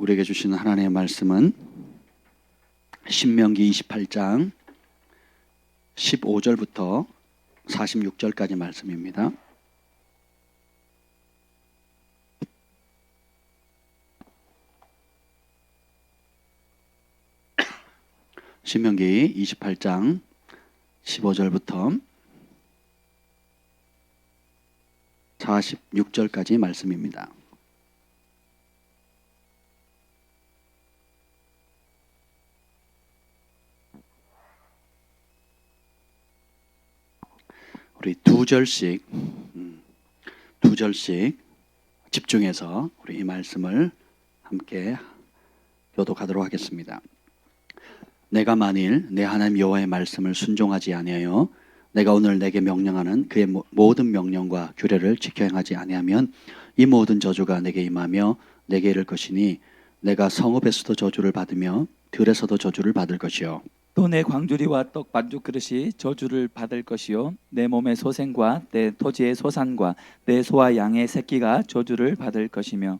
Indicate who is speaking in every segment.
Speaker 1: 우리에게 주시는 하나님의 말씀은 신명기 28장 15절부터 46절까지 말씀입니다. 신명기 28장 15절부터 46절까지 말씀입니다. 우리 두 절씩 집중해서 우리 이 말씀을 함께 교독하도록 하겠습니다. 내가 만일 내 하나님 여호와의 말씀을 순종하지 아니하여 내가 오늘 내게 명령하는 그의 모든 명령과 규례를 지켜 행하지 아니하면 이 모든 저주가 내게 임하며 내게 이를 것이니 내가 성읍에서도 저주를 받으며 들에서도 저주를 받을 것이요
Speaker 2: 또 내 광주리와 떡 반죽 그릇이 저주를 받을 것이요 내 몸의 소생과 내 토지의 소산과 내 소와 양의 새끼가 저주를 받을 것이며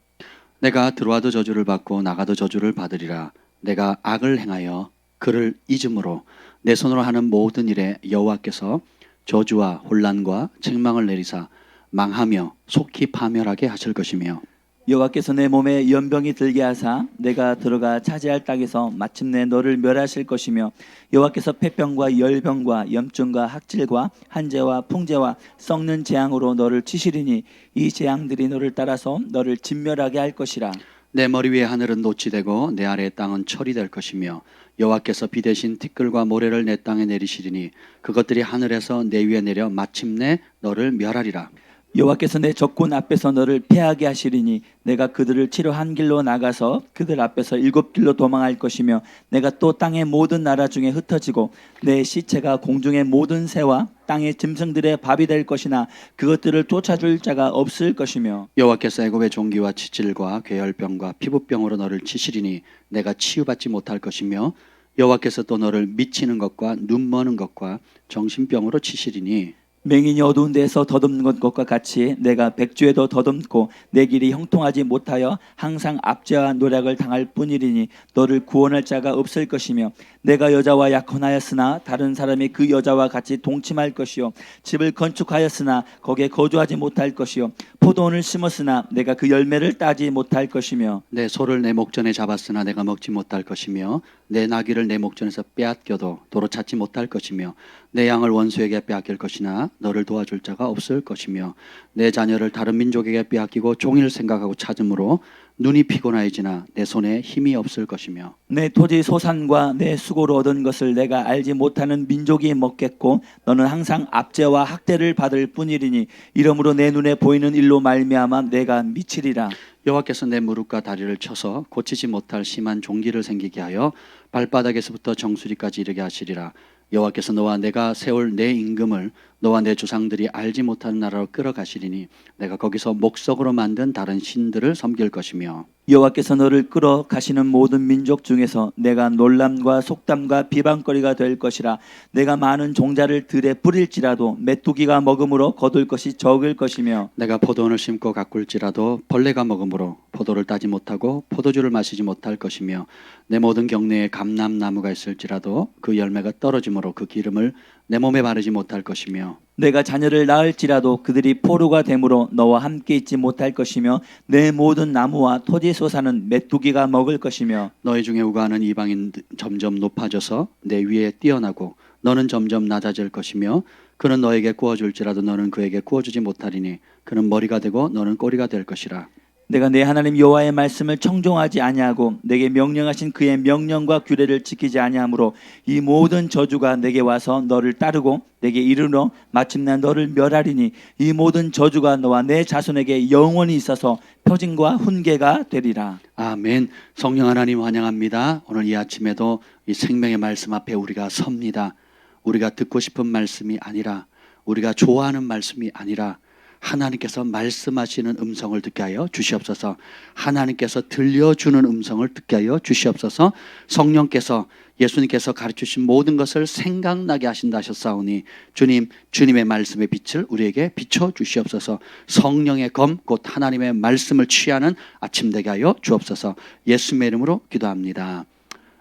Speaker 1: 내가 들어와도 저주를 받고 나가도 저주를 받으리라. 내가 악을 행하여 그를 잊음으로 내 손으로 하는 모든 일에 여호와께서 저주와 혼란과 책망을 내리사 망하며 속히 파멸하게 하실 것이며
Speaker 2: 여호와께서 내 몸에 연병이 들게 하사 내가 들어가 차지할 땅에서 마침내 너를 멸하실 것이며 여호와께서 폐병과 열병과 염증과 학질과 한재와 풍재와 썩는 재앙으로 너를 치시리니 이 재앙들이 너를 따라서 너를 진멸하게 할 것이라.
Speaker 1: 내 머리 위에 하늘은 놋이 되고 내 아래의 땅은 철이 될 것이며 여호와께서 비 대신 티끌과 모래를 내 땅에 내리시리니 그것들이 하늘에서 내 위에 내려 마침내 너를 멸하리라.
Speaker 2: 여호와께서 내 적군 앞에서 너를 패하게 하시리니 내가 그들을 치러 한 길로 나가서 그들 앞에서 7길로 도망할 것이며 내가 또 땅의 모든 나라 중에 흩어지고 내 시체가 공중의 모든 새와 땅의 짐승들의 밥이 될 것이나 그것들을 쫓아줄 자가 없을 것이며
Speaker 1: 여호와께서 애굽의 종기와 치질과 괴혈병과 피부병으로 너를 치시리니 내가 치유받지 못할 것이며 여호와께서 또 너를 미치는 것과 눈 머는 것과 정신병으로 치시리니
Speaker 2: 맹인이 어두운 데에서 더듬는 것과 같이 내가 백주에도 더듬고 내 길이 형통하지 못하여 항상 압제와 노략을 당할 뿐이리니 너를 구원할 자가 없을 것이며 내가 여자와 약혼하였으나 다른 사람이 그 여자와 같이 동침할 것이요 집을 건축하였으나 거기에 거주하지 못할 것이요 포도원을 심었으나 내가 그 열매를 따지 못할 것이며
Speaker 1: 내 소를 내 목전에 잡았으나 내가 먹지 못할 것이며 내 나귀를 내 목전에서 빼앗겨도 도로 찾지 못할 것이며 내 양을 원수에게 빼앗길 것이나 너를 도와줄 자가 없을 것이며 내 자녀를 다른 민족에게 빼앗기고 종일 생각하고 찾음으로 눈이 피곤하여지나 내 손에 힘이 없을 것이며
Speaker 2: 내 토지 소산과 내 수고로 얻은 것을 내가 알지 못하는 민족이 먹겠고 너는 항상 압제와 학대를 받을 뿐이리니 이러므로 내 눈에 보이는 일로 말미암아 내가 미치리라.
Speaker 1: 여호와께서 내 무릎과 다리를 쳐서 고치지 못할 심한 종기를 생기게 하여 발바닥에서부터 정수리까지 이르게 하시리라. 여호와께서 너와 내가 세울 내 임금을 너와 내 조상들이 알지 못하는 나라로 끌어가시리니 내가 거기서 목석으로 만든 다른 신들을 섬길 것이며
Speaker 2: 여호와께서 너를 끌어 가시는 모든 민족 중에서 내가 놀람과 속담과 비방거리가 될 것이라. 내가 많은 종자를 들에 뿌릴지라도 메뚜기가 먹음으로 거둘 것이 적을 것이며
Speaker 1: 내가 포도원을 심고 가꿀지라도 벌레가 먹음으로 포도를 따지 못하고 포도주를 마시지 못할 것이며 내 모든 경내에 감람나무가 있을지라도 그 열매가 떨어지므로 그 기름을 내 몸에 바르지 못할 것이며
Speaker 2: 내가 자녀를 낳을지라도 그들이 포로가 되므로 너와 함께 있지 못할 것이며 내 모든 나무와 토지 소산은 메뚜기가 먹을 것이며
Speaker 1: 너희 중에 우가하는 이방인 점점 높아져서 내 위에 뛰어나고 너는 점점 낮아질 것이며 그는 너에게 구워줄지라도 너는 그에게 구워주지 못하리니 그는 머리가 되고 너는 꼬리가 될 것이라.
Speaker 2: 내가 내 하나님 여호와의 말씀을 청종하지 아니하고 내게 명령하신 그의 명령과 규례를 지키지 아니하므로 이 모든 저주가 내게 와서 너를 따르고 내게 이르러 마침내 너를 멸하리니 이 모든 저주가 너와 내 자손에게 영원히 있어서 표징과 훈계가 되리라.
Speaker 1: 아멘. 성령 하나님 환영합니다. 오늘 이 아침에도 이 생명의 말씀 앞에 우리가 섭니다. 우리가 듣고 싶은 말씀이 아니라 우리가 좋아하는 말씀이 아니라 하나님께서 말씀하시는 음성을 듣게 하여 주시옵소서. 하나님께서 들려주는 음성을 듣게 하여 주시옵소서. 성령께서 예수님께서 가르치신 모든 것을 생각나게 하신다 하셨사오니 주님, 주님의 말씀의 빛을 우리에게 비춰 주시옵소서. 성령의 검 곧 하나님의 말씀을 취하는 아침 되게 하여 주옵소서. 예수님의 이름으로 기도합니다.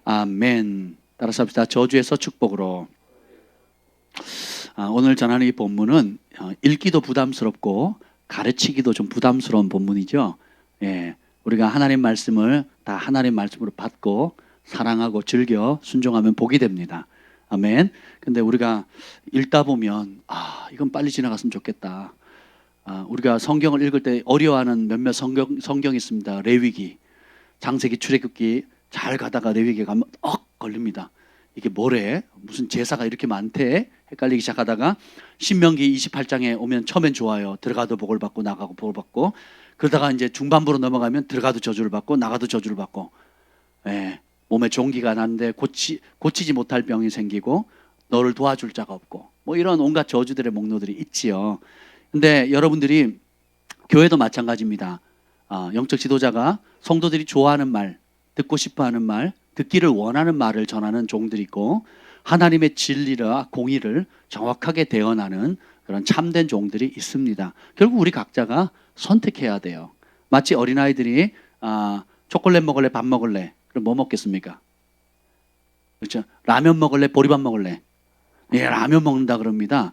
Speaker 1: 아멘. 따라서 합시다. 저주에서 축복으로. 오늘 전하는 이 본문은 읽기도 부담스럽고 가르치기도 좀 부담스러운 본문이죠. 예, 우리가 하나님 말씀을 다 하나님 말씀으로 받고 사랑하고 즐겨 순종하면 복이 됩니다. 아멘. 근데 우리가 읽다 보면 이건 빨리 지나갔으면 좋겠다. 우리가 성경을 읽을 때 어려워하는 몇몇 성경이 있습니다. 레위기, 장세기, 출애굽기 잘 가다가 레위기 가면 걸립니다. 이게 뭐래? 무슨 제사가 이렇게 많대? 헷갈리기 시작하다가 신명기 28장에 오면 처음엔 좋아요. 들어가도 복을 받고 나가고 복을 받고, 그러다가 이제 중반부로 넘어가면 들어가도 저주를 받고 나가도 저주를 받고, 예, 몸에 종기가 나는데 고치지 못할 병이 생기고 너를 도와줄 자가 없고, 뭐 이런 온갖 저주들의 목록들이 있지요. 근데 여러분들이 교회도 마찬가지입니다. 영적 지도자가 성도들이 좋아하는 말, 듣고 싶어하는 말, 듣기를 원하는 말을 전하는 종들이 있고, 하나님의 진리와 공의를 정확하게 대언하는 그런 참된 종들이 있습니다. 결국 우리 각자가 선택해야 돼요. 마치 어린아이들이 초콜릿 먹을래, 밥 먹을래? 그럼 뭐 먹겠습니까? 그렇죠? 라면 먹을래, 보리밥 먹을래? 예, 라면 먹는다 그럽니다.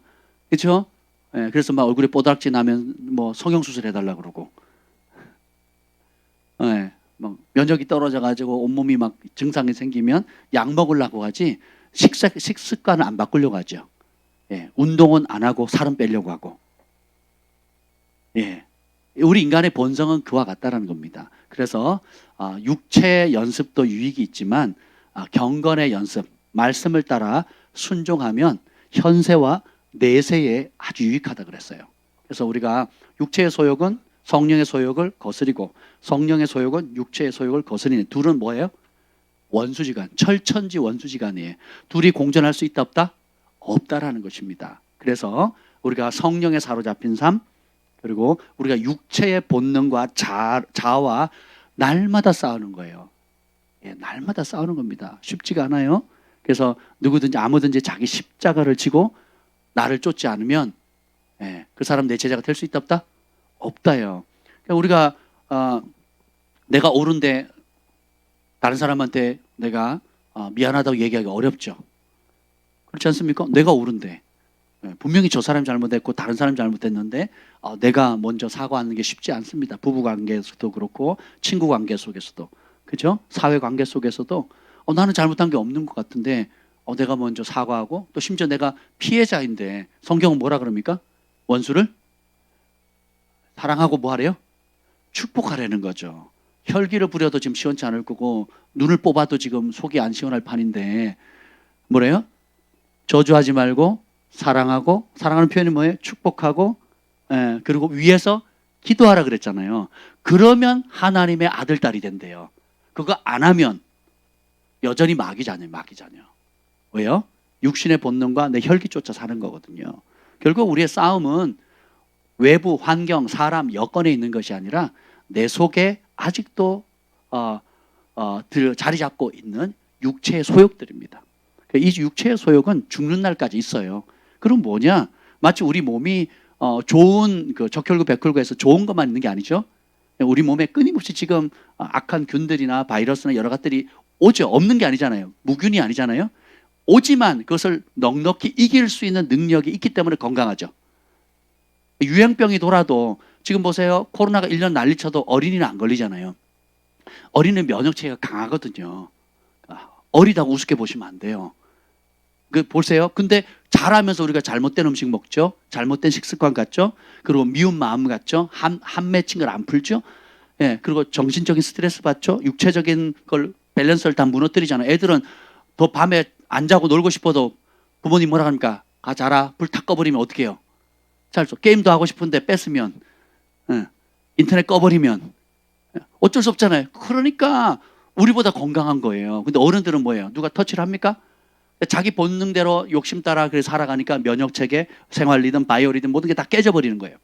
Speaker 1: 그렇죠? 예, 그래서 막 얼굴에 뽀드락지 나면 뭐 성형수술 해달라 그러고, 예, 막 면역이 떨어져가지고 온몸이 막 증상이 생기면 약 먹으려고 하지 식습관을 안 바꾸려고 하죠. 예, 운동은 안 하고 살은 빼려고 하고. 예, 우리 인간의 본성은 그와 같다라는 겁니다. 그래서 육체 연습도 유익이 있지만 경건의 연습, 말씀을 따라 순종하면 현세와 내세에 아주 유익하다 그랬어요. 그래서 우리가 육체의 소욕은 성령의 소욕을 거스리고 성령의 소욕은 육체의 소욕을 거스리는, 둘은 뭐예요? 원수지간, 철천지 원수지간이에요. 둘이 공존할 수 있다 없다? 없다라는 것입니다. 그래서 우리가 성령에 사로잡힌 삶, 그리고 우리가 육체의 본능과 자아와 날마다 싸우는 거예요. 예, 날마다 싸우는 겁니다. 쉽지가 않아요. 그래서 누구든지 아무든지 자기 십자가를 지고 나를 쫓지 않으면 그 사람 내 제자가 될 수 있다 없다? 없다요. 그러니까 우리가 내가 옳은데 다른 사람한테 내가 미안하다고 얘기하기 어렵죠. 그렇지 않습니까? 내가 옳은데 분명히 저 사람이 잘못했고 다른 사람이 잘못했는데 내가 먼저 사과하는 게 쉽지 않습니다. 부부관계에서도 그렇고 친구관계 속에서도, 그렇죠? 사회관계 속에서도 나는 잘못한 게 없는 것 같은데 내가 먼저 사과하고, 또 심지어 내가 피해자인데 성경은 뭐라 그럽니까? 원수를 사랑하고 뭐 하래요? 축복하라는 거죠. 혈기를 부려도 지금 시원치 않을 거고 눈을 뽑아도 지금 속이 안 시원할 판인데 뭐래요? 저주하지 말고 사랑하고, 사랑하는 표현이 뭐예요? 축복하고, 그리고 위에서 기도하라 그랬잖아요. 그러면 하나님의 아들, 딸이 된대요. 그거 안 하면 여전히 마귀 자녀. 왜요? 육신의 본능과 내 혈기 쫓아 사는 거거든요. 결국 우리의 싸움은 외부 환경, 사람, 여건에 있는 것이 아니라 내 속에 아직도 자리 잡고 있는 육체의 소욕들입니다. 이 육체의 소욕은 죽는 날까지 있어요. 그럼 뭐냐? 마치 우리 몸이 좋은 적혈구, 백혈구에서 좋은 것만 있는 게 아니죠. 우리 몸에 끊임없이 지금 악한 균들이나 바이러스나 여러 것들이 오죠. 없는 게 아니잖아요. 무균이 아니잖아요. 오지만 그것을 넉넉히 이길 수 있는 능력이 있기 때문에 건강하죠. 유행병이 돌아도 지금 보세요. 코로나가 1년 난리쳐도 어린이는 안 걸리잖아요. 어린이는 면역체계가 강하거든요. 어리다고 우습게 보시면 안 돼요. 보세요. 근데 자라면서 우리가 잘못된 음식 먹죠. 잘못된 식습관 같죠. 그리고 미운 마음 같죠. 한 맺힌 걸 안 풀죠. 예, 그리고 정신적인 스트레스 받죠. 육체적인 걸 밸런스를 다 무너뜨리잖아요. 애들은 더 밤에 안 자고 놀고 싶어도 부모님 뭐라 합니까? 가 자라. 불 탁 꺼버리면 어떻게 해요? 게임도 하고 싶은데 뺐으면, 인터넷 꺼버리면 어쩔 수 없잖아요. 그러니까 우리보다 건강한 거예요. 근데 어른들은 뭐예요? 누가 터치를 합니까? 자기 본능대로 욕심 따라 그래서 살아가니까 면역체계, 생활리듬, 바이오리듬 모든 게 다 깨져버리는 거예요.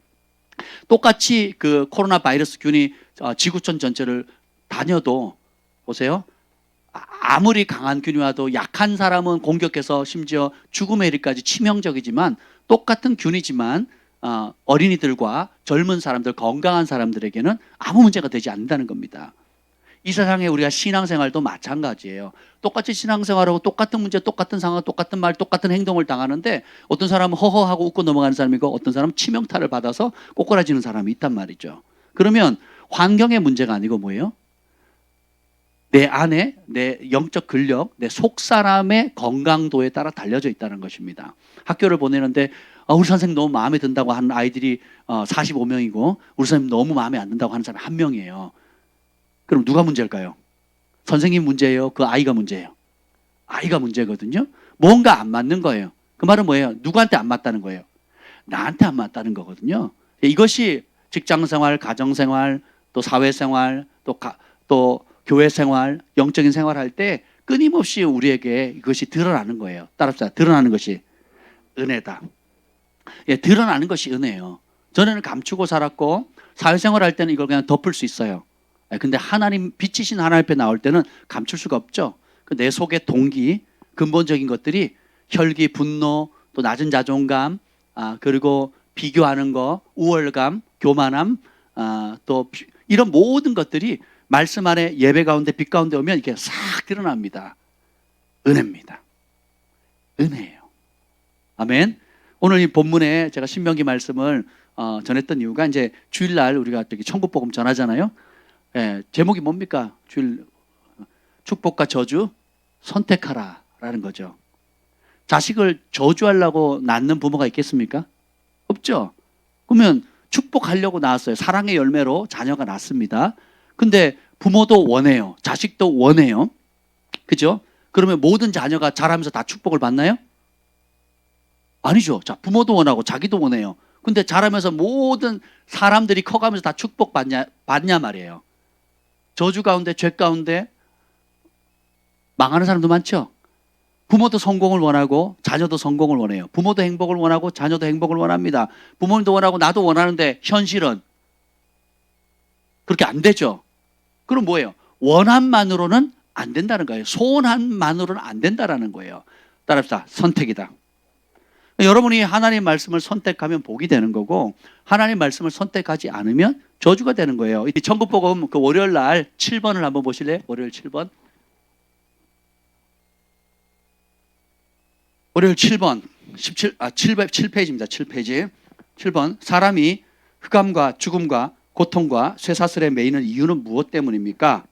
Speaker 1: 똑같이 그 코로나 바이러스 균이 지구촌 전체를 다녀도 보세요. 아무리 강한 균이 와도 약한 사람은 공격해서 심지어 죽음에 이르기까지 치명적이지만 똑같은 균이지만 어린이들과 젊은 사람들, 건강한 사람들에게는 아무 문제가 되지 않는다는 겁니다. 이 세상에 우리가 신앙생활도 마찬가지예요. 똑같이 신앙생활하고 똑같은 문제, 똑같은 상황, 똑같은 말, 똑같은 행동을 당하는데 어떤 사람은 허허하고 웃고 넘어가는 사람이고 어떤 사람은 치명타를 받아서 꼬꾸라지는 사람이 있단 말이죠. 그러면 환경의 문제가 아니고 뭐예요? 내 안에 내 영적 근력, 내 속사람의 건강도에 따라 달려져 있다는 것입니다. 학교를 보내는데 우리 선생님 너무 마음에 든다고 하는 아이들이 45명이고 우리 선생님 너무 마음에 안 든다고 하는 사람이 1명이에요. 그럼 누가 문제일까요? 선생님 문제예요? 그 아이가 문제예요? 아이가 문제거든요. 뭔가 안 맞는 거예요. 그 말은 뭐예요? 누구한테 안 맞다는 거예요? 나한테 안 맞다는 거거든요. 이것이 직장생활, 가정생활, 또 사회생활, 또 교회생활, 영적인 생활할 때 끊임없이 우리에게 이것이 드러나는 거예요. 따라합시다. 드러나는 것이 은혜다. 예, 드러나는 것이 은혜예요. 전에는 감추고 살았고 사회생활 할 때는 이걸 그냥 덮을 수 있어요. 근데 하나님, 빛이신 하나님 앞에 나올 때는 감출 수가 없죠. 내 속의 동기, 근본적인 것들이 혈기, 분노, 또 낮은 자존감, 그리고 비교하는 거, 우월감, 교만함, 또 이런 모든 것들이 말씀 안에 예배 가운데 빛 가운데 오면 이렇게 싹 드러납니다. 은혜입니다. 은혜예요. 아멘. 오늘 이 본문에 제가 신명기 말씀을 전했던 이유가 이제 주일날 우리가 천국복음 전하잖아요. 예, 제목이 뭡니까? 주일 축복과 저주 선택하라라는 거죠. 자식을 저주하려고 낳는 부모가 있겠습니까? 없죠. 그러면 축복하려고 낳았어요. 사랑의 열매로 자녀가 낳습니다. 근데 부모도 원해요. 자식도 원해요. 그죠? 그러면 모든 자녀가 자라면서 다 축복을 받나요? 아니죠. 자, 부모도 원하고 자기도 원해요. 근데 자라면서 모든 사람들이 커가면서 다 받냐 말이에요. 저주 가운데, 죄 가운데 망하는 사람도 많죠. 부모도 성공을 원하고 자녀도 성공을 원해요. 부모도 행복을 원하고 자녀도 행복을 원합니다. 부모님도 원하고 나도 원하는데 현실은 그렇게 안 되죠. 그럼 뭐예요? 원함만으로는 안 된다는 거예요. 소원함만으로는 안 된다는 거예요. 따라합시다. 선택이다. 여러분이 하나님 말씀을 선택하면 복이 되는 거고 하나님 말씀을 선택하지 않으면 저주가 되는 거예요. 이 천국복음 그 월요일 날 7번을 한번 보실래요? 월요일 7번. 월요일 7번. 7페이지입니다. 7페이지. 7번. 사람이 흑암과 죽음과 고통과 쇠사슬에 매이는 이유는 무엇 때문입니까?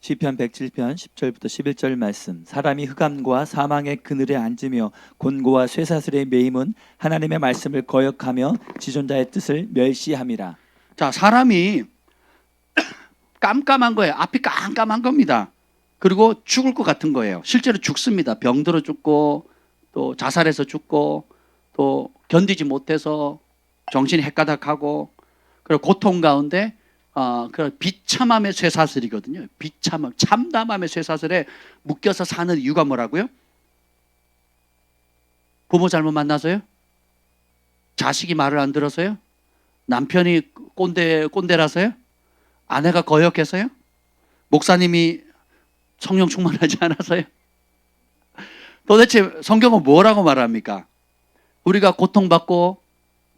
Speaker 2: 시편 107편 10절부터 11절 말씀. 사람이 흑암과 사망의 그늘에 앉으며 곤고와 쇠사슬의 매임은 하나님의 말씀을 거역하며 지존자의 뜻을 멸시함이라.
Speaker 1: 자, 사람이 깜깜한 거예요. 앞이 깜깜한 겁니다. 그리고 죽을 것 같은 거예요. 실제로 죽습니다. 병들어 죽고 또 자살해서 죽고 또 견디지 못해서 정신이 헷가닥하고 그리고 고통 가운데 그 비참함의 쇠사슬이거든요. 비참함, 참담함의 쇠사슬에 묶여서 사는 이유가 뭐라고요? 부모 잘못 만나서요? 자식이 말을 안 들어서요? 남편이 꼰대라서요? 아내가 거역해서요? 목사님이 성령 충만하지 않아서요? 도대체 성경은 뭐라고 말합니까? 우리가 고통받고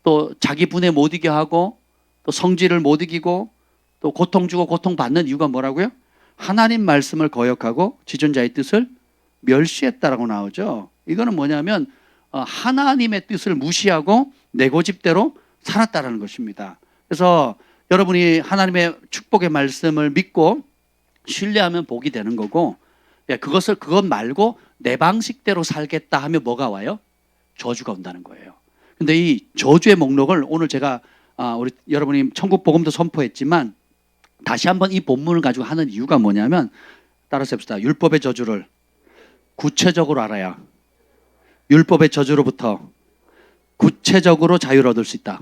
Speaker 1: 또 자기 분에 못 이겨 하고 또 성질을 못 이기고 또 고통 주고 고통받는 이유가 뭐라고요? 하나님 말씀을 거역하고 지존자의 뜻을 멸시했다라고 나오죠. 이거는 뭐냐면 하나님의 뜻을 무시하고 내 고집대로 살았다라는 것입니다. 그래서 여러분이 하나님의 축복의 말씀을 믿고 신뢰하면 복이 되는 거고 그것 말고 내 방식대로 살겠다 하면 뭐가 와요? 저주가 온다는 거예요. 근데 이 저주의 목록을 오늘 제가 우리 여러분이 천국 복음도 선포했지만 다시 한번 이 본문을 가지고 하는 이유가 뭐냐면 따라서 해봅시다. 율법의 저주를 구체적으로 알아야 율법의 저주로부터 구체적으로 자유를 얻을 수 있다.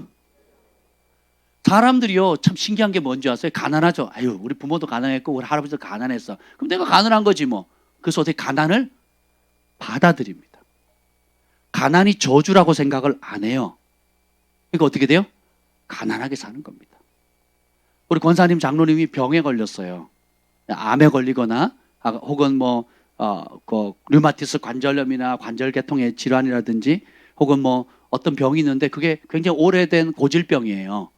Speaker 1: 사람들이요 참 신기한 게 뭔지 아세요? 가난하죠. 아유 우리 부모도 가난했고 우리 할아버지도 가난했어. 그럼 내가 가난한 거지 뭐. 그래서 어떻게 가난을 받아들입니다. 가난이 저주라고 생각을 안 해요. 그러니까 어떻게 돼요? 가난하게 사는 겁니다. 우리 권사님 장로님이 병에 걸렸어요. 암에 걸리거나 혹은 그 류마티스 관절염이나 관절계통의 질환이라든지 혹은 어떤 병이 있는데 그게 굉장히 오래된 고질병이에요.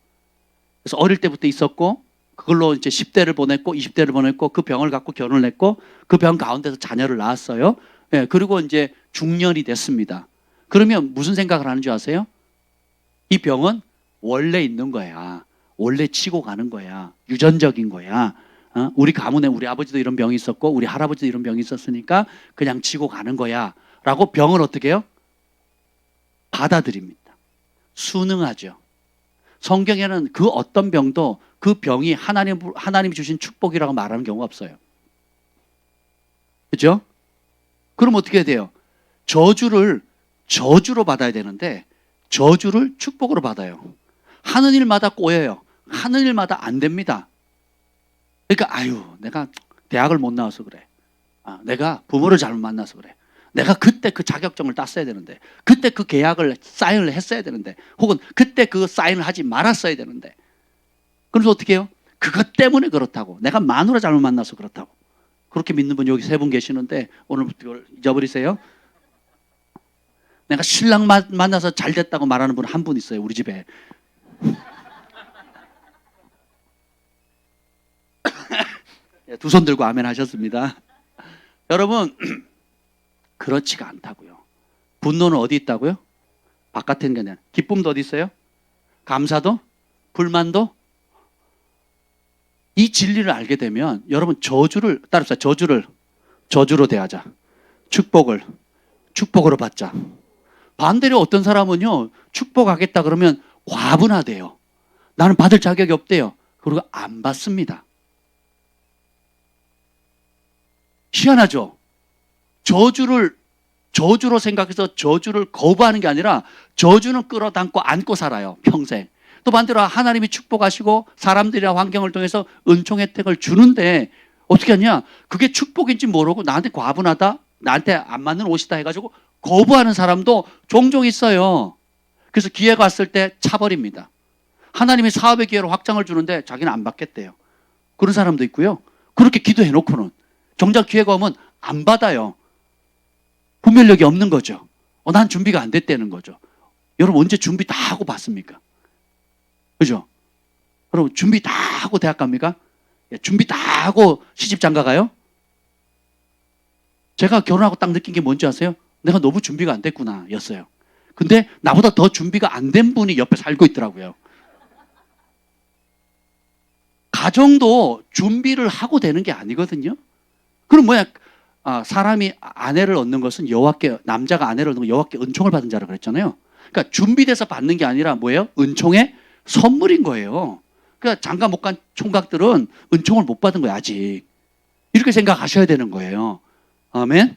Speaker 1: 그래서 어릴 때부터 있었고 그걸로 이제 10대를 보냈고 20대를 보냈고 그 병을 갖고 결혼을 했고 그 병 가운데서 자녀를 낳았어요. 예, 그리고 이제 중년이 됐습니다. 그러면 무슨 생각을 하는 줄 아세요? 이 병은 원래 있는 거야. 원래 치고 가는 거야. 유전적인 거야. 우리 가문에 우리 아버지도 이런 병이 있었고 우리 할아버지도 이런 병이 있었으니까 그냥 치고 가는 거야. 라고 병을 어떻게 해요? 받아들입니다. 순응하죠. 성경에는 그 어떤 병도 그 병이 하나님이 주신 축복이라고 말하는 경우가 없어요. 그죠? 그럼 어떻게 해야 돼요? 저주로 받아야 되는데 저주를 축복으로 받아요. 하는 일마다 꼬여요. 하는 일마다 안 됩니다. 그러니까 내가 대학을 못 나와서 그래. 내가 부모를 잘못 만나서 그래. 내가 그때 그 자격증을 땄어야 되는데 그때 그 계약을 사인을 했어야 되는데 혹은 그때 그 사인을 하지 말았어야 되는데 그래서 어떻게 해요? 그것 때문에 그렇다고. 내가 마누라 잘못 만나서 그렇다고. 그렇게 믿는 분 여기 3분 계시는데 오늘부터 이걸 잊어버리세요. 내가 신랑 만나서 잘 됐다고 말하는 분 한 분 있어요. 우리 집에. 두 손 들고 아멘 하셨습니다. 여러분 그렇지가 않다고요. 분노는 어디 있다고요? 바깥에 있는 게 아니라. 기쁨도 어디 있어요? 감사도? 불만도? 이 진리를 알게 되면 여러분 저주를 따릅시다. 저주로 대하자. 축복으로 받자. 반대로 어떤 사람은요 축복하겠다 그러면 과분하대요. 나는 받을 자격이 없대요. 그리고 안 받습니다. 희한하죠? 저주로 생각해서 저주를 거부하는 게 아니라 저주는 끌어당고 안고 살아요. 평생. 또 반대로 하나님이 축복하시고 사람들이나 환경을 통해서 은총 혜택을 주는데 어떻게 하냐? 그게 축복인지 모르고 나한테 과분하다, 나한테 안 맞는 옷이다 해가지고 거부하는 사람도 종종 있어요. 그래서 기회가 왔을 때 차버립니다. 하나님이 사업의 기회로 확장을 주는데 자기는 안 받겠대요. 그런 사람도 있고요. 그렇게 기도해놓고는 정작 기회가 오면 안 받아요. 분별력이 없는 거죠. 난 준비가 안 됐다는 거죠. 여러분 언제 준비 다 하고 받습니까? 그죠? 여러분 준비 다 하고 대학 갑니까? 준비 다 하고 시집 장가 가요? 제가 결혼하고 딱 느낀 게 뭔지 아세요? 내가 너무 준비가 안 됐구나 였어요. 근데 나보다 더 준비가 안 된 분이 옆에 살고 있더라고요. 가정도 준비를 하고 되는 게 아니거든요. 그럼 사람이 아내를 얻는 것은 남자가 아내를 얻는 건 여호와께 은총을 받은 자라 그랬잖아요. 그러니까 준비돼서 받는 게 아니라 뭐예요? 은총의 선물인 거예요. 그러니까 장가 못 간 총각들은 은총을 못 받은 거예요, 아직. 이렇게 생각하셔야 되는 거예요. 아멘.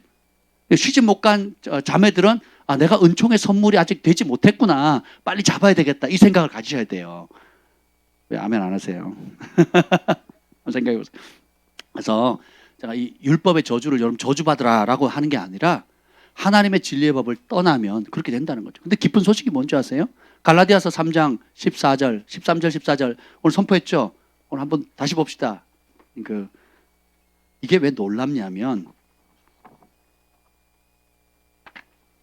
Speaker 1: 시집 못 간 자매들은 내가 은총의 선물이 아직 되지 못했구나. 빨리 잡아야 되겠다. 이 생각을 가지셔야 돼요. 왜 아멘 안 하세요? 생각해 보세요. 그래서 제가 이 율법의 저주를 여러분 저주받으라라고 하는 게 아니라 하나님의 진리의 법을 떠나면 그렇게 된다는 거죠. 근데 기쁜 소식이 뭔지 아세요? 갈라디아서 3장 14절, 13절, 14절 오늘 선포했죠? 오늘 한번 다시 봅시다. 이게 왜 놀랍냐면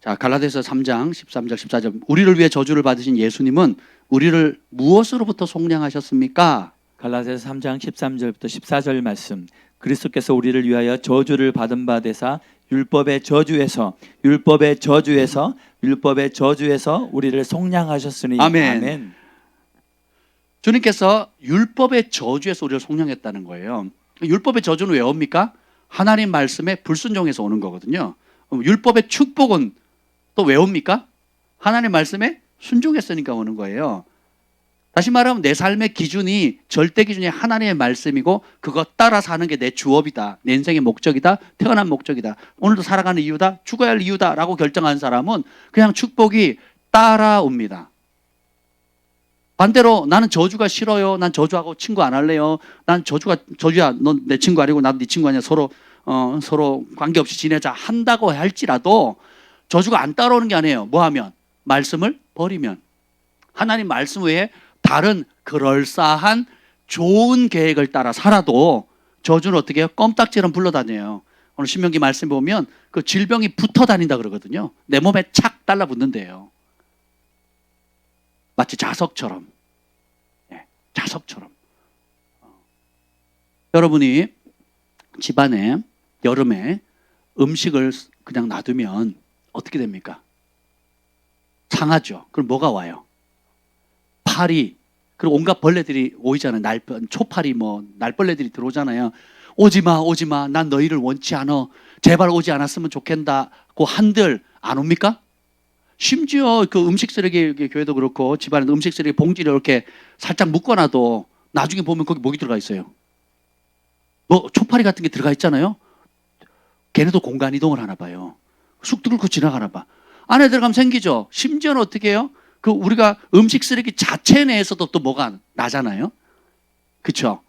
Speaker 1: 자, 갈라디아서 3장 13절, 14절 우리를 위해 저주를 받으신 예수님은 우리를 무엇으로부터 속량하셨습니까?
Speaker 2: 갈라디아서 3장 13절부터 14절 말씀. 그리스도께서 우리를 위하여 저주를 받은 바 되사 율법의 저주에서 우리를 속량하셨으니
Speaker 1: 아멘. 주님께서 율법의 저주에서 우리를 속량했다는 거예요. 율법의 저주는 왜 옵니까? 하나님 말씀에 불순종해서 오는 거거든요. 율법의 축복은 또 왜 옵니까? 하나님 말씀에 순종했으니까 오는 거예요. 다시 말하면 내 삶의 기준이 절대 기준이 하나님의 말씀이고 그것 따라 사는 게 내 주업이다. 내 인생의 목적이다. 태어난 목적이다. 오늘도 살아가는 이유다. 죽어야 할 이유다. 라고 결정한 사람은 그냥 축복이 따라옵니다. 반대로 나는 저주가 싫어요. 난 저주하고 친구 안 할래요. 난 저주야. 넌 내 친구 아니고 나도 네 친구 아니야. 서로 관계없이 지내자 한다고 할지라도 저주가 안 따라오는 게 아니에요. 뭐 하면? 말씀을 버리면. 하나님 말씀 외에 다른 그럴싸한 좋은 계획을 따라 살아도 저주는 어떻게 해요? 껌딱지처럼 불러다녀요. 오늘 신명기 말씀 보면 그 질병이 붙어 다닌다 그러거든요. 내 몸에 착 달라붙는데요. 마치 자석처럼. 네, 자석처럼. 여러분이 집안에 여름에 음식을 그냥 놔두면 어떻게 됩니까? 상하죠. 그럼 뭐가 와요? 파리, 그리고 온갖 벌레들이 오이잖아요. 초파리 날벌레들이 들어오잖아요. 오지 마, 오지 마. 난 너희를 원치 않아. 제발 오지 않았으면 좋겠다고 한들 안 옵니까? 심지어 그 음식 쓰레기, 교회도 그렇고 집안에 음식 쓰레기 봉지를 이렇게 살짝 묶어놔도 나중에 보면 거기 뭐가 들어가 있어요? 초파리 같은 게 들어가 있잖아요. 걔네도 공간 이동을 하나 봐요. 쑥 뚫고 지나가나 봐. 안에 들어가면 생기죠. 심지어는 어떻게 해요? 그 우리가 음식 쓰레기 자체 내에서도 또 뭐가 나잖아요. 그렇죠?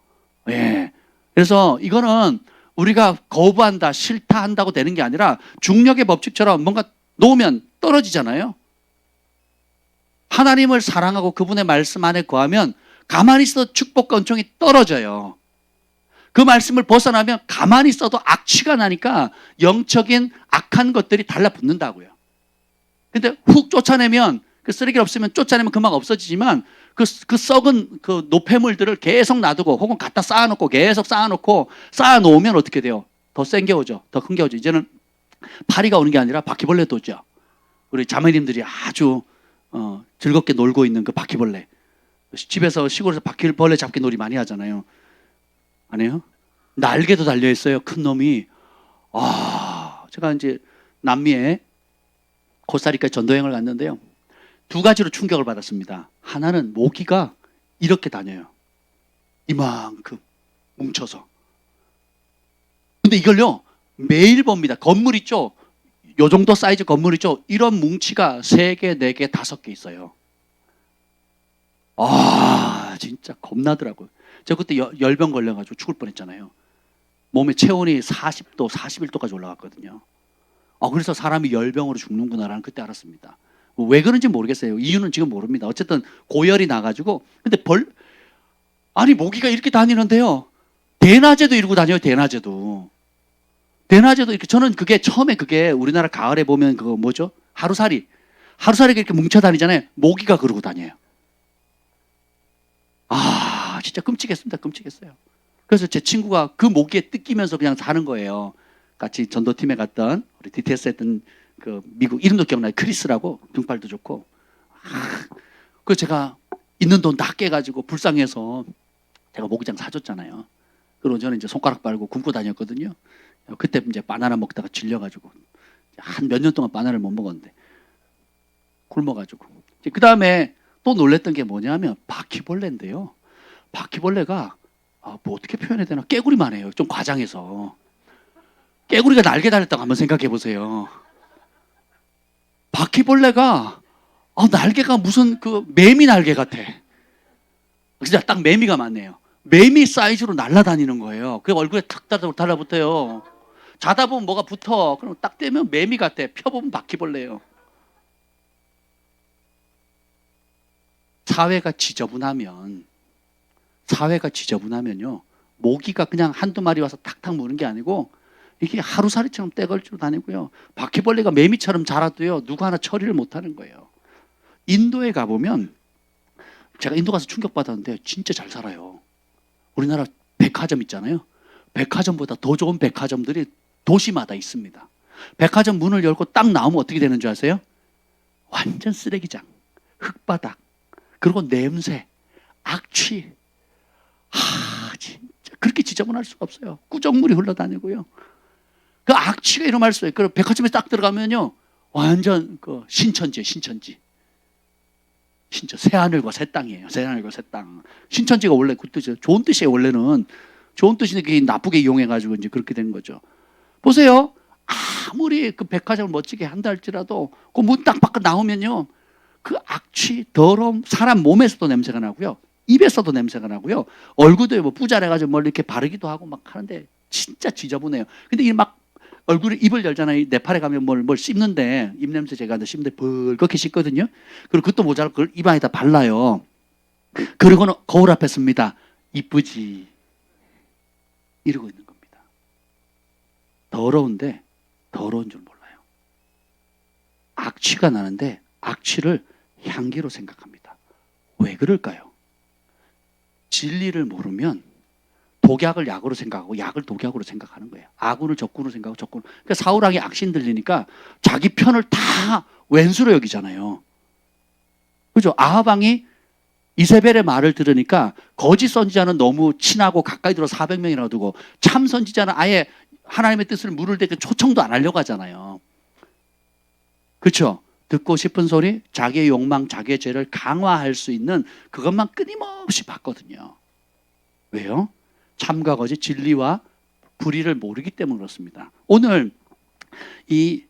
Speaker 1: 예. 그래서 이거는 우리가 거부한다, 싫다 한다고 되는 게 아니라 중력의 법칙처럼 뭔가 놓으면 떨어지잖아요. 하나님을 사랑하고 그분의 말씀 안에 거하면 가만히 있어도 축복과 은총이 떨어져요. 그 말씀을 벗어나면 가만히 있어도 악취가 나니까 영적인 악한 것들이 달라붙는다고요. 근데 훅 쫓아내면 그 쓰레기를 없으면 쫓아내면 금방 없어지지만 그 썩은 그 노폐물들을 계속 놔두고 혹은 갖다 쌓아놓고 계속 쌓아놓으면 어떻게 돼요? 더 센 게 오죠. 더 큰 게 오죠. 이제는 파리가 오는 게 아니라 바퀴벌레도 오죠. 우리 자매님들이 아주 즐겁게 놀고 있는 그 바퀴벌레. 집에서 시골에서 바퀴벌레 잡기 놀이 많이 하잖아요. 안 해요? 날개도 달려있어요. 큰 놈이. 제가 이제 남미에 코스타리카 전도여행을 갔는데요. 두 가지로 충격을 받았습니다. 하나는 모기가 이렇게 다녀요. 이만큼 뭉쳐서. 근데 이걸요, 매일 봅니다. 건물 있죠? 요 정도 사이즈 건물 있죠? 이런 뭉치가 3개, 4개, 5개 있어요. 진짜 겁나더라고요. 저 그때 열병 걸려가지고 죽을 뻔했잖아요. 몸의 체온이 40도, 41도까지 올라갔거든요. 그래서 사람이 열병으로 죽는구나라는 그때 알았습니다. 왜 그런지 모르겠어요. 이유는 지금 모릅니다. 어쨌든 고열이 나가지고. 근데 모기가 이렇게 다니는데요. 대낮에도 이러고 다녀요. 대낮에도 이렇게. 저는 처음에 우리나라 가을에 보면 그거 뭐죠? 하루살이가 이렇게 뭉쳐 다니잖아요. 모기가 그러고 다녀요. 진짜 끔찍했습니다. 끔찍했어요. 그래서 제 친구가 그 모기에 뜯기면서 그냥 사는 거예요. 같이 전도팀에 갔던 우리 DTS 했던 그 미국 이름도 기억나요. 크리스라고, 등팔도 좋고. 그래서 제가 있는 돈 다 깨가지고 불쌍해서 제가 모기장 사줬잖아요. 그리고 저는 이제 손가락 빨고 굶고 다녔거든요. 그때 이제 바나나 먹다가 질려가지고 한 몇 년 동안 바나나를 못 먹었는데 굶어가지고. 그 다음에 또 놀랬던 게 뭐냐면 바퀴벌레인데요. 바퀴벌레가 뭐 어떻게 표현해야 되나? 깨구리만 해요. 좀 과장해서. 깨구리가 날개 달렸다고 한번 생각해 보세요. 바퀴벌레가 날개가 무슨 그 매미 날개 같아. 진짜 딱 매미가 맞네요. 매미 사이즈로 날아다니는 거예요. 그 얼굴에 탁 달라붙어요. 자다 보면 뭐가 붙어. 그럼 딱 떼면 매미 같아. 펴보면 바퀴벌레예요. 사회가 지저분하면요. 모기가 그냥 한두 마리 와서 탁탁 무는 게 아니고 이게 하루살이처럼 떼걸지로 다니고요. 바퀴벌레가 매미처럼 자라도요. 누구 하나 처리를 못하는 거예요. 인도에 가보면 제가 인도 가서 충격받았는데 진짜 잘 살아요. 우리나라 백화점 있잖아요. 백화점보다 더 좋은 백화점들이 도시마다 있습니다. 백화점 문을 열고 딱 나오면 어떻게 되는 줄 아세요? 완전 쓰레기장, 흙바닥, 그리고 냄새, 악취. 진짜 그렇게 지저분할 수가 없어요. 꾸정물이 흘러다니고요. 그 악취가 이름할 수 있어요. 그 백화점에 딱 들어가면요, 완전 그 신천지. 새하늘과 새 땅이에요. 새하늘과 새 땅. 신천지가 원래 그 뜻이에요. 좋은 뜻이에요. 원래는 좋은 뜻인데 나쁘게 이용해가지고 이제 그렇게 된 거죠. 보세요. 아무리 그 백화점을 멋지게 한다 할지라도 그 문 딱 밖에 나오면요, 그 악취, 더러움, 사람 몸에서도 냄새가 나고요, 입에서도 냄새가 나고요, 얼굴도 뭐 뿌잘해가지고 뭘 이렇게 바르기도 하고 막 하는데 진짜 지저분해요. 근데 이 막 얼굴에 입을 열잖아요. 네팔에 가면 뭘 씹는데, 입냄새 제가 씹는데 벌겋게 씹거든요. 그리고 그것도 모자라고 그걸 입안에다 발라요. 그리고는 거울 앞에 씁니다. 이쁘지. 이러고 있는 겁니다. 더러운데 더러운 줄 몰라요. 악취가 나는데 악취를 향기로 생각합니다. 왜 그럴까요? 진리를 모르면 독약을 약으로 생각하고 약을 독약으로 생각하는 거예요. 아군을 적군으로 생각하고 적군. 그러니까 사울왕이 악신 들리니까 자기 편을 다 왼수로 여기잖아요. 그죠? 아합왕이 이세벨의 말을 들으니까 거짓 선지자는 너무 친하고 가까이 들어 400명이나 두고 참 선지자는 아예 하나님의 뜻을 물을 때 초청도 안 하려고 하잖아요. 그렇죠? 듣고 싶은 소리, 자기의 욕망, 자기의 죄를 강화할 수 있는 그것만 끊임없이 봤거든요. 왜요? 참과 거짓, 진리와 불의를 모르기 때문에 그렇습니다. 오늘 이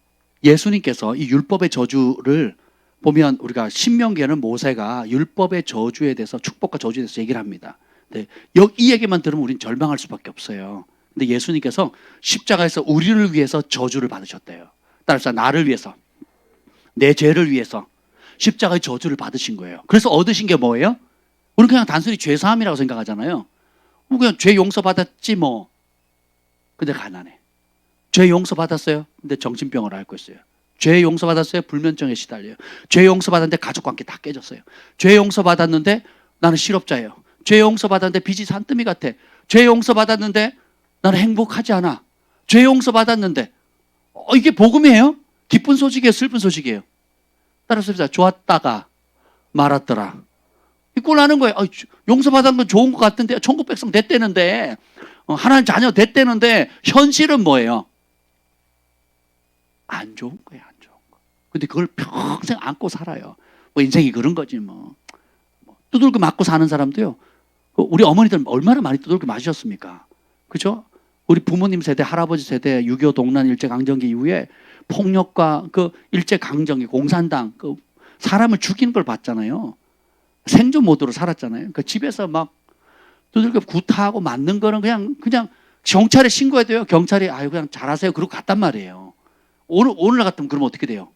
Speaker 1: 예수님께서 이 율법의 저주를 보면 우리가 신명기에는 모세가 율법의 저주에 대해서 축복과 저주에 대해서 얘기를 합니다. 네, 이 얘기만 들으면 우리는 절망할 수밖에 없어요. 근데 예수님께서 십자가에서 우리를 위해서 저주를 받으셨대요. 따라서 나를 위해서, 내 죄를 위해서 십자가의 저주를 받으신 거예요. 그래서 얻으신 게 뭐예요? 우리는 그냥 단순히 죄사함이라고 생각하잖아요. 그냥 죄 용서받았지 뭐. 근데 가난해. 죄 용서받았어요. 근데 정신병을 앓고 있어요. 죄 용서받았어요. 불면증에 시달려요. 죄 용서받았는데 가족관계 다 깨졌어요. 죄 용서받았는데 나는 실업자예요. 죄 용서받았는데 빚이 산더미 같아. 죄 용서받았는데 나는 행복하지 않아. 죄 용서받았는데 이게 복음이에요? 기쁜 소식이에요? 슬픈 소식이에요? 따라서 좋았다가 말았더라. 이 꼴나는 거예요. 용서받은 건 좋은 것 같은데 천국 백성 됐대는데 하나님 자녀 됐대는데 현실은 뭐예요? 안 좋은 거예요. 안 좋은 거. 근데 그걸 평생 안고 살아요. 뭐 인생이 그런 거지 뭐. 두들겨 맞고 사는 사람도요. 우리 어머니들 얼마나 많이 두들겨 맞으셨습니까? 그죠? 우리 부모님 세대, 할아버지 세대 6.25 동란 일제강점기 이후에 폭력과 그 일제강점기 공산당 그 사람을 죽이는 걸 봤잖아요. 생존 모드로 살았잖아요. 그 집에서 막 두들겨 구타하고 맞는 거는 그냥 경찰에 신고해야 돼요. 경찰이 그냥 잘하세요. 그러고 갔단 말이에요. 오늘 같으면 그러면 어떻게 돼요?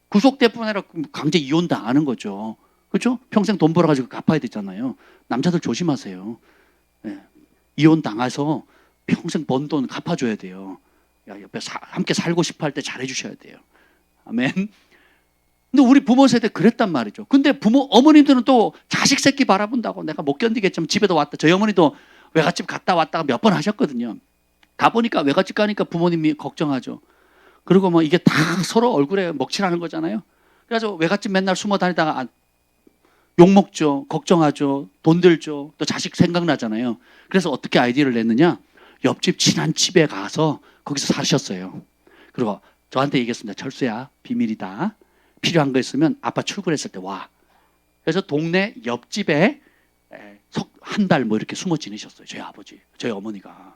Speaker 1: 구속될 뿐 아니라 강제 이혼 당하는 거죠. 그렇죠? 평생 돈 벌어가지고 갚아야 되잖아요. 남자들 조심하세요. 네. 이혼 당해서 평생 번 돈 갚아줘야 돼요. 옆에 함께 살고 싶어 할 때 잘해주셔야 돼요. 아멘. 근데 우리 부모 세대 그랬단 말이죠. 근데 어머님들은 또 자식 새끼 바라본다고 내가 못 견디겠지만 집에도 왔다. 저희 어머니도 외갓집 갔다 왔다가 몇 번 하셨거든요. 가보니까 외갓집 가니까 부모님이 걱정하죠. 그리고 뭐 이게 다 서로 얼굴에 먹칠하는 거잖아요. 그래서 외갓집 맨날 숨어 다니다가 욕먹죠. 걱정하죠. 돈 들죠. 또 자식 생각나잖아요. 그래서 어떻게 아이디어를 냈느냐. 옆집 친한 집에 가서 거기서 사셨어요. 그리고 저한테 얘기했습니다. 철수야, 비밀이다. 필요한 거 있으면 아빠 출근했을 때 와. 그래서 동네 옆집에 한 달 뭐 이렇게 숨어 지내셨어요. 저희 아버지, 저희 어머니가.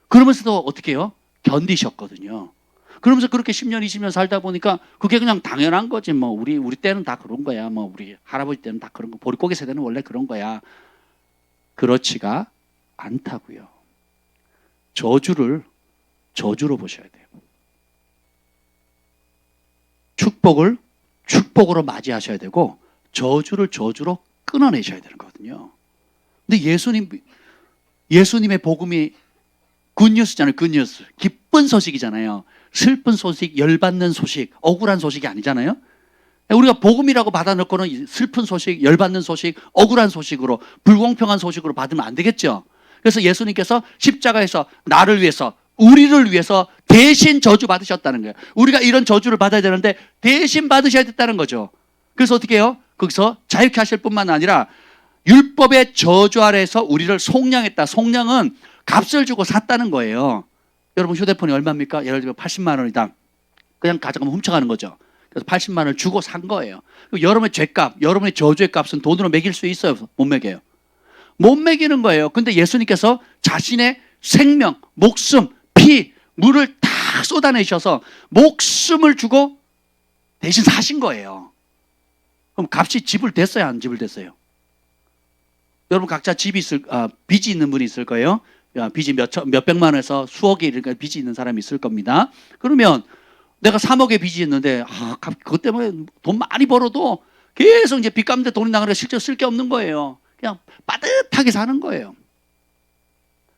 Speaker 1: 그러면서도 어떻게 해요? 견디셨거든요. 그러면서 그렇게 10년, 20년 살다 보니까 그게 그냥 당연한 거지. 뭐 우리 때는 다 그런 거야. 뭐 우리 할아버지 때는 다 그런 거. 보릿고개 세대는 원래 그런 거야. 그렇지가 않다고요. 저주를 저주로 보셔야 돼요. 축복을 축복으로 맞이하셔야 되고 저주를 저주로 끊어내셔야 되는 거거든요. 근데 예수님의 복음이 굿뉴스잖아요. 굿뉴스. 기쁜 소식이잖아요. 슬픈 소식, 열받는 소식, 억울한 소식이 아니잖아요. 우리가 복음이라고 받아놓고는 슬픈 소식, 열받는 소식, 억울한 소식으로 불공평한 소식으로 받으면 안 되겠죠. 그래서 예수님께서 십자가에서 나를 위해서 우리를 위해서 대신 저주 받으셨다는 거예요. 우리가 이런 저주를 받아야 되는데 대신 받으셔야 됐다는 거죠. 그래서 어떻게 해요? 거기서 자유케 하실 뿐만 아니라 율법의 저주 아래에서 우리를 속량했다. 속량은 값을 주고 샀다는 거예요. 여러분 휴대폰이 얼마입니까? 예를 들면 80만 원이다. 그냥 가져가면 훔쳐가는 거죠. 그래서 80만 원을 주고 산 거예요. 여러분의 죄값, 여러분의 저주의 값은 돈으로 매길 수 있어요? 못 매겨요. 못 매기는 거예요. 근데 예수님께서 자신의 생명, 목숨, 피, 물을 다 쏟아내셔서 목숨을 주고 대신 사신 거예요. 그럼 값이 지불됐어요? 안 지불됐어요? 여러분 각자 빚이 있는 분이 있을 거예요. 빚이 몇백만 원에서 수억이 이렇게 빚이 있는 사람이 있을 겁니다. 그러면 내가 3억의 빚이 있는데 그것 때문에 돈 많이 벌어도 계속 이제 빚 갚는데 돈이 나가니까 실제로 쓸 게 없는 거예요. 그냥 빠듯하게 사는 거예요.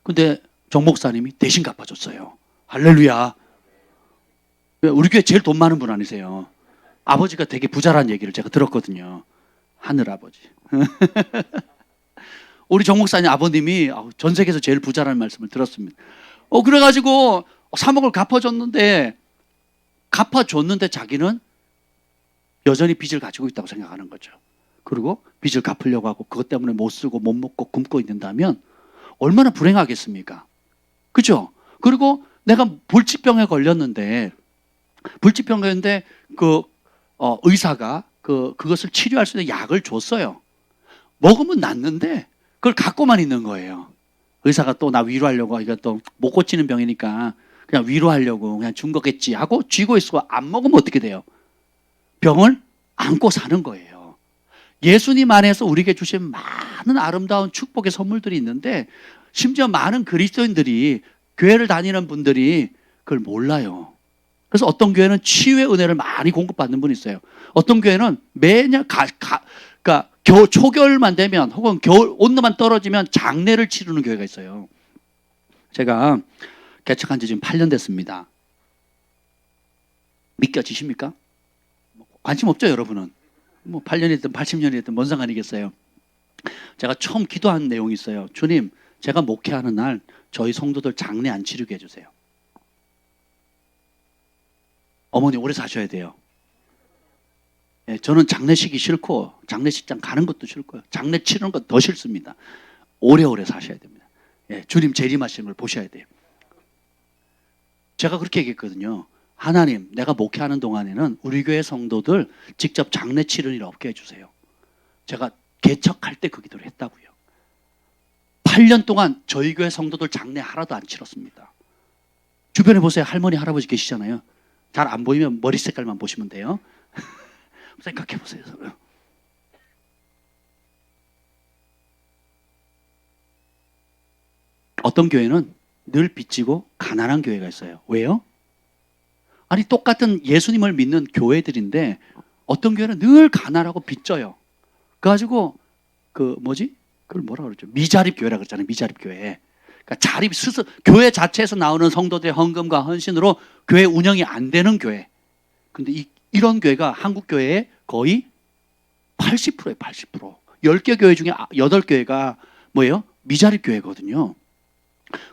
Speaker 1: 근데 정 목사님이 대신 갚아줬어요. 할렐루야. 우리 교회 제일 돈 많은 분 아니세요? 아버지가 되게 부자라는 얘기를 제가 들었거든요. 하늘 아버지. 우리 정 목사님 아버님이 전 세계에서 제일 부자라는 말씀을 들었습니다. 그래가지고 3억을 갚아줬는데 자기는 여전히 빚을 가지고 있다고 생각하는 거죠. 그리고 빚을 갚으려고 하고 그것 때문에 못 쓰고 못 먹고 굶고 있는다면 얼마나 불행하겠습니까? 그죠? 그리고 내가 불치병에 걸렸는데 의사가 그것을 치료할 수 있는 약을 줬어요. 먹으면 낫는데 그걸 갖고만 있는 거예요. 의사가 또 나 위로하려고 이거 또 못 고치는 병이니까 그냥 위로하려고 그냥 준 거겠지 하고 쥐고 있어. 안 먹으면 어떻게 돼요? 병을 안고 사는 거예요. 예수님 안에서 우리에게 주신 많은 아름다운 축복의 선물들이 있는데 심지어 많은 그리스도인들이 교회를 다니는 분들이 그걸 몰라요. 그래서 어떤 교회는 치유의 은혜를 많이 공급받는 분이 있어요. 어떤 교회는 매년 그러니까 초겨울만 되면 혹은 겨울 온도만 떨어지면 장례를 치르는 교회가 있어요. 제가 개척한 지 지금 8년 됐습니다. 믿겨지십니까? 관심 없죠, 여러분은? 8년이든 80년이든 뭔 상관이겠어요. 제가 처음 기도한 내용이 있어요. 주님, 제가 목회하는 날 저희 성도들 장례 안 치르게 해주세요. 어머니 오래 사셔야 돼요. 저는 장례식이 싫고 장례식장 가는 것도 싫고요. 장례 치르는 것 더 싫습니다. 오래오래 사셔야 됩니다. 주님 재림하시는 걸 보셔야 돼요. 제가 그렇게 얘기했거든요. 하나님, 내가 목회하는 동안에는 우리 교회 성도들 직접 장례 치르는 일 없게 해주세요. 제가 개척할 때 그 기도를 했다고요. 8년 동안 저희 교회 성도들 장례 하나도 안 치렀습니다. 주변에 보세요. 할머니, 할아버지 계시잖아요. 잘 안 보이면 머리 색깔만 보시면 돼요. 생각해 보세요. 어떤 교회는 늘 빚지고 가난한 교회가 있어요. 왜요? 아니 똑같은 예수님을 믿는 교회들인데 어떤 교회는 늘 가난하고 빚져요. 그래가지고 그걸 뭐라 그러죠? 미자립 교회라 그러잖아요. 미자립 교회. 그러니까 교회 자체에서 나오는 성도들의 헌금과 헌신으로 교회 운영이 안 되는 교회. 근데 이런 교회가 한국 교회의 거의 80%예요. 80%. 10개 교회 중에 8교회가 뭐예요? 미자립 교회거든요.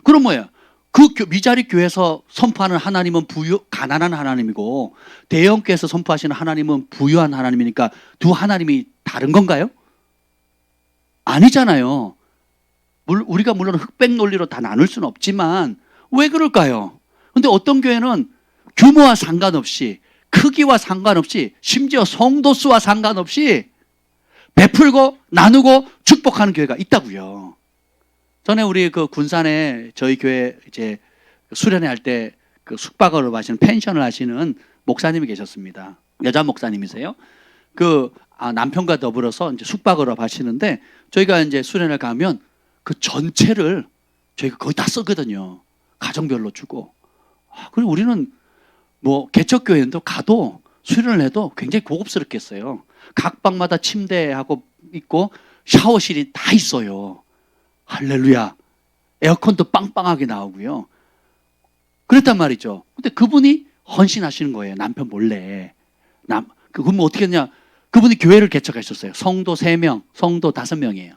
Speaker 1: 그럼 뭐예요? 그 미자립 교회에서 선포하는 하나님은 가난한 하나님이고 대형교회에서 선포하시는 하나님은 부유한 하나님이니까 두 하나님이 다른 건가요? 아니잖아요. 우리가 물론 흑백 논리로 다 나눌 수는 없지만 왜 그럴까요? 근데 어떤 교회는 규모와 상관없이 크기와 상관없이 심지어 성도 수와 상관없이 베풀고 나누고 축복하는 교회가 있다고요. 전에 우리 그 군산에 저희 교회 이제 수련회 할 때 그 숙박으로 하시는 펜션을 하시는 목사님이 계셨습니다. 여자 목사님이세요. 남편과 더불어서 이제 숙박으로 하시는데 저희가 이제 수련회 가면 그 전체를 저희가 거의 다 쓰거든요. 가정별로 주고. 그리고 우리는 개척교회도 가도 수련을 해도 굉장히 고급스럽게 했어요. 각 방마다 침대하고 있고 샤워실이 다 있어요. 할렐루야. 에어컨도 빵빵하게 나오고요. 그랬단 말이죠. 근데 그분이 헌신하시는 거예요. 남편 몰래. 그분 어떻게 했냐. 그분이 교회를 개척하셨어요. 성도 3명, 성도 5명이에요.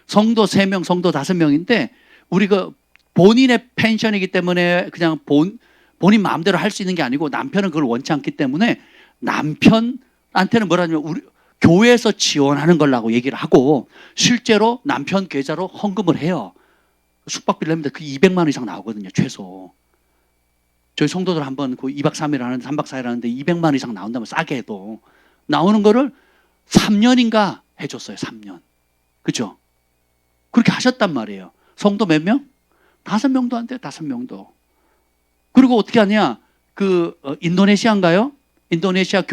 Speaker 1: 성도 3명, 성도 5명인데 우리 본인의 펜션이기 때문에 그냥 본인 마음대로 할 수 있는 게 아니고 남편은 그걸 원치 않기 때문에 남편한테는 뭐라냐면 우리 교회에서 지원하는 걸라고 얘기를 하고 실제로 남편 계좌로 헌금을 해요. 숙박비를 냅니다. 그 200만 원 이상 나오거든요. 최소. 저희 성도들 한번 2박 3일 하는데 3박 4일 하는데 200만 원 이상 나온다면 싸게 해도 나오는 거를 3년인가 해줬어요. 3년. 그죠? 그렇게 하셨단 말이에요. 성도 몇 명? 5명도 안 돼요. 5명도. 그리고 어떻게 하냐? 인도네시아인가요? 인도네시아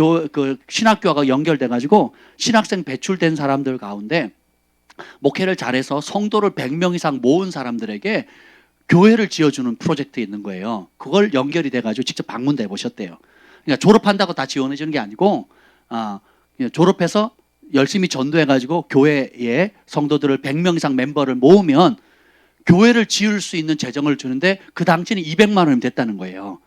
Speaker 1: 신학교가 연결돼가지고 신학생 배출된 사람들 가운데 목회를 잘해서 성도를 100명 이상 모은 사람들에게 교회를 지어주는 프로젝트 있는 거예요. 그걸 연결이 돼가지고 직접 방문도 해보셨대요. 그러니까 졸업한다고 다 지원해주는 게 아니고 졸업해서 열심히 전도해가지고 교회에 성도들을 100명 이상 멤버를 모으면 교회를 지을 수 있는 재정을 주는데 그 당시는 200만 원이면 됐다는 거예요.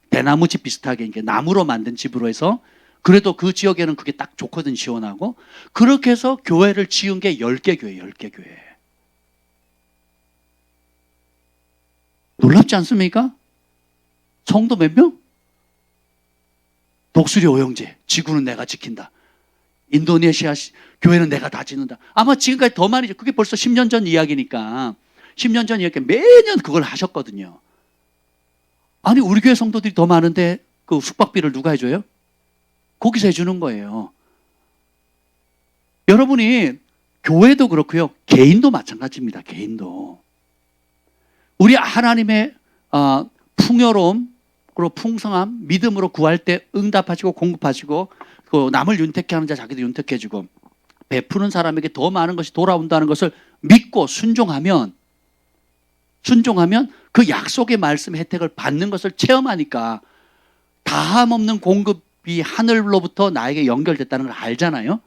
Speaker 1: 대나무 집 비슷하게 이게 나무로 만든 집으로 해서 그래도 그 지역에는 그게 딱 좋거든 시원하고 그렇게 해서 교회를 지은 게 10개 교회 10개 교회. 놀랍지 않습니까? 성도 몇 명? 독수리 오영재 지구는 내가 지킨다. 인도네시아 교회는 내가 다 짓는다. 아마 지금까지 더 많이 그게 벌써 10년 전 이야기니까 10년 전 이야기 매년 그걸 하셨거든요. 아니 우리 교회 성도들이 더 많은데 그 숙박비를 누가 해줘요? 거기서 해주는 거예요. 여러분이 교회도 그렇고요. 개인도 마찬가지입니다. 개인도. 우리 하나님의 풍요로움 그리고 풍성함, 믿음으로 구할 때 응답하시고 공급하시고 그 남을 윤택해 하는 자 자기도 윤택해 주고 베푸는 사람에게 더 많은 것이 돌아온다는 것을 믿고 순종하면 그 약속의 말씀 혜택을 받는 것을 체험하니까 다함 없는 공급이 하늘로부터 나에게 연결됐다는 걸 알잖아요.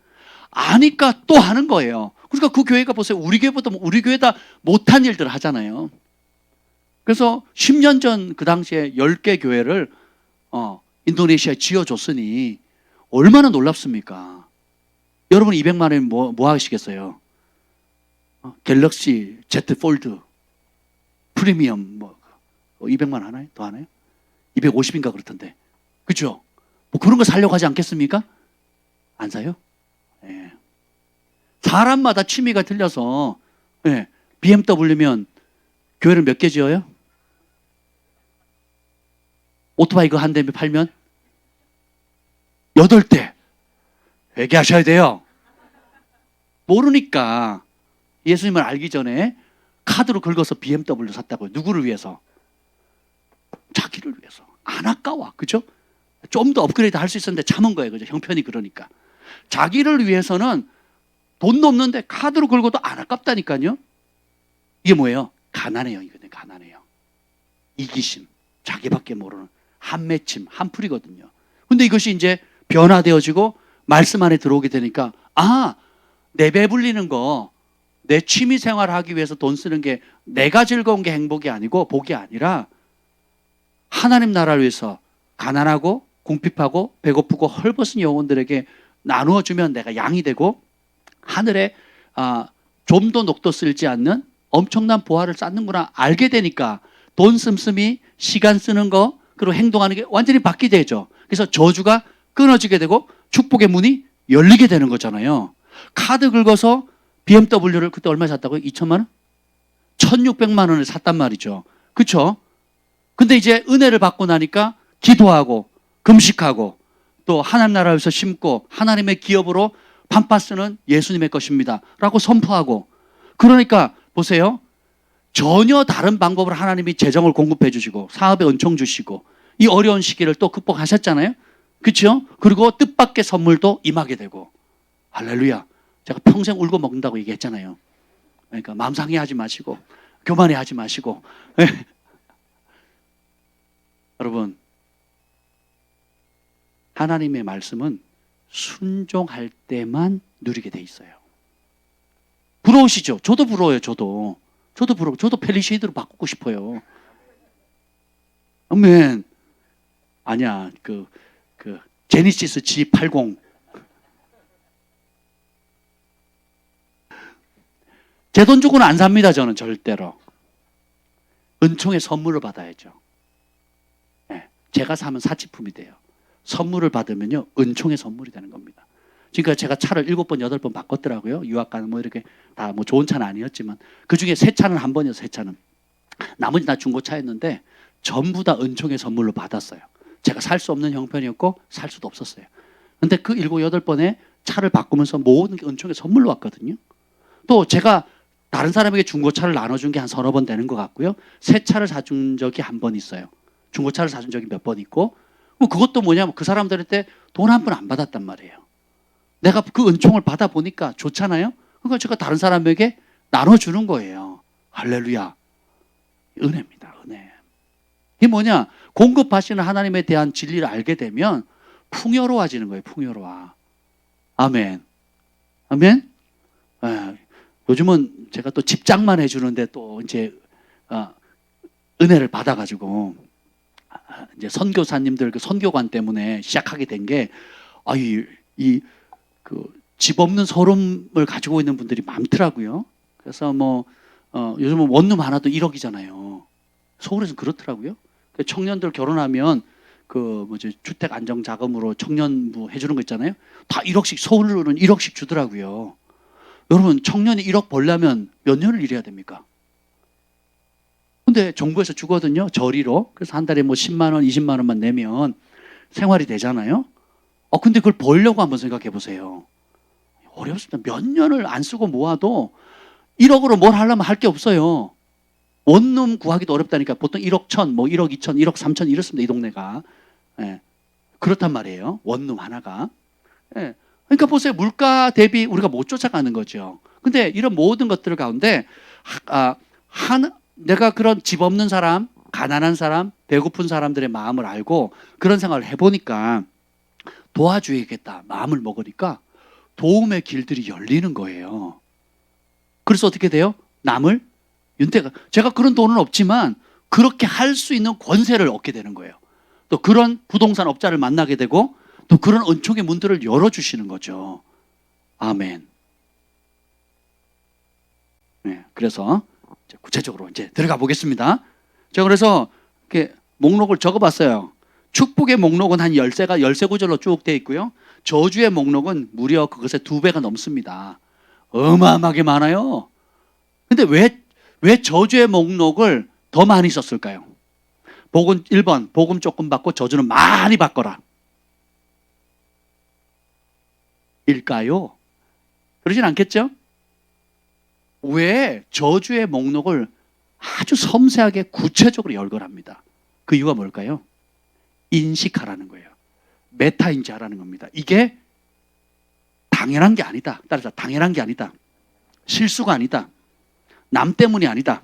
Speaker 1: 아니까 또 하는 거예요. 그러니까 그 교회가 보세요. 우리 교회다 못한 일들 하잖아요. 그래서 10년 전 그 당시에 10개 교회를 인도네시아에 지어줬으니 얼마나 놀랍습니까? 여러분 200만 원이면 뭐 하시겠어요? 갤럭시 Z 폴드 프리미엄 200만 원 하나요? 더 하나요? 250인가 그렇던데. 그죠? 뭐 그런 거 사려고 하지 않겠습니까? 안 사요? 예. 사람마다 취미가 틀려서 예. BMW면 교회를 몇 개 지어요? 오토바이 그 한 대에 팔면 8대. 회개하셔야 돼요. 모르니까 예수님을 알기 전에 카드로 긁어서 BMW 샀다고요. 누구를 위해서? 자기를 위해서. 안 아까워. 그죠? 좀 더 업그레이드 할 수 있었는데 참은 거예요. 그죠? 형편이 그러니까. 자기를 위해서는 돈도 없는데 카드로 긁어도 안 아깝다니까요. 이게 뭐예요? 가난해요. 이거는 가난해요. 이기심. 자기밖에 모르는 한맺힘, 한풀이거든요. 근데 이것이 이제 변화되어지고 말씀 안에 들어오게 되니까 내 배불리는 거, 내 취미 생활하기 위해서 돈 쓰는 게 내가 즐거운 게 행복이 아니고 복이 아니라 하나님 나라를 위해서 가난하고 궁핍하고 배고프고 헐벗은 영혼들에게 나누어 주면 내가 양이 되고 하늘에 좀도 녹도 쓸지 않는 엄청난 보화를 쌓는구나 알게 되니까 돈 씀씀이 시간 쓰는 거 그리고 행동하는 게 완전히 바뀌게 되죠. 그래서 저주가 끊어지게 되고 축복의 문이 열리게 되는 거잖아요. 카드 긁어서 BMW를 그때 얼마에 샀다고요? 2천만 원? 1,600만 원을 샀단 말이죠. 그렇죠? 근데 이제 은혜를 받고 나니까 기도하고 금식하고 또 하나님 나라에서 심고 하나님의 기업으로 팜파스는 예수님의 것입니다 라고 선포하고 그러니까 보세요. 전혀 다른 방법으로 하나님이 재정을 공급해 주시고 사업에 은총 주시고 이 어려운 시기를 또 극복하셨잖아요. 그렇죠? 그리고 뜻밖의 선물도 임하게 되고 할렐루야. 제가 평생 울고 먹는다고 얘기했잖아요. 그러니까 마음 상해하지 마시고 교만해하지 마시고 여러분 하나님의 말씀은 순종할 때만 누리게 돼 있어요. 부러우시죠? 저도 부러워요. 저도 부러워. 저도 펠리쉐이드로 바꾸고 싶어요. 아멘. 아니야. 그 제니시스 G80. 제 돈 주고는 안 삽니다. 저는 절대로. 은총의 선물을 받아야죠. 네. 제가 사면 사치품이 돼요. 선물을 받으면요. 은총의 선물이 되는 겁니다. 그러니까 제가 차를 7번, 8번 바꿨더라고요. 유학 가는 이렇게 다 좋은 차는 아니었지만 그 중에 새 차는 한 번이었어요. 새 차는. 나머지 다 중고차였는데 전부 다 은총의 선물로 받았어요. 제가 살 수 없는 형편이었고 살 수도 없었어요. 근데 그 7, 8번에 차를 바꾸면서 모든 게 은총의 선물로 왔거든요. 또 제가 다른 사람에게 중고차를 나눠준 게 한 서너 번 되는 것 같고요. 새 차를 사준 적이 한 번 있어요. 중고차를 사준 적이 몇 번 있고 그것도 뭐냐면 그 사람들한테 돈 한 번 안 받았단 말이에요. 내가 그 은총을 받아보니까 좋잖아요. 그러니까 제가 다른 사람에게 나눠주는 거예요. 할렐루야. 은혜입니다. 은혜. 이게 뭐냐? 공급하시는 하나님에 대한 진리를 알게 되면 풍요로워지는 거예요. 풍요로워. 아멘. 아멘. 요즘은 제가 또 집장만 해주는데 또 이제 은혜를 받아가지고 이제 선교사님들 그 선교관 때문에 시작하게 된 게 집 없는 서름을 가지고 있는 분들이 많더라고요. 그래서 요즘은 원룸 하나도 1억이잖아요. 서울에서는 그렇더라고요. 청년들 결혼하면 주택 안정 자금으로 청년부 해주는 거 있잖아요. 다 1억씩 서울은 1억씩 주더라고요. 여러분 청년이 1억 벌려면 몇 년을 일해야 됩니까? 근데 정부에서 주거든요. 저리로. 그래서 한 달에 10만 원, 20만 원만 내면 생활이 되잖아요. 근데 그걸 벌려고 한번 생각해 보세요. 어렵습니다. 몇 년을 안 쓰고 모아도 1억으로 뭘 하려면 할 게 없어요. 원룸 구하기도 어렵다니까. 보통 1억 1천, 1억 2천, 1억 3천 이렇습니다. 이 동네가. 예. 그렇단 말이에요. 원룸 하나가. 예. 그러니까 보세요. 물가 대비 우리가 못 쫓아가는 거죠. 근데 이런 모든 것들 가운데 내가 그런 집 없는 사람, 가난한 사람, 배고픈 사람들의 마음을 알고 그런 생각을 해보니까 도와줘야겠다 마음을 먹으니까 도움의 길들이 열리는 거예요. 그래서 어떻게 돼요? 남을 제가 그런 돈은 없지만 그렇게 할 수 있는 권세를 얻게 되는 거예요. 또 그런 부동산 업자를 만나게 되고 또 그런 은총의 문들을 열어주시는 거죠. 아멘. 네, 그래서 구체적으로 이제 들어가 보겠습니다. 제가 그래서 이렇게 목록을 적어봤어요. 축복의 목록은 한 13구절로 쭉 되어 있고요. 저주의 목록은 무려 그것의 2배가 넘습니다. 어마어마하게 많아요. 근데 왜 저주의 목록을 더 많이 썼을까요? 복음 1번, 복음 조금 받고 저주는 많이 받거라. 일까요? 그러진 않겠죠? 왜 저주의 목록을 아주 섬세하게 구체적으로 열거합니다. 그 이유가 뭘까요? 인식하라는 거예요. 메타인지하라는 겁니다. 이게 당연한 게 아니다. 따라서 당연한 게 아니다. 실수가 아니다. 남 때문이 아니다.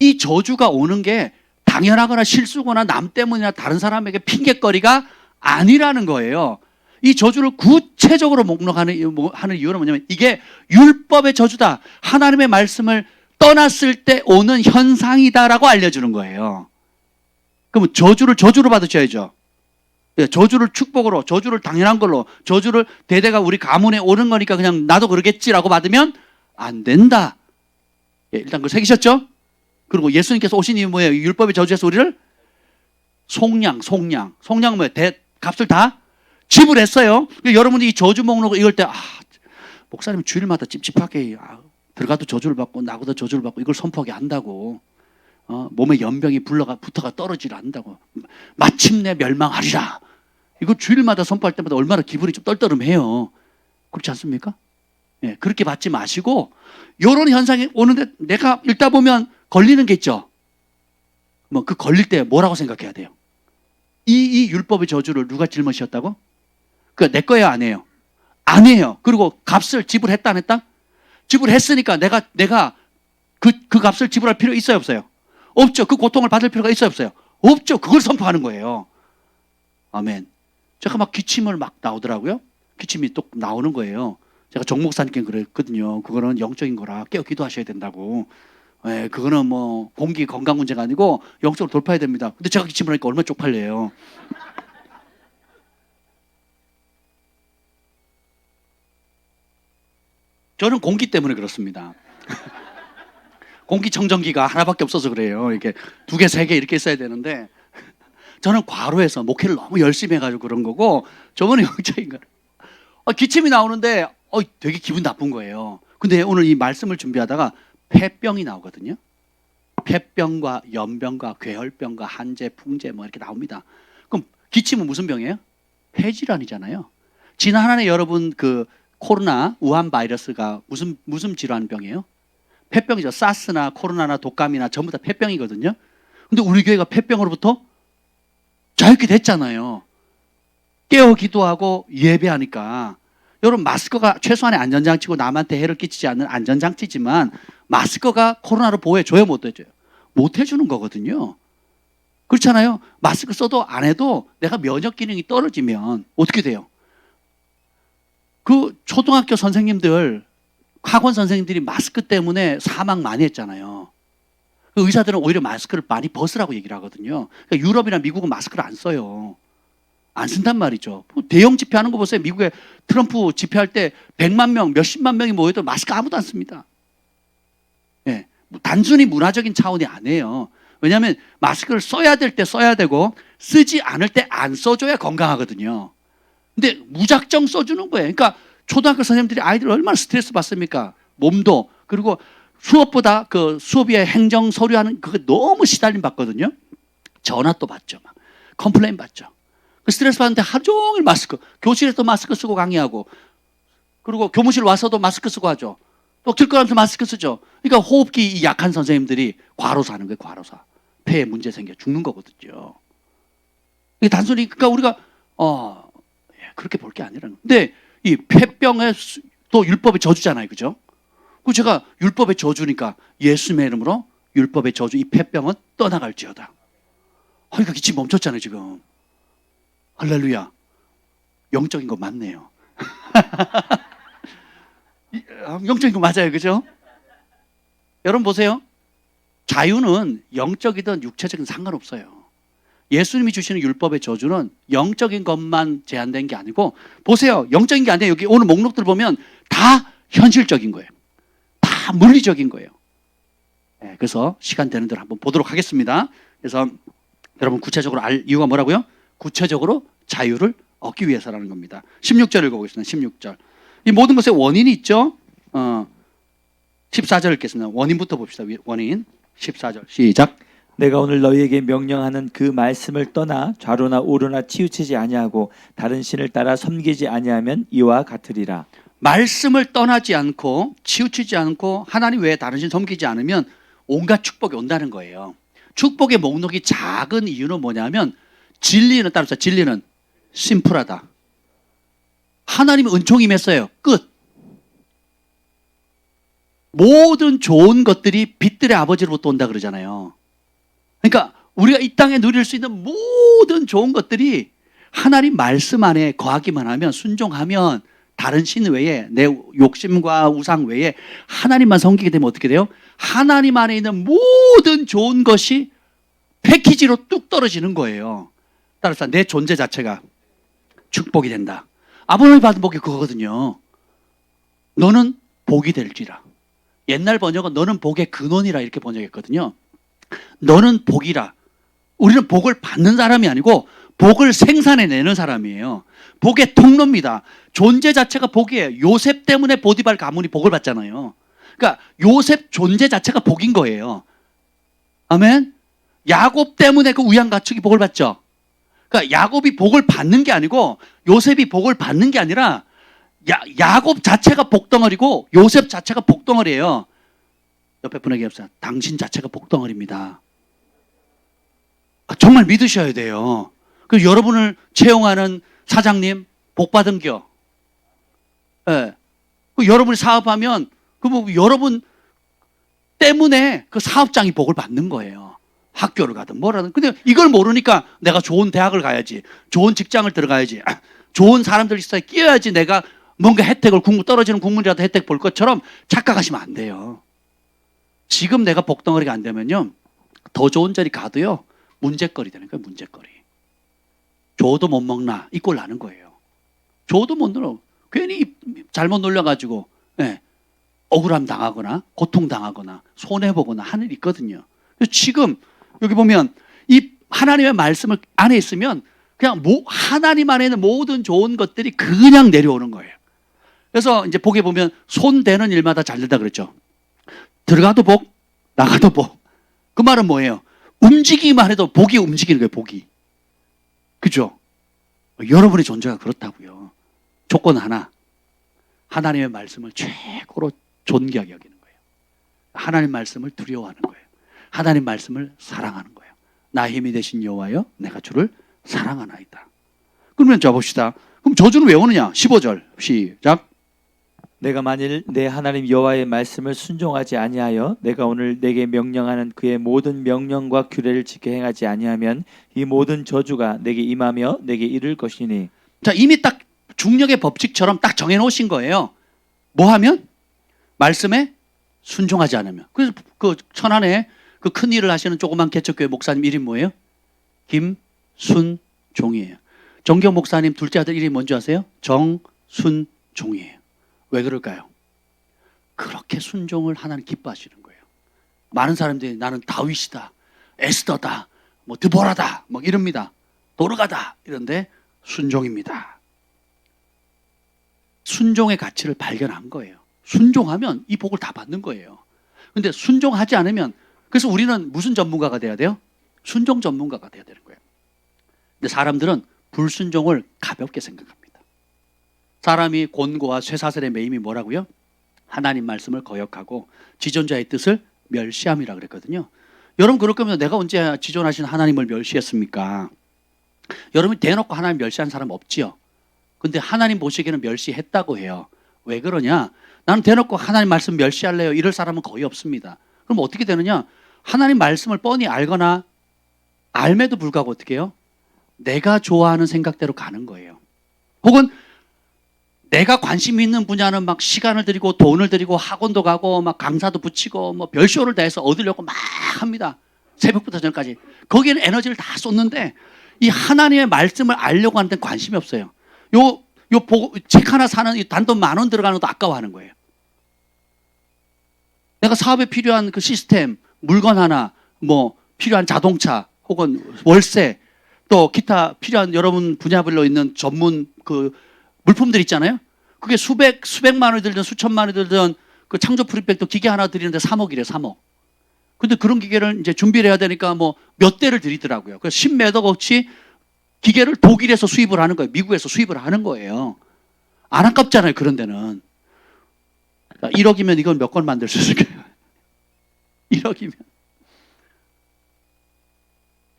Speaker 1: 이 저주가 오는 게 당연하거나 실수거나 남 때문이나 다른 사람에게 핑계거리가 아니라는 거예요. 이 저주를 구체적으로 목록하는 이유는 뭐냐면 이게 율법의 저주다. 하나님의 말씀을 떠났을 때 오는 현상이다라고 알려주는 거예요. 그럼 저주를 받으셔야죠. 저주를 축복으로, 저주를 당연한 걸로, 저주를 대대가 우리 가문에 오는 거니까 그냥 나도 그러겠지라고 받으면 안 된다. 일단 그걸 새기셨죠? 그리고 예수님께서 오신 이유 뭐예요? 율법의 저주에서 우리를 송량은 뭐예요? 값을 다 지불했어요. 여러분이 이 저주 목록을 읽을 때 목사님 주일마다 찝찝하게 들어가도 저주를 받고 나가도 저주를 받고 이걸 선포하게 한다고. 몸에 연병이 붙어가 떨어지려 한다고. 마침내 멸망하리라. 이거 주일마다 선포할 때마다 얼마나 기분이 좀 떨떠름해요. 그렇지 않습니까? 예, 그렇게 받지 마시고 이런 현상이 오는데 내가 읽다 보면 걸리는 게 있죠. 그 걸릴 때 뭐라고 생각해야 돼요? 이 율법의 저주를 누가 짊어지셨다고? 내 거예요, 안 해요? 안 해요. 그리고 값을 지불했다 안 했다? 지불했으니까 내가 그 값을 지불할 필요 있어요, 없어요? 없죠. 그 고통을 받을 필요가 있어요, 없어요? 없죠. 그걸 선포하는 거예요. 아멘. 제가 막 기침을 막 나오더라고요. 기침이 또 나오는 거예요. 제가 정 목사님께 그랬거든요. 그거는 영적인 거라 깨어 기도하셔야 된다고. 예, 그거는 공기 건강 문제가 아니고 영적으로 돌파해야 됩니다. 근데 제가 기침을 하니까 얼마나 쪽팔려요. 저는 공기 때문에 그렇습니다. 공기청정기가 하나밖에 없어서 그래요. 이렇게 2개, 3개 이렇게 있어야 되는데 저는 과로해서 목회를 너무 열심히 해가지고 그런 거고 저번에 영적인 거 기침이 나오는데 되게 기분 나쁜 거예요. 근데 오늘 이 말씀을 준비하다가 폐병이 나오거든요. 폐병과 연병과 괴혈병과 한재, 풍재 이렇게 나옵니다. 그럼 기침은 무슨 병이에요? 폐질환이잖아요. 지난 한 해 여러분 코로나 우한 바이러스가 무슨 질환 병이에요? 폐병이죠. 사스나 코로나나 독감이나 전부 다 폐병이거든요. 근데 우리 교회가 폐병으로부터 자유케 됐잖아요. 깨어 기도하고 예배하니까. 여러분 마스크가 최소한의 안전장치고 남한테 해를 끼치지 않는 안전장치지만 마스크가 코로나로 보호해줘요, 못 해줘요? 못 해주는 거거든요. 그렇잖아요. 마스크 써도 안 해도 내가 면역 기능이 떨어지면 어떻게 돼요? 그 초등학교 선생님들 학원 선생님들이 마스크 때문에 사망 많이 했잖아요. 그 의사들은 오히려 마스크를 많이 벗으라고 얘기를 하거든요. 그러니까 유럽이나 미국은 마스크를 안 써요. 안 쓴단 말이죠. 대형 집회하는 거 보세요. 미국에 트럼프 집회할 때 100만 명, 몇십만 명이 모여도 마스크 아무도 안 씁니다. 예, 단순히 문화적인 차원이 아니에요. 왜냐하면 마스크를 써야 될 때 써야 되고 쓰지 않을 때 안 써줘야 건강하거든요. 근데 무작정 써주는 거예요. 그러니까 초등학교 선생님들이 아이들 얼마나 스트레스 받습니까? 몸도. 그리고 수업보다 그 수업에 행정 서류하는 그거 너무 시달림 받거든요. 전화 또 받죠. 막. 컴플레인 받죠. 그 스트레스 받는데 하루 종일 마스크. 교실에서 마스크 쓰고 강의하고, 그리고 교무실 와서도 마스크 쓰고 하죠. 또 길거리에서 마스크 쓰죠. 그러니까 호흡기 약한 선생님들이 과로사 하는 거예요. 과로사. 폐에 문제 생겨 죽는 거거든요. 이게 단순히 그러니까 우리가 그렇게 볼 게 아니라. 근데 이 폐병에 또 율법의 저주잖아요, 그죠? 그 제가 율법의 저주니까 예수님의 이름으로 율법의 저주 이 폐병은 떠나갈지어다. 그러니까 기침 멈췄잖아요, 지금. 할렐루야. 영적인 거 맞네요. 영적인 거 맞아요, 그죠? 여러분 보세요. 자유는 영적이든 육체적인 상관없어요. 예수님이 주시는 율법의 저주는 영적인 것만 제한된 게 아니고, 보세요. 영적인 게 아니에요. 여기 오늘 목록들 보면 다 현실적인 거예요. 다 물리적인 거예요. 네, 그래서 시간 되는 대로 한번 보도록 하겠습니다. 그래서 여러분 구체적으로 알 이유가 뭐라고요? 구체적으로 자유를 얻기 위해서라는 겁니다. 16절 읽어보겠습니다. 16절. 이 모든 것에 원인이 있죠. 14절 읽겠습니다. 원인부터 봅시다. 원인. 14절 시작.
Speaker 2: 내가 오늘 너희에게 명령하는 그 말씀을 떠나 좌로나 우로나 치우치지 아니하고 다른 신을 따라 섬기지 아니하면 이와 같으리라.
Speaker 1: 말씀을 떠나지 않고 치우치지 않고 하나님 외에 다른 신 섬기지 않으면 온갖 축복이 온다는 거예요. 축복의 목록이 작은 이유는 뭐냐면 진리는 따라서 진리는 심플하다. 하나님의 은총이 임했어요. 끝. 모든 좋은 것들이 빛들의 아버지로부터 온다 그러잖아요. 그러니까 우리가 이 땅에 누릴 수 있는 모든 좋은 것들이 하나님 말씀 안에 거하기만 하면, 순종하면, 다른 신 외에, 내 욕심과 우상 외에 하나님만 섬기게 되면 어떻게 돼요? 하나님 안에 있는 모든 좋은 것이 패키지로 뚝 떨어지는 거예요. 따라서 내 존재 자체가 축복이 된다. 아브라함이 받은 복이 그거거든요. 너는 복이 될지라. 옛날 번역은 너는 복의 근원이라 이렇게 번역했거든요. 너는 복이라. 우리는 복을 받는 사람이 아니고 복을 생산해내는 사람이에요. 복의 통로입니다. 존재 자체가 복이에요. 요셉 때문에 보디발 가문이 복을 받잖아요. 그러니까 요셉 존재 자체가 복인 거예요. 아멘. 야곱 때문에 그 우양가축이 복을 받죠. 그러니까 야곱이 복을 받는 게 아니고 요셉이 복을 받는 게 아니라 야곱 자체가 복덩어리고 요셉 자체가 복덩어리예요. 옆에 분에게 합시다. 당신 자체가 복덩어리입니다. 정말 믿으셔야 돼요. 그 여러분을 채용하는 사장님 복받은 겨. 예. 그 여러분이 사업하면 그 뭐 여러분 때문에 그 사업장이 복을 받는 거예요. 학교를 가든 뭐라든. 근데 이걸 모르니까 내가 좋은 대학을 가야지, 좋은 직장을 들어가야지, 좋은 사람들 있어야 끼어야지 내가 뭔가 혜택을 떨어지는 국물이라도 혜택 볼 것처럼 착각하시면 안 돼요. 지금 내가 복덩어리가 안 되면요, 더 좋은 자리 가도요 문제거리 되는 거예요. 문제거리. 줘도 못 먹나 이 꼴 나는 거예요. 줘도 못 놀아. 괜히 잘못 놀려가지고 억울함 당하거나 고통 당하거나 손해 보거나 하는 일이 있거든요. 지금 여기 보면 이 하나님의 말씀을 안에 있으면 그냥 하나님 안에 있는 모든 좋은 것들이 그냥 내려오는 거예요. 그래서 이제 복에 보면 손 대는 일마다 잘 된다 그랬죠. 들어가도 복, 나가도 복. 그 말은 뭐예요? 움직이기만 해도 복이 움직이는 거예요. 복이. 그죠? 여러분의 존재가 그렇다고요. 조건 하나. 하나님의 말씀을 최고로 존귀하게 여기는 거예요. 하나님 말씀을 두려워하는 거예요. 하나님 말씀을 사랑하는 거예요. 나의 힘이 되신 여호와여 내가 주를 사랑하나이다. 그러면 자 봅시다. 그럼 저주는 왜 오느냐? 15절 시작.
Speaker 2: 내가 만일 내 하나님 여호와의 말씀을 순종하지 아니하여 내가 오늘 내게 명령하는 그의 모든 명령과 규례를 지켜 행하지 아니하면 이 모든 저주가 내게 임하며 내게 이를 것이니.
Speaker 1: 자, 이미 딱 중력의 법칙처럼 딱 정해놓으신 거예요. 뭐 하면? 말씀에 순종하지 않으면. 그래서 그 천안에 그 큰 일을 하시는 조그만 개척교회 목사님 이름 뭐예요? 김순종이에요. 정경 목사님 둘째 아들 이름이 뭔지 아세요? 정순종이에요. 왜 그럴까요? 그렇게 순종을 하나님 기뻐하시는 거예요. 많은 사람들이 나는 다윗이다, 에스더다, 뭐 드보라다, 뭐 이럽니다. 도르가다 이런데 순종입니다. 순종의 가치를 발견한 거예요. 순종하면 이 복을 다 받는 거예요. 근데 순종하지 않으면, 그래서 우리는 무슨 전문가가 돼야 돼요? 순종 전문가가 돼야 되는 거예요. 근데 사람들은 불순종을 가볍게 생각합니다. 사람이 곤고와 쇠사슬의 매임이 뭐라고요? 하나님 말씀을 거역하고 지존자의 뜻을 멸시함이라 그랬거든요. 여러분 그럴 거면 내가 언제 지존하신 하나님을 멸시했습니까? 여러분이 대놓고 하나님 멸시한 사람 없지요? 근데 하나님 보시기에는 멸시했다고 해요. 왜 그러냐? 나는 대놓고 하나님 말씀 멸시할래요 이럴 사람은 거의 없습니다. 그럼 어떻게 되느냐? 하나님 말씀을 뻔히 알거나 알매도 불구하고 어떻게 해요? 내가 좋아하는 생각대로 가는 거예요. 혹은 내가 관심 있는 분야는 막 시간을 들이고 돈을 들이고 학원도 가고 막 강사도 붙이고 뭐 별쇼를 다 해서 얻으려고 막 합니다. 새벽부터 저녁까지. 거기에는 에너지를 다 쏟는데 이 하나님의 말씀을 알려고 하는 데는 관심이 없어요. 책 하나 사는 이 단돈 10,000원 들어가는 것도 아까워하는 거예요. 내가 사업에 필요한 그 시스템, 물건 하나, 뭐 필요한 자동차 혹은 월세 또 기타 필요한 여러분 분야별로 있는 전문 그 물품들 있잖아요. 그게 수백만 원이 들든 수천만 원이 들든 그 창조 프리팩트 기계 하나 들이는데 3억이래, 3억. 근데 그런 기계를 이제 준비를 해야 되니까 뭐 몇 대를 들이더라고요. 그래서 10몇억 어치 기계를 독일에서 수입을 하는 거예요. 미국에서 수입을 하는 거예요. 안 아깝잖아요. 그런 데는. 1억이면 이건 몇 건 만들 수 있을까요? 1억이면.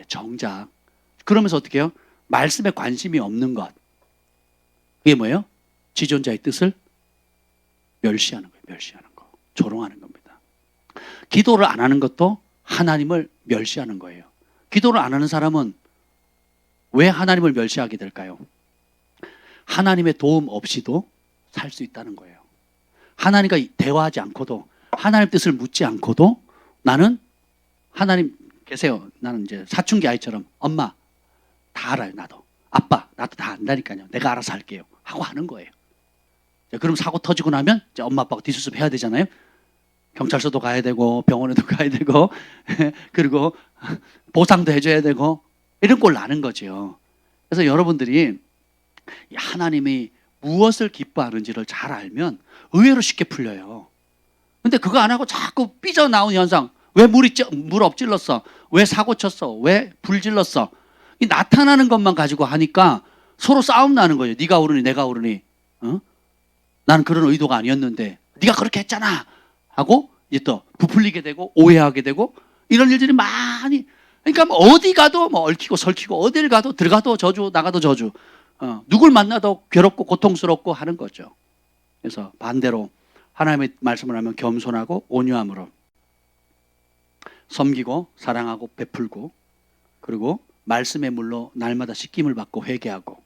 Speaker 1: 정작. 그러면서 어떻게 해요? 말씀에 관심이 없는 것. 그게 뭐예요? 지존자의 뜻을 멸시하는 거예요. 멸시하는 거. 조롱하는 겁니다. 기도를 안 하는 것도 하나님을 멸시하는 거예요. 기도를 안 하는 사람은 왜 하나님을 멸시하게 될까요? 하나님의 도움 없이도 살 수 있다는 거예요. 하나님과 대화하지 않고도 하나님 뜻을 묻지 않고도 나는 하나님 계세요. 나는 이제 사춘기 아이처럼 엄마 다 알아요. 나도 아빠 나도 다 안다니까요. 내가 알아서 할게요 하고 하는 거예요. 그럼 사고 터지고 나면 이제 엄마 아빠가 뒷수습 해야 되잖아요. 경찰서도 가야 되고 병원에도 가야 되고 그리고 보상도 해줘야 되고 이런 꼴 나는 거죠. 그래서 여러분들이 하나님이 무엇을 기뻐하는지를 잘 알면 의외로 쉽게 풀려요. 근데 그거 안 하고 자꾸 삐져나온 현상, 왜 물 엎질렀어? 왜 사고 쳤어? 왜 불 질렀어? 이 나타나는 것만 가지고 하니까 서로 싸움 나는 거예요. 네가 옳으니 내가 옳으니. 나는 그런 의도가 아니었는데 네가 그렇게 했잖아 하고 이제 또 부풀리게 되고 오해하게 되고 이런 일들이 많이. 그러니까 뭐 어디 가도 뭐 얽히고 설키고 어딜 가도 들어가도 저주 나가도 저주. 누굴 만나도 괴롭고 고통스럽고 하는 거죠. 그래서 반대로 하나님의 말씀을 하면 겸손하고 온유함으로 섬기고 사랑하고 베풀고 그리고 말씀의 물로 날마다 씻김을 받고 회개하고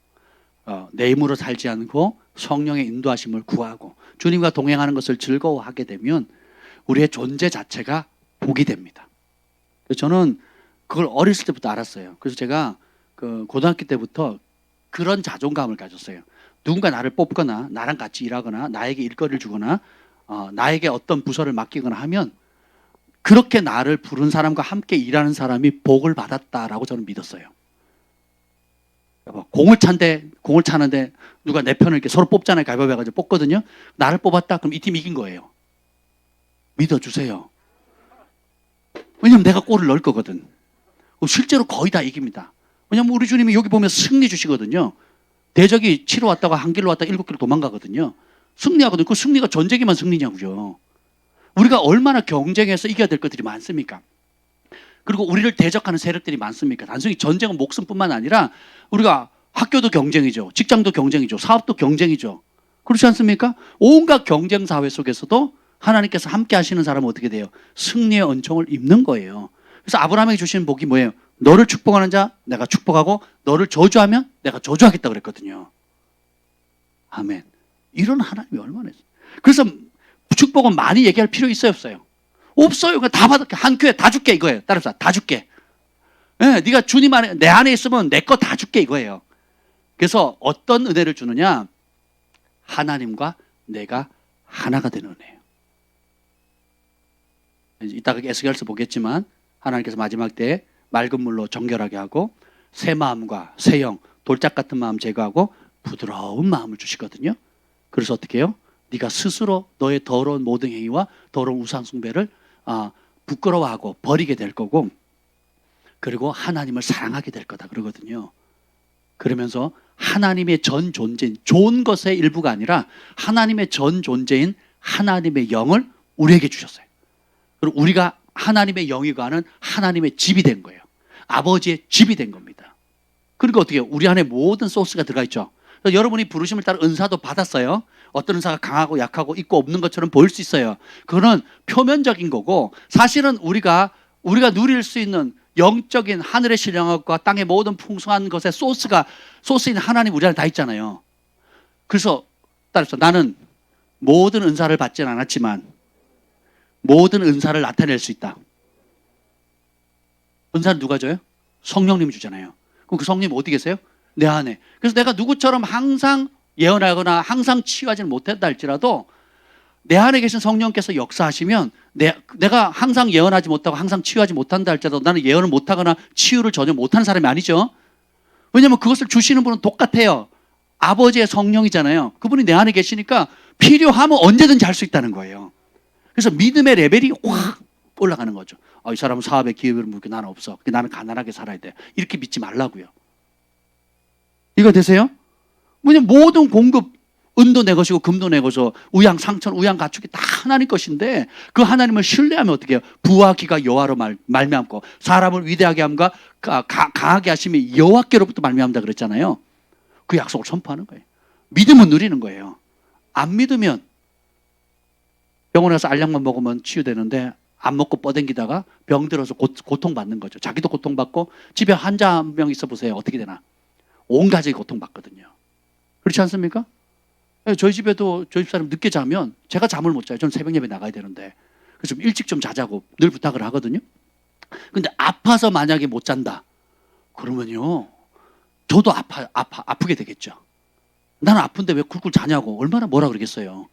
Speaker 1: 내 힘으로 살지 않고 성령의 인도하심을 구하고 주님과 동행하는 것을 즐거워하게 되면 우리의 존재 자체가 복이 됩니다. 그래서 저는 그걸 어렸을 때부터 알았어요. 그래서 제가 그 고등학교 때부터 그런 자존감을 가졌어요. 누군가 나를 뽑거나 나랑 같이 일하거나 나에게 일거리를 주거나 나에게 어떤 부서를 맡기거나 하면 그렇게 나를 부른 사람과 함께 일하는 사람이 복을 받았다라고 저는 믿었어요. 공을 차는데 누가 내 편을 이렇게 서로 뽑잖아요. 가위바위보 해가지고 뽑거든요. 나를 뽑았다 그럼 이 팀 이긴 거예요. 믿어주세요. 왜냐면 내가 골을 넣을 거거든. 실제로 거의 다 이깁니다. 왜냐면 우리 주님이 여기 보면 승리 주시거든요. 대적이 치러 왔다가 한 길로 왔다가 7길로 도망가거든요. 승리하거든요. 그 승리가 전쟁에만 승리냐고요. 우리가 얼마나 경쟁해서 이겨야 될 것들이 많습니까? 그리고 우리를 대적하는 세력들이 많습니까? 단순히 전쟁은 목숨뿐만 아니라 우리가 학교도 경쟁이죠. 직장도 경쟁이죠. 사업도 경쟁이죠. 그렇지 않습니까? 온갖 경쟁 사회 속에서도 하나님께서 함께 하시는 사람은 어떻게 돼요? 승리의 은총을 입는 거예요. 그래서 아브라함에게 주시는 복이 뭐예요? 너를 축복하는 자 내가 축복하고 너를 저주하면 내가 저주하겠다 그랬거든요. 아멘. 이런 하나님이 얼마나 있어요. 그래서 축복은 많이 얘기할 필요 있어요, 없어요? 없어요. 그냥 다 받을게. 한 교회 다 줄게 이거예요. 따라서 다 줄게. 네, 네가 주님 안에 내 안에 있으면 내 거 다 줄게 이거예요. 그래서 어떤 은혜를 주느냐? 하나님과 내가 하나가 되는 은혜예요. 이따가 에스겔서 보겠지만 하나님께서 마지막 때에 맑은 물로 정결하게 하고 새 마음과 새 영, 돌짝 같은 마음 제거하고 부드러운 마음을 주시거든요. 그래서 어떻게 해요? 네가 스스로 너의 더러운 모든 행위와 더러운 우상 숭배를 부끄러워하고 버리게 될 거고, 그리고 하나님을 사랑하게 될 거다 그러거든요. 그러면서 하나님의 전 존재인, 좋은 것의 일부가 아니라 하나님의 전 존재인 하나님의 영을 우리에게 주셨어요. 그리고 우리가 하나님의 영이 가는 하나님의 집이 된 거예요. 아버지의 집이 된 겁니다. 그러니까 어떻게 해요? 우리 안에 모든 소스가 들어가 있죠. 여러분이 부르심을 따라 은사도 받았어요. 어떤 은사가 강하고 약하고 있고 없는 것처럼 보일 수 있어요. 그거는 표면적인 거고, 사실은 우리가 누릴 수 있는 영적인 하늘의 신령함과 땅의 모든 풍성한 것의 소스인 하나님 우리 안에 다 있잖아요. 그래서 따라서 나는 모든 은사를 받지는 않았지만 모든 은사를 나타낼 수 있다. 은사는 누가 줘요? 성령님이 주잖아요. 그럼 그 성령님 어디 계세요? 내 안에. 그래서 내가 누구처럼 항상 예언하거나 항상 치유하지는 못했다 할지라도 내 안에 계신 성령께서 역사하시면 내가 항상 예언하지 못하고 항상 치유하지 못한다 할지라도 나는 예언을 못하거나 치유를 전혀 못하는 사람이 아니죠. 왜냐하면 그것을 주시는 분은 똑같아요. 아버지의 성령이잖아요. 그분이 내 안에 계시니까 필요하면 언제든지 할 수 있다는 거예요. 그래서 믿음의 레벨이 확 올라가는 거죠. 이 사람은 사업에 기회를 물게 나는 없어. 나는 가난하게 살아야 돼. 이렇게 믿지 말라고요. 이거 되세요? 왜냐면 모든 공급, 은도 내 것이고 금도 내 것이고 우양 상천, 우양 가축이 다 하나님 것인데 그 하나님을 신뢰하면 어떻게 해요? 부와 기가 여호와로 말미암고 사람을 위대하게 함과 강하게 하심이 여호와께로부터 말미암다 그랬잖아요. 그 약속을 선포하는 거예요. 믿으면 누리는 거예요. 안 믿으면 병원에 가서 알약만 먹으면 치유되는데 안 먹고 뻗댕기다가 병 들어서 고통받는 거죠. 자기도 고통받고 집에 환자 한 명 있어 보세요. 어떻게 되나? 온 가족이 고통받거든요. 그렇지 않습니까? 저희 집에도 저희 집사람 늦게 자면 제가 잠을 못 자요. 저는 새벽 예배 나가야 되는데. 그래서 좀 일찍 좀 자자고 늘 부탁을 하거든요. 근데 아파서 만약에 못 잔다. 그러면요. 저도 아프게 되겠죠. 나는 아픈데 왜 굴굴 자냐고 얼마나 뭐라 그러겠어요.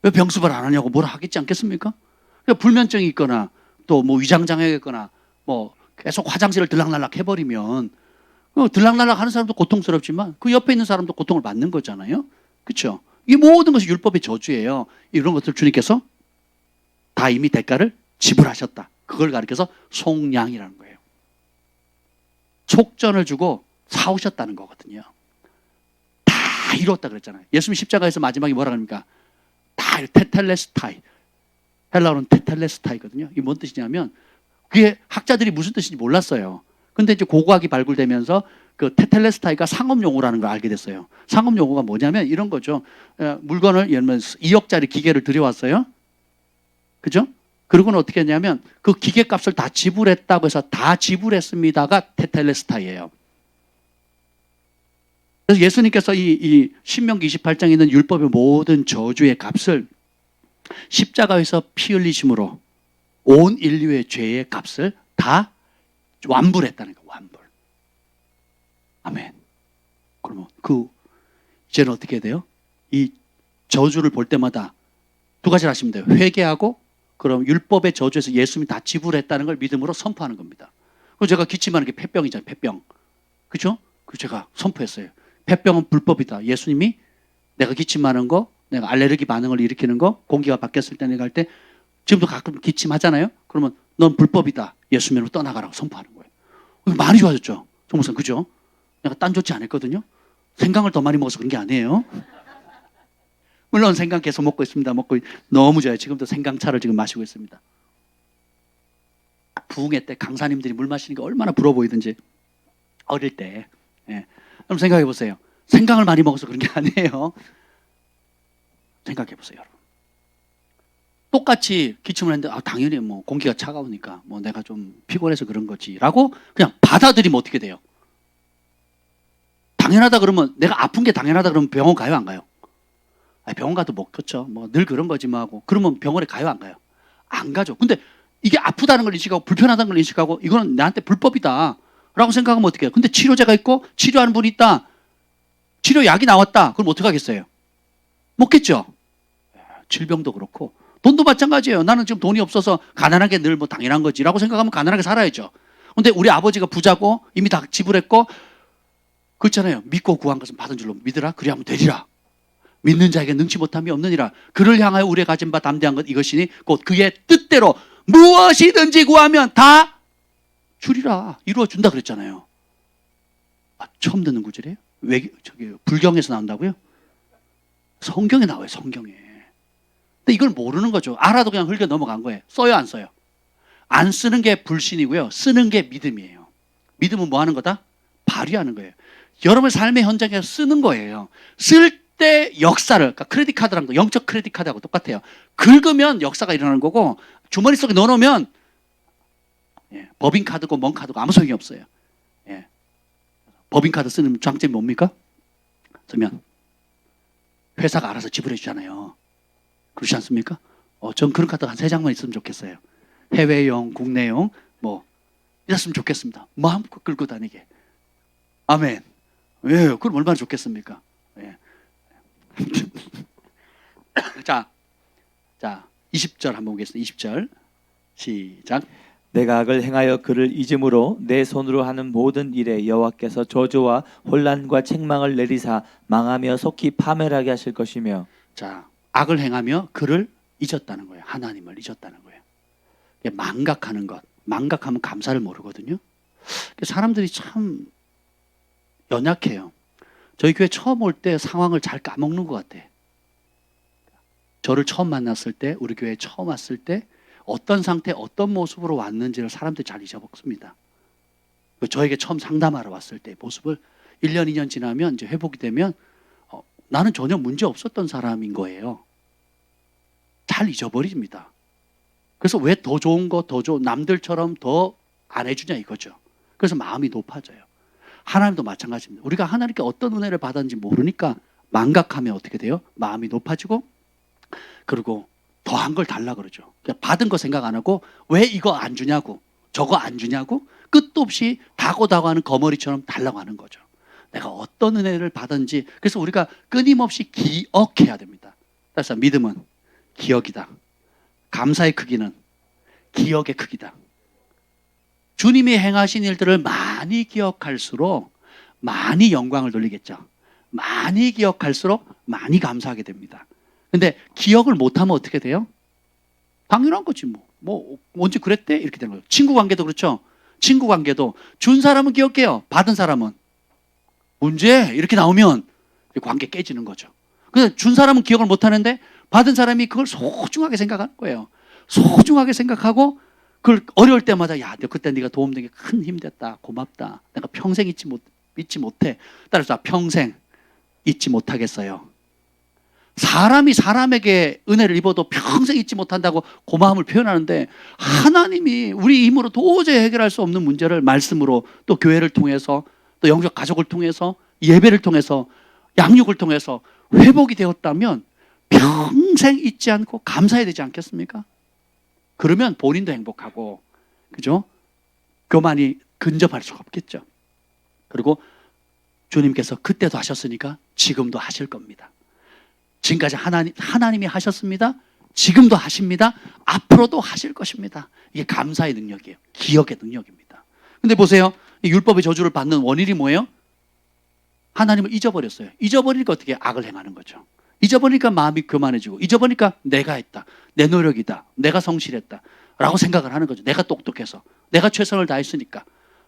Speaker 1: 왜 병수발 안 하냐고 뭐라 하겠지 않겠습니까? 불면증이 있거나 또 뭐 위장장애가 있거나 뭐 계속 화장실을 들락날락 해버리면 들락날락 하는 사람도 고통스럽지만 그 옆에 있는 사람도 고통을 받는 거잖아요. 그렇죠? 이 모든 것이 율법의 저주예요. 이런 것들 주님께서 다 이미 대가를 지불하셨다. 그걸 가리켜서 속량이라는 거예요. 속전을 주고 사오셨다는 거거든요. 다 이뤘다 그랬잖아요. 예수님 십자가에서 마지막에 뭐라 합니까? 다 테텔레스타이. 헬라어는 테텔레스타이거든요. 이게 뭔 뜻이냐면 그게 학자들이 무슨 뜻인지 몰랐어요. 근데 이제 고고학이 발굴되면서 그 테텔레스타이가 상업 용어라는 걸 알게 됐어요. 상업 용어가 뭐냐면 이런 거죠. 물건을 예를 들면 2억짜리 기계를 들여왔어요. 그죠? 그리고는 어떻게 했냐면 그 기계 값을 다 지불했다고 해서 다 지불했습니다가 테텔레스타이예요. 그래서 예수님께서 이 신명기 28장에 있는 율법의 모든 저주의 값을 십자가에서 피 흘리심으로 온 인류의 죄의 값을 다 완불했다는 거예요. 완불. 아멘. 그러면 이제는 어떻게 해야 돼요? 이 저주를 볼 때마다 두 가지를 하시면 돼요. 회개하고 그럼 율법의 저주에서 예수님이 다 지불했다는 걸 믿음으로 선포하는 겁니다. 그래서 제가 기침하는 게 폐병이잖아요. 폐병. 그렇죠? 그 제가 선포했어요. 폐병은 불법이다. 예수님이 내가 기침하는 거, 내가 알레르기 반응을 일으키는 거, 공기가 바뀌었을 때 내가 할 때 지금도 가끔 기침하잖아요. 그러면 넌 불법이다. 예수님으로 떠나가라고 선포하는 거예요. 많이 좋아졌죠. 정목사님 그죠? 내가 딴 좋지 않았거든요. 생강을 더 많이 먹어서 그런 게 아니에요. 물론 생강 계속 먹고 있습니다. 먹고 너무 좋아요. 지금도 생강차를 지금 마시고 있습니다. 부흥회 때 강사님들이 물 마시는 게 얼마나 부러워 보이든지 어릴 때. 예. 그럼 생각해 보세요. 생강을 많이 먹어서 그런 게 아니에요. 생각해 보세요, 여러분. 똑같이 기침을 했는데 당연히 뭐 공기가 차가우니까 뭐 내가 좀 피곤해서 그런 거지라고 그냥 받아들이면 어떻게 돼요? 당연하다 그러면 내가 아픈 게 당연하다 그러면 병원 가요 안 가요? 병원 가도 못 걷죠. 뭐 늘 그런 거지 뭐 하고. 그러면 병원에 가요, 안 가요? 안 가죠. 근데 이게 아프다는 걸 인식하고 불편하다는 걸 인식하고 이거는 나한테 불법이다 라고 생각하면 어떻게 해요? 근데 치료제가 있고 치료하는 분이 있다. 치료약이 나왔다. 그럼 어떻게 하겠어요? 먹겠죠. 질병도 그렇고 돈도 마찬가지예요. 나는 지금 돈이 없어서 가난하게 늘 뭐 당연한 거지라고 생각하면 가난하게 살아야죠. 근데 우리 아버지가 부자고 이미 다 지불했고 그렇잖아요. 믿고 구한 것은 받은 줄로 믿으라. 그리하면 되리라. 믿는 자에게 능치 못함이 없느니라. 그를 향하여 우리의 가진 바 담대한 것 이것이니 곧 그의 뜻대로 무엇이든지 구하면 다 주리라. 이루어준다 그랬잖아요. 처음 듣는 구절이에요? 왜 저기 불경에서 나온다고요? 성경에 나와요. 성경에. 근데 이걸 모르는 거죠. 알아도 그냥 흘겨 넘어간 거예요. 써요, 안 써요? 안 쓰는 게 불신이고요. 쓰는 게 믿음이에요. 믿음은 뭐 하는 거다? 발휘하는 거예요. 여러분 삶의 현장에서 쓰는 거예요. 쓸 때 역사를, 그러니까 크레딧 카드라는 거, 영적 크레딧 카드하고 똑같아요. 긁으면 역사가 일어나는 거고 주머니 속에 넣어놓으면 법인 카드고 뭔 카드고 아무 소용이 없어요. 법인 카드 쓰는 장점이 뭡니까? 그러면 회사가 알아서 지불해 주잖아요. 그렇지 않습니까? 전 그런 카드가 한 3장만 있으면 좋겠어요. 해외용, 국내용 뭐 이랬으면 좋겠습니다. 마음껏 끌고 다니게. 아멘. 예, 그럼 얼마나 좋겠습니까? 예. 자, 20절 한번 보겠습니다. 20절 시작.
Speaker 2: 내가 악을 행하여 그를 잊음으로 내 손으로 하는 모든 일에 여호와께서 저주와 혼란과 책망을 내리사 망하며 속히 파멸하게 하실 것이며.
Speaker 1: 자, 악을 행하며 그를 잊었다는 거예요. 하나님을 잊었다는 거예요. 망각하는 것. 망각하면 감사를 모르거든요. 사람들이 참 연약해요. 저희 교회 처음 올 때 상황을 잘 까먹는 것 같아. 저를 처음 만났을 때, 우리 교회에 처음 왔을 때 어떤 상태, 어떤 모습으로 왔는지를 사람들이 잘 잊어먹습니다. 저에게 처음 상담하러 왔을 때 모습을 1년, 2년 지나면 이제 회복이 되면 나는 전혀 문제 없었던 사람인 거예요. 잘 잊어버립니다. 그래서 왜 더 좋은 거, 더 좋은 남들처럼 더 안 해주냐 이거죠. 그래서 마음이 높아져요. 하나님도 마찬가지입니다. 우리가 하나님께 어떤 은혜를 받았는지 모르니까 망각하면 어떻게 돼요? 마음이 높아지고 그리고 더한 걸 달라 그러죠. 받은 거 생각 안 하고 왜 이거 안 주냐고 저거 안 주냐고 끝도 없이 다고다고 하는 거머리처럼 달라고 하는 거죠. 내가 어떤 은혜를 받았는지. 그래서 우리가 끊임없이 기억해야 됩니다. 그래서 믿음은 기억이다. 감사의 크기는 기억의 크기다. 주님이 행하신 일들을 많이 기억할수록 많이 영광을 돌리겠죠. 많이 기억할수록 많이 감사하게 됩니다. 근데 기억을 못하면 어떻게 돼요? 당연한 거지 뭐 언제 그랬대? 이렇게 되는 거예요. 친구 관계도 그렇죠. 친구 관계도 준 사람은 기억해요. 받은 사람은 문제 이렇게 나오면 관계 깨지는 거죠. 그래서 준 사람은 기억을 못하는데 받은 사람이 그걸 소중하게 생각하는 거예요. 소중하게 생각하고 그걸 어려울 때마다 야, 그때 네가 도움된 게 큰 힘 됐다. 고맙다. 내가 평생 잊지 못해. 따라서 평생 잊지 못하겠어요. 사람이 사람에게 은혜를 입어도 평생 잊지 못한다고 고마움을 표현하는데 하나님이 우리 힘으로 도저히 해결할 수 없는 문제를 말씀으로 또 교회를 통해서 또 영적 가족을 통해서 예배를 통해서 양육을 통해서 회복이 되었다면 평생 잊지 않고 감사해야 되지 않겠습니까? 그러면 본인도 행복하고 그죠? 교만이 근접할 수가 없겠죠. 그리고 주님께서 그때도 하셨으니까 지금도 하실 겁니다. 지금까지 하나님이 하셨습니다. 지금도 하십니다. 앞으로도 하실 것입니다. 이게 감사의 능력이에요. 기억의 능력입니다. 근데 보세요. 율법의 저주를 받는 원인이 뭐예요? 하나님을 잊어버렸어요. 잊어버리니까 어떻게 악을 행하는 거죠. 잊어버리니까 마음이 교만해지고 잊어버리니까 내가 했다. 내 노력이다. 내가 성실했다. 라고 생각을 하는 거죠. 내가 똑똑해서. 내가 최선을 다했으니까.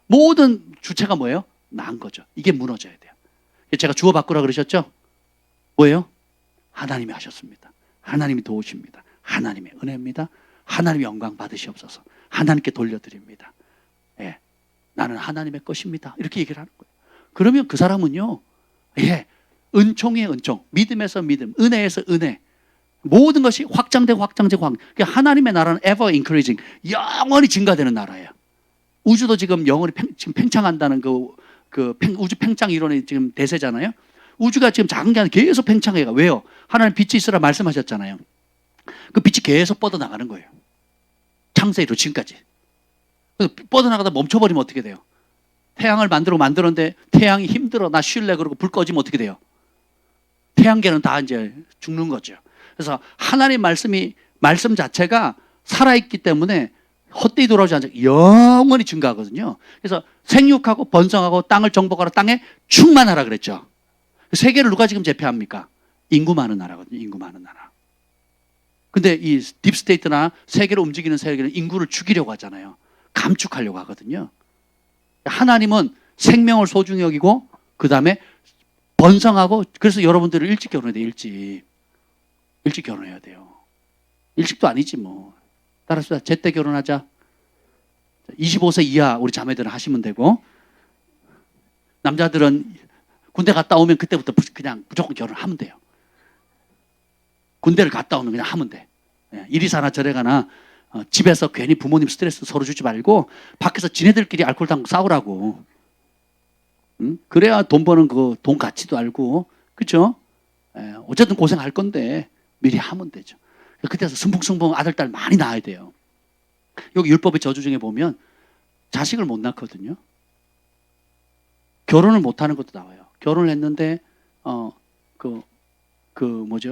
Speaker 1: 모든 주체가 뭐예요? 나인 거죠. 이게 무너져야 돼요. 제가 주어 바꾸라 그러셨죠? 뭐예요? 하나님이 하셨습니다. 하나님이 도우십니다. 하나님의 은혜입니다. 하나님의 영광 받으시옵소서. 하나님께 돌려드립니다. 예, 나는 하나님의 것입니다. 이렇게 얘기를 하는 거예요. 그러면 그 사람은요, 은총의 은총, 믿음에서 믿음, 은혜에서 은혜, 모든 것이 확장되고 확장되고 그러니까 하나님의 나라는 ever increasing, 영원히 증가되는 나라예요. 우주도 지금 영원히 지금 팽창한다는 그 우주 팽창 이론이 지금 대세잖아요. 우주가 지금 작은 게 아니라 계속 팽창해가. 왜요? 하나님 빛이 있으라 말씀하셨잖아요. 그 빛이 계속 뻗어나가는 거예요. 창세기로 지금까지. 뻗어나가다 멈춰버리면 어떻게 돼요? 태양을 만들었는데 태양이 힘들어 나 쉴래 그러고 불 꺼지면 어떻게 돼요? 태양계는 다 이제 죽는 거죠. 그래서 하나님 말씀 자체가 살아있기 때문에 헛되이 돌아오지 않고 영원히 증가하거든요. 그래서 생육하고 번성하고 땅을 정복하라, 땅에 충만하라 그랬죠. 세계를 누가 지금 제패합니까? 인구 많은 나라거든요. 인구 많은 나라. 근데 이 딥스테이트나 세계를 움직이는 세계는 인구를 죽이려고 하잖아요. 감축하려고 하거든요. 하나님은 생명을 소중히 여기고 그 다음에 번성하고, 그래서 여러분들은 일찍 결혼해야 돼요. 일찍 결혼해야 돼요. 일찍도 아니지 뭐. 따라서 제때 결혼하자. 25세 이하 우리 자매들은 하시면 되고, 남자들은 군대 갔다 오면 그때부터 그냥 무조건 결혼하면 돼요. 군대를 갔다 오면 그냥 하면 돼. 이리 사나 저리 가나 집에서 괜히 부모님 스트레스 서로 주지 말고 밖에서 지네들끼리 알코올 담고 싸우라고. 응? 그래야 돈 버는 그 돈 가치도 알고, 그렇죠? 어쨌든 고생할 건데 미리 하면 되죠. 그때서 순풍순풍 아들 딸 많이 낳아야 돼요. 여기 율법의 저주 중에 보면 자식을 못 낳거든요. 결혼을 못 하는 것도 나와요. 결혼을 했는데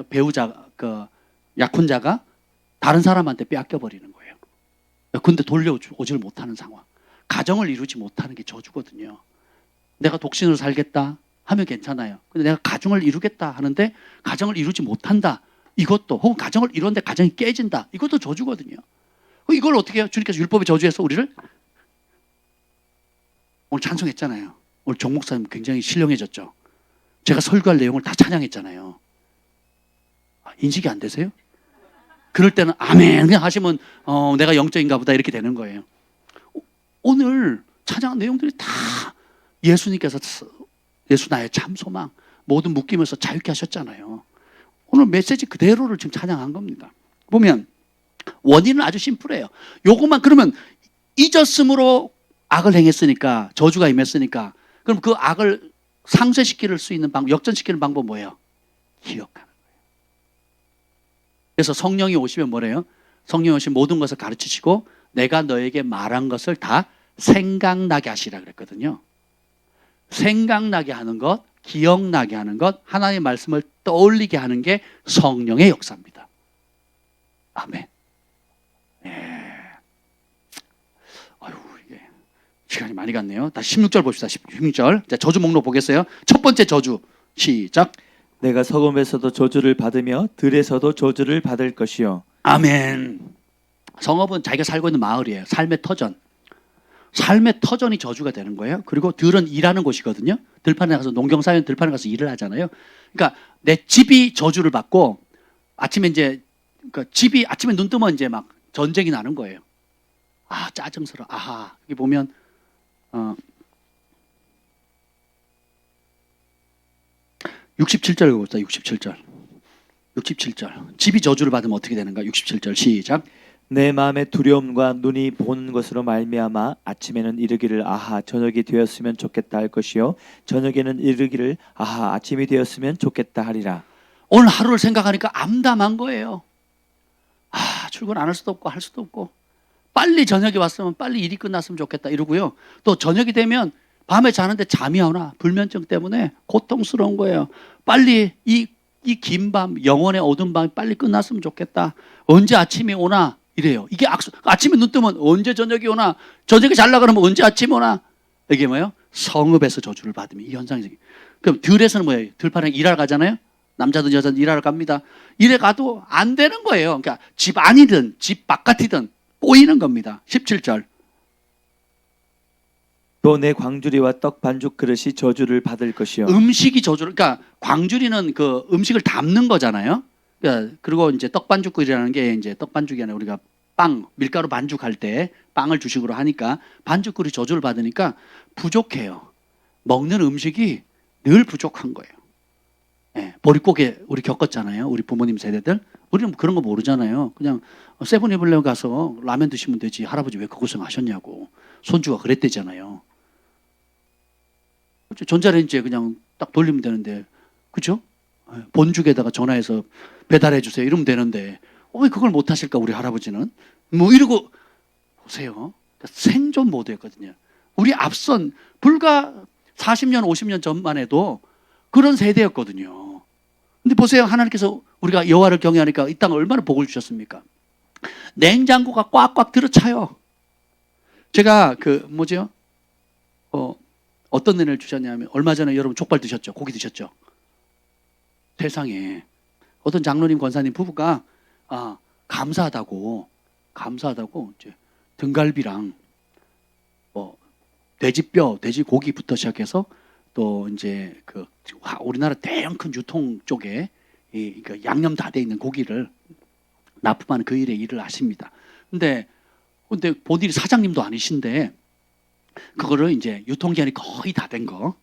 Speaker 1: 배우자 약혼자가 다른 사람한테 빼앗겨 버리는 거예요. 근데 돌려오지를 못하는 상황. 가정을 이루지 못하는 게 저주거든요. 내가 독신으로 살겠다 하면 괜찮아요. 근데 내가 가정을 이루겠다 하는데 가정을 이루지 못한다. 이것도, 혹은 가정을 이루는데 가정이 깨진다. 이것도 저주거든요. 이걸 어떻게 해요? 주님께서 율법의 저주에서 우리를, 오늘 찬송했잖아요. 오늘 정 목사님 굉장히 신령해졌죠. 제가 설교할 내용을 다 찬양했잖아요. 인식이 안 되세요? 그럴 때는 아멘 그냥 하시면 내가 영적인가 보다 이렇게 되는 거예요. 오늘 찬양한 내용들이 다 예수님께서 예수 나의 참 소망, 모든 묶임에서 자유케 하셨잖아요. 오늘 메시지 그대로를 지금 찬양한 겁니다. 보면 원인은 아주 심플해요. 요것만, 그러면 잊었으므로 악을 행했으니까, 저주가 임했으니까, 그럼 그 악을 상쇄시킬 수 있는 방법, 역전시키는 방법 뭐예요? 기억하는 거예요. 그래서 성령이 오시면 뭐래요? 성령이 오시면 모든 것을 가르치시고 내가 너에게 말한 것을 다 생각나게 하시라 그랬거든요. 생각나게 하는 것, 기억나게 하는 것, 하나님의 말씀을 떠올리게 하는 게 성령의 역사입니다. 아멘. 아유, 이게 시간이 많이 갔네요. 다시 16절 봅시다. 16절. 자, 저주 목록 보겠어요. 첫 번째 저주. 시작.
Speaker 2: 내가 서금에서도 저주를 받으며 들에서도 저주를 받을 것이요.
Speaker 1: 아멘. 성읍은 자기가 살고 있는 마을이에요. 삶의 터전. 삶의 터전이 저주가 되는 거예요. 그리고 들은 일하는 곳이거든요. 들판에 가서, 농경사회는 들판에 가서 일을 하잖아요. 그러니까 내 집이 저주를 받고, 아침에 이제 집이 아침에 눈 뜨면 이제 막 전쟁이 나는 거예요. 아, 짜증스러워. 아하. 여기 보면 67절 봅시다. 67절. 집이 저주를 받으면 어떻게 되는가? 67절 시작.
Speaker 2: 내 마음의 두려움과 눈이 보는 것으로 말미암아 아침에는 이르기를 아하 저녁이 되었으면 좋겠다 할 것이요 저녁에는 이르기를 아하 아침이 되었으면 좋겠다 하리라.
Speaker 1: 오늘 하루를 생각하니까 암담한 거예요. 출근 안 할 수도 없고 할 수도 없고, 빨리 저녁이 왔으면 빨리 일이 끝났으면 좋겠다 이러고요. 또 저녁이 되면 밤에 자는데 잠이 안 와. 불면증 때문에 고통스러운 거예요. 빨리 이 긴 밤, 영원의 어두운 밤이 빨리 끝났으면 좋겠다. 언제 아침이 오나 이래요. 이게 아침에 눈 뜨면 언제 저녁이 오나, 저녁이 잘 나가면 언제 아침이 오나. 이게 뭐예요? 성읍에서 저주를 받으면 이 현상이 생겨요. 그럼 들에서는 뭐예요? 들판에 일하러 가잖아요. 남자든 여자든 일하러 갑니다. 일에 가도 안 되는 거예요. 그러니까 집 안이든 집 바깥이든 꼬이는 겁니다. 17절.
Speaker 2: 또 내 광주리와 떡 반죽 그릇이 저주를 받을 것이요.
Speaker 1: 음식이 저주를, 그러니까 광주리는 그 음식을 담는 거잖아요. 그러니까 그리고 이제 떡 반죽그릇이라는 게 이제 떡 반죽이 아니라 우리가 빵, 밀가루 반죽할 때 빵을 주식으로 하니까 반죽 그릇이 저주를 받으니까 부족해요. 먹는 음식이 늘 부족한 거예요. 보릿고개 우리 겪었잖아요. 우리 부모님 세대들. 우리는 그런 거 모르잖아요. 그냥 세븐일레븐 가서 라면 드시면 되지. 할아버지 왜 그 고생 하셨냐고. 손주가 그랬대잖아요. 전자레인지에 그냥 딱 돌리면 되는데 그죠? 본죽에다가 전화해서 배달해 주세요 이러면 되는데 왜 그걸 못 하실까 우리 할아버지는? 뭐 이러고 보세요. 생존 모드였거든요. 우리 앞선 불과 40년 50년 전만 해도 그런 세대였거든요. 근데 보세요. 하나님께서 우리가 여호와를 경외하니까 이 땅 얼마나 복을 주셨습니까? 냉장고가 꽉꽉 들어차요. 제가 어떤 은혜를 주셨냐면 얼마 전에 여러분 족발 드셨죠? 고기 드셨죠? 세상에 어떤 장로님 권사님 부부가 감사하다고 이제 등갈비랑 돼지뼈, 돼지고기부터 시작해서 또 이제 우리나라 대형 큰 유통 쪽에 양념 다 돼 있는 고기를 납품하는 그 일을 하십니다. 근데 본인이 사장님도 아니신데 그거를 이제 유통기한이 거의 다 된 거.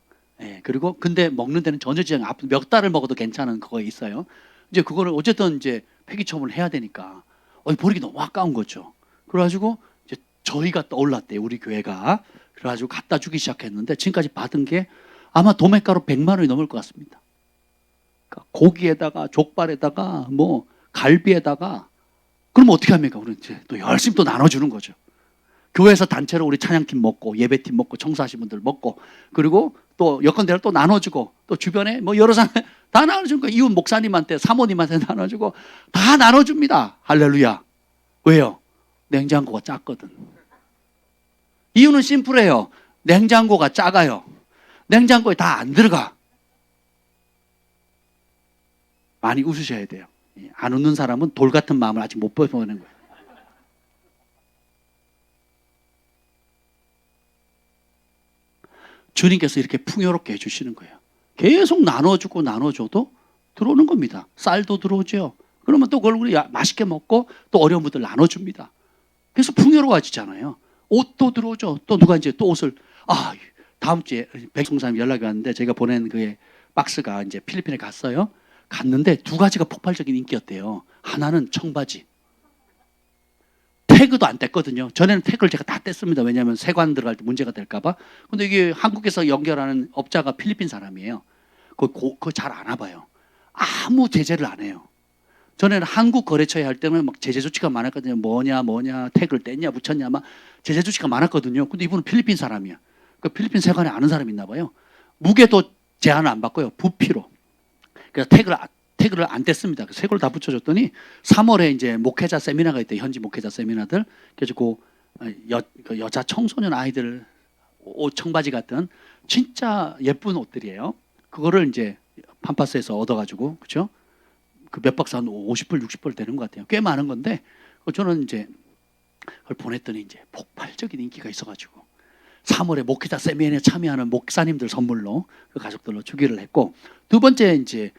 Speaker 1: 그리고 근데 먹는 데는 전혀 지장 앞 몇 달을 먹어도 괜찮은 그거 있어요. 이제 그거를 어쨌든 이제 폐기처분을 해야 되니까 버리기 너무 아까운 거죠. 그래가지고 이제 저희가 떠올랐대요. 우리 교회가. 그래가지고 갖다 주기 시작했는데 지금까지 받은 게 아마 도매가로 100만 원이 넘을 것 같습니다. 그러니까 고기에다가 족발에다가 뭐 갈비에다가 그럼 어떻게 합니까? 우리는 이제 또 열심히 또 나눠주는 거죠. 교회에서 단체로 우리 찬양팀 먹고 예배팀 먹고 청소하신 분들 먹고 그리고 또 여건대로 또 나눠주고 또 주변에 뭐 여러 사람 다 나눠주는 거예요. 이웃 목사님한테 사모님한테 나눠주고 다 나눠줍니다. 할렐루야. 왜요? 냉장고가 작거든. 이유는 심플해요. 냉장고가 작아요. 냉장고에 다 안 들어가. 많이 웃으셔야 돼요. 안 웃는 사람은 돌 같은 마음을 아직 못 보여보는 거예요. 주님께서 이렇게 풍요롭게 해주시는 거예요. 계속 나눠주고 나눠줘도 들어오는 겁니다. 쌀도 들어오죠. 그러면 또 그걸 우리 맛있게 먹고 또 어려운 분들 나눠줍니다. 그래서 풍요로워지잖아요. 옷도 들어오죠. 또 누가 이제 또 옷을 다음 주에 백송사님 연락이 왔는데 제가 보낸 그 박스가 이제 필리핀에 갔어요. 갔는데 두 가지가 폭발적인 인기였대요. 하나는 청바지. 태그도 안 뗐거든요. 전에는 태그를 제가 다 뗐습니다. 왜냐하면 세관 들어갈 때 문제가 될까봐. 근데 이게 한국에서 연결하는 업자가 필리핀 사람이에요. 그거 잘 안 와봐요. 아무 제재를 안 해요. 전에는 한국 거래처에 할 때는 막 제재 조치가 많았거든요. 뭐냐 태그를 뗐냐 붙였냐 막 제재 조치가 많았거든요. 근데 이분은 필리핀 사람이야. 그 필리핀 세관에 아는 사람이 있나 봐요. 무게도 제한을 안 받고요. 부피로. 그래서 태그를 안 뗐습니다. 새걸 다 붙여줬더니 3월에 이제 목회자 세미나가 있대. 현지 목회자 세미나들. 그래서 그 여자 청소년 아이들 옷 청바지 같은 진짜 예쁜 옷들이에요. 그거를 이제 판파스에서 얻어가지고 그렇죠? 그 몇 박스 한 50불 60불 되는 것 같아요. 꽤 많은 건데 저는 이제 그걸 보냈더니 이제 폭발적인 인기가 있어가지고 3월에 목회자 세미나에 참여하는 목사님들 선물로 그 가족들로 주기를 했고 두 번째 이제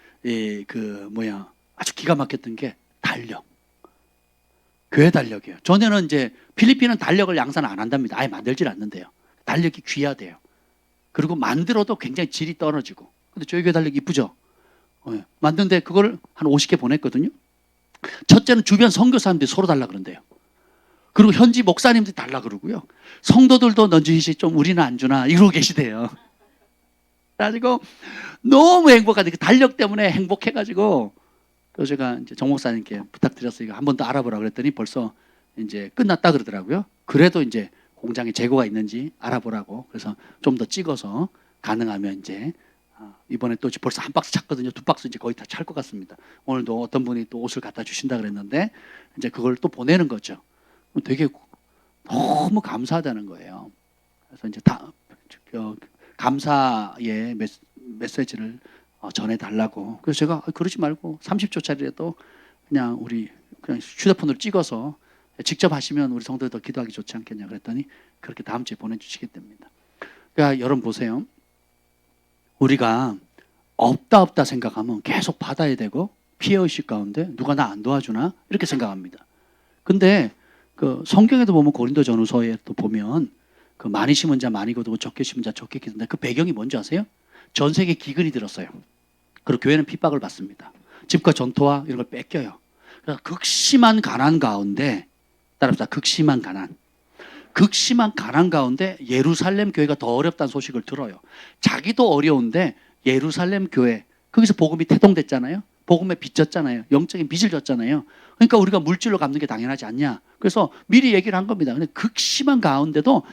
Speaker 1: 아주 기가 막혔던 게 달력. 교회 달력이에요. 전에는 이제 필리핀은 달력을 양산 안 한답니다. 아예 만들질 않는데요. 달력이 귀하대요. 그리고 만들어도 굉장히 질이 떨어지고. 근데 저희 교회 달력 이쁘죠? 만드는데 그걸 한 50개 보냈거든요. 첫째는 주변 선교사님들이 서로 달라 그런대요. 그리고 현지 목사님들이 달라 그러고요. 성도들도 넌지시 좀 우리는 안 주나 이러고 계시대요. 그래가지고 너무 행복하대. 그 달력 때문에 행복해가지고 그래서 제가 이제 정 목사님께 부탁드렸어요. 이거 한 번 더 알아보라 그랬더니 벌써 이제 끝났다 그러더라고요. 그래도 이제 공장에 재고가 있는지 알아보라고. 그래서 좀 더 찍어서 가능하면 이제 이번에 또 벌써 한 박스 찼거든요. 두 박스 이제 거의 다 찰 것 같습니다. 오늘도 어떤 분이 또 옷을 갖다 주신다 그랬는데 이제 그걸 또 보내는 거죠. 되게 너무 감사하다는 거예요. 그래서 이제 감사의 메시지를 전해달라고. 그래서 제가 그러지 말고 30초짜리라도 그냥 휴대폰으로 찍어서 직접 하시면 우리 성도들 더 기도하기 좋지 않겠냐 그랬더니 그렇게 다음 주에 보내주시게 됩니다. 그러니까 여러분 보세요. 우리가 없다 생각하면 계속 받아야 되고 피해의식 가운데 누가 나 안 도와주나 이렇게 생각합니다. 근데 그 성경에도 보면 고린도전후서에 또 보면 그 많이 심은 자 많이 거두고 적게 심은 자 적게 기든다. 그 배경이 뭔지 아세요? 전 세계 기근이 들었어요. 그리고 교회는 핍박을 받습니다. 집과 전토와 이런 걸 뺏겨요. 그래서 극심한 가난 가운데 따라합시다. 극심한 가난 가운데 예루살렘 교회가 더 어렵다는 소식을 들어요. 자기도 어려운데 예루살렘 교회 거기서 복음이 태동됐잖아요. 복음에 빚졌잖아요. 영적인 빚을 졌잖아요. 그러니까 우리가 물질로 갚는 게 당연하지 않냐. 그래서 미리 얘기를 한 겁니다. 근데 극심한 가운데도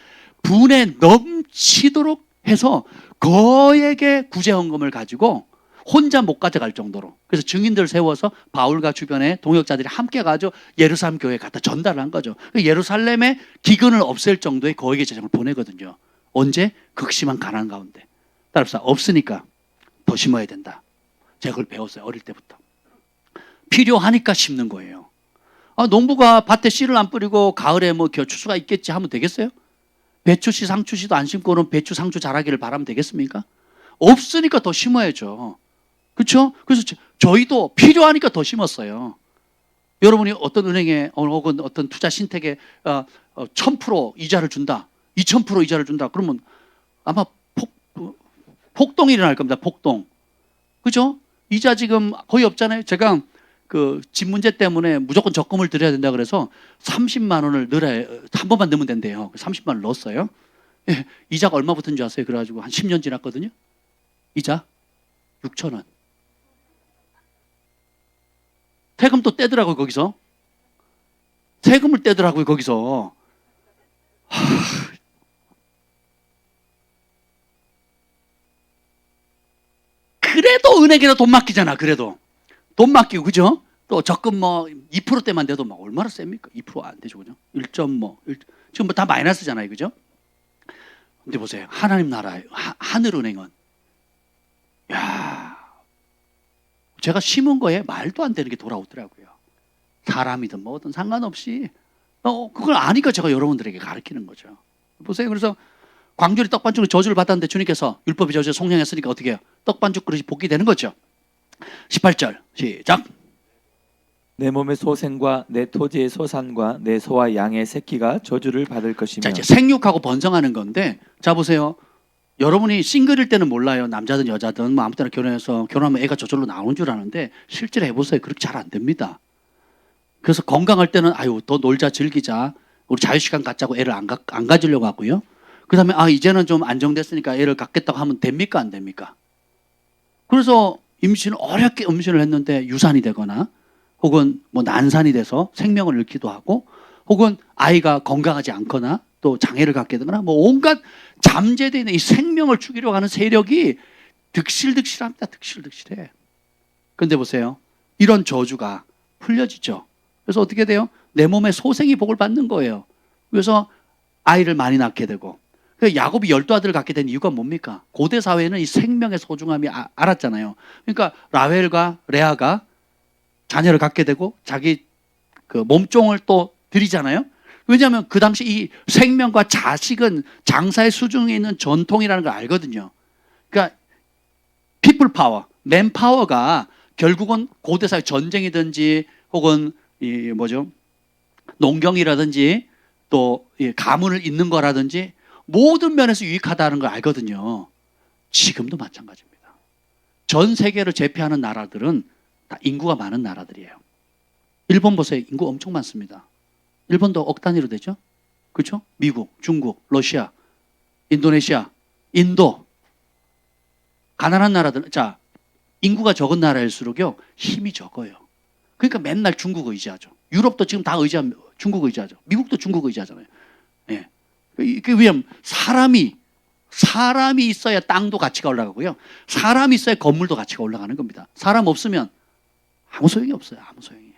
Speaker 1: 분에 넘치도록 해서 거액의 구제헌금을 가지고 혼자 못 가져갈 정도로, 그래서 증인들 세워서 바울과 주변의 동역자들이 함께 가지고 예루살렘 교회에 갖다 전달을 한 거죠. 예루살렘의 기근을 없앨 정도의 거액의 재정을 보내거든요. 언제? 극심한 가난 가운데. 따라서 없으니까 더 심어야 된다. 제가 그걸 배웠어요. 어릴 때부터. 필요하니까 심는 거예요. 농부가 밭에 씨를 안 뿌리고 가을에 뭐 추수가 있겠지 하면 되겠어요? 배추씨 상추씨도 안 심고는 배추 상추 자라기를 바라면 되겠습니까? 없으니까 더 심어야죠. 그렇죠? 그래서 저희도 필요하니까 더 심었어요. 여러분이 어떤 은행에 혹은 어떤 투자 신택에 1000% 이자를 준다, 2000% 이자를 준다 그러면 아마 폭동이 일어날 겁니다. 폭동. 그죠? 이자 지금 거의 없잖아요. 제가 그 집 문제 때문에 무조건 적금을 들여야 된다 그래서 30만 원을 넣어야, 한 번만 넣으면 된대요. 30만 원을 넣었어요. 예, 이자가 얼마 붙은 줄 아세요? 그래가지고 한 10년 지났거든요. 이자 6천 원. 세금 또 떼더라고요, 거기서. 세금을 떼더라고요, 거기서. 그래도 은행에다 돈 맡기잖아, 그래도. 돈 맡기고, 그죠? 또 적금 뭐 2%대만 돼도 막 얼마나 셉니까? 2% 안 되죠, 그죠? 1. 지금 뭐 다 마이너스잖아요, 그죠? 근데 보세요. 하나님 나라에, 하늘은행은. 야, 제가 심은 거에 말도 안 되는 게 돌아오더라고요. 사람이든 뭐든 상관없이 그걸 아니까 제가 여러분들에게 가르치는 거죠. 보세요. 그래서 광주리 떡반죽으로 저주를 받았는데 주님께서 율법이 저주에 송영했으니까 어떻게 해요? 떡반죽 그릇이 복이 되는 거죠. 18절 시작.
Speaker 2: 내 몸의 소생과 내 토지의 소산과 내 소와 양의 새끼가 저주를 받을 것이며.
Speaker 1: 자, 이제 생육하고 번성하는 건데, 자 보세요. 여러분이 싱글일 때는 몰라요. 남자든 여자든 뭐 아무 때나 결혼해서 결혼하면 애가 저절로 나오는 줄 아는데 실제로 해보세요. 그렇게 잘 안 됩니다. 그래서 건강할 때는 아유 더 놀자 즐기자 우리 자유시간 갖자고 애를 안 가지려고 하고요. 그 다음에 이제는 좀 안정됐으니까 애를 갖겠다고 하면 됩니까 안 됩니까? 그래서 어렵게 임신을 했는데 유산이 되거나 혹은 뭐 난산이 돼서 생명을 잃기도 하고 혹은 아이가 건강하지 않거나 또 장애를 갖게 되거나 뭐 온갖 잠재되어 있는 이 생명을 죽이려고 하는 세력이 득실득실합니다. 득실득실해. 그런데 보세요. 이런 저주가 풀려지죠. 그래서 어떻게 돼요? 내 몸에 소생이 복을 받는 거예요. 그래서 아이를 많이 낳게 되고. 야곱이 12아들을 갖게 된 이유가 뭡니까? 고대 사회는 이 생명의 소중함이 알았잖아요. 그러니까 라헬과 레아가 자녀를 갖게 되고 자기 그 몸종을 또 드리잖아요. 왜냐하면 그 당시 이 생명과 자식은 장사의 수중에 있는 전통이라는 걸 알거든요. 그러니까 people power, man power가 결국은 고대 사회 전쟁이든지 혹은 이 뭐죠? 농경이라든지 또 가문을 잇는 거라든지 모든 면에서 유익하다는 걸 알거든요. 지금도 마찬가지입니다. 전 세계를 제패하는 나라들은 다 인구가 많은 나라들이에요. 일본 보세요. 인구 엄청 많습니다. 일본도 억 단위로 되죠? 그렇죠? 미국, 중국, 러시아, 인도네시아, 인도. 가난한 나라들, 자, 인구가 적은 나라일수록요, 힘이 적어요. 그러니까 맨날 중국 의지하죠. 유럽도 지금 다 중국 의지하죠. 미국도 중국 의지하잖아요. 예. 왜냐면 사람이 있어야 땅도 가치가 올라가고요. 사람이 있어야 건물도 가치가 올라가는 겁니다. 사람 없으면 아무 소용이 없어요. 아무 소용이.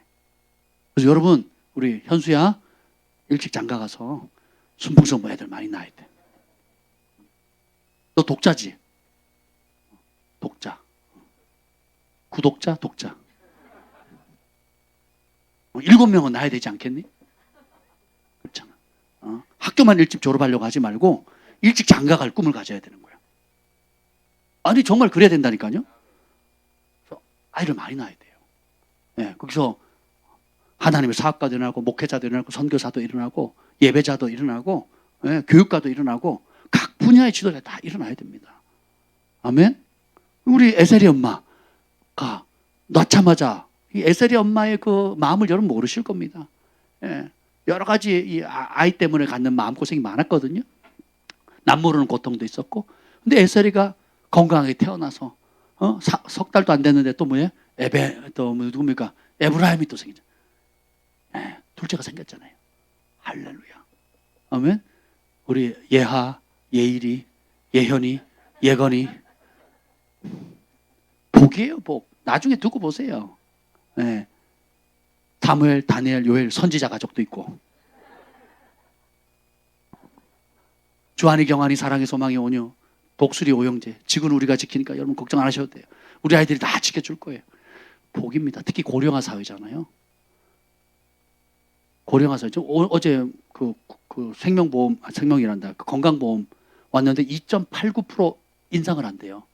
Speaker 1: 그래서 여러분, 우리 현수야 일찍 장가 가서 순풍성모 애들 많이 낳아야 돼. 너 독자지? 독자. 구독자, 독자. 7명은 낳아야 되지 않겠니? 그렇잖아. 학교만 일찍 졸업하려고 하지 말고 일찍 장가 갈 꿈을 가져야 되는 거야. 아니 정말 그래야 된다니까요. 그래서 아이를 많이 낳아야 돼요. 네, 거기서 하나님의 사학가도 일어나고 목회자도 일어나고 선교사도 일어나고 예배자도 일어나고 교육가도 일어나고 각 분야의 지도자 다 일어나야 됩니다. 아멘. 우리 에셀이 엄마가 낳자마자 이 에셀이 엄마의 그 마음을 여러분 모르실 겁니다. 여러 가지 이 아이 때문에 갖는 마음고생이 많았거든요. 남 모르는 고통도 있었고. 근데 에셀이가 건강하게 태어나서 석 달도 안 됐는데 또 뭐예요? 또 누굽니까? 에브라임이 또 생겼죠. 둘째가 생겼잖아요. 할렐루야. 아멘. 우리 예하, 예일이, 예현이, 예건이 복이에요, 복. 나중에 두고 보세요. 사무엘, 다니엘, 요엘 선지자 가족도 있고. 주한이, 경한이, 사랑이, 소망이, 온유, 독수리, 오영재. 지구는 우리가 지키니까 여러분 걱정 안 하셔도 돼요. 우리 아이들이 다 지켜줄 거예요. 복입니다. 특히 고령화 사회잖아요. 고령화 사회. 어제 그 생명보험, 생명이란다. 그 건강보험 왔는데 2.89% 인상을 한대요.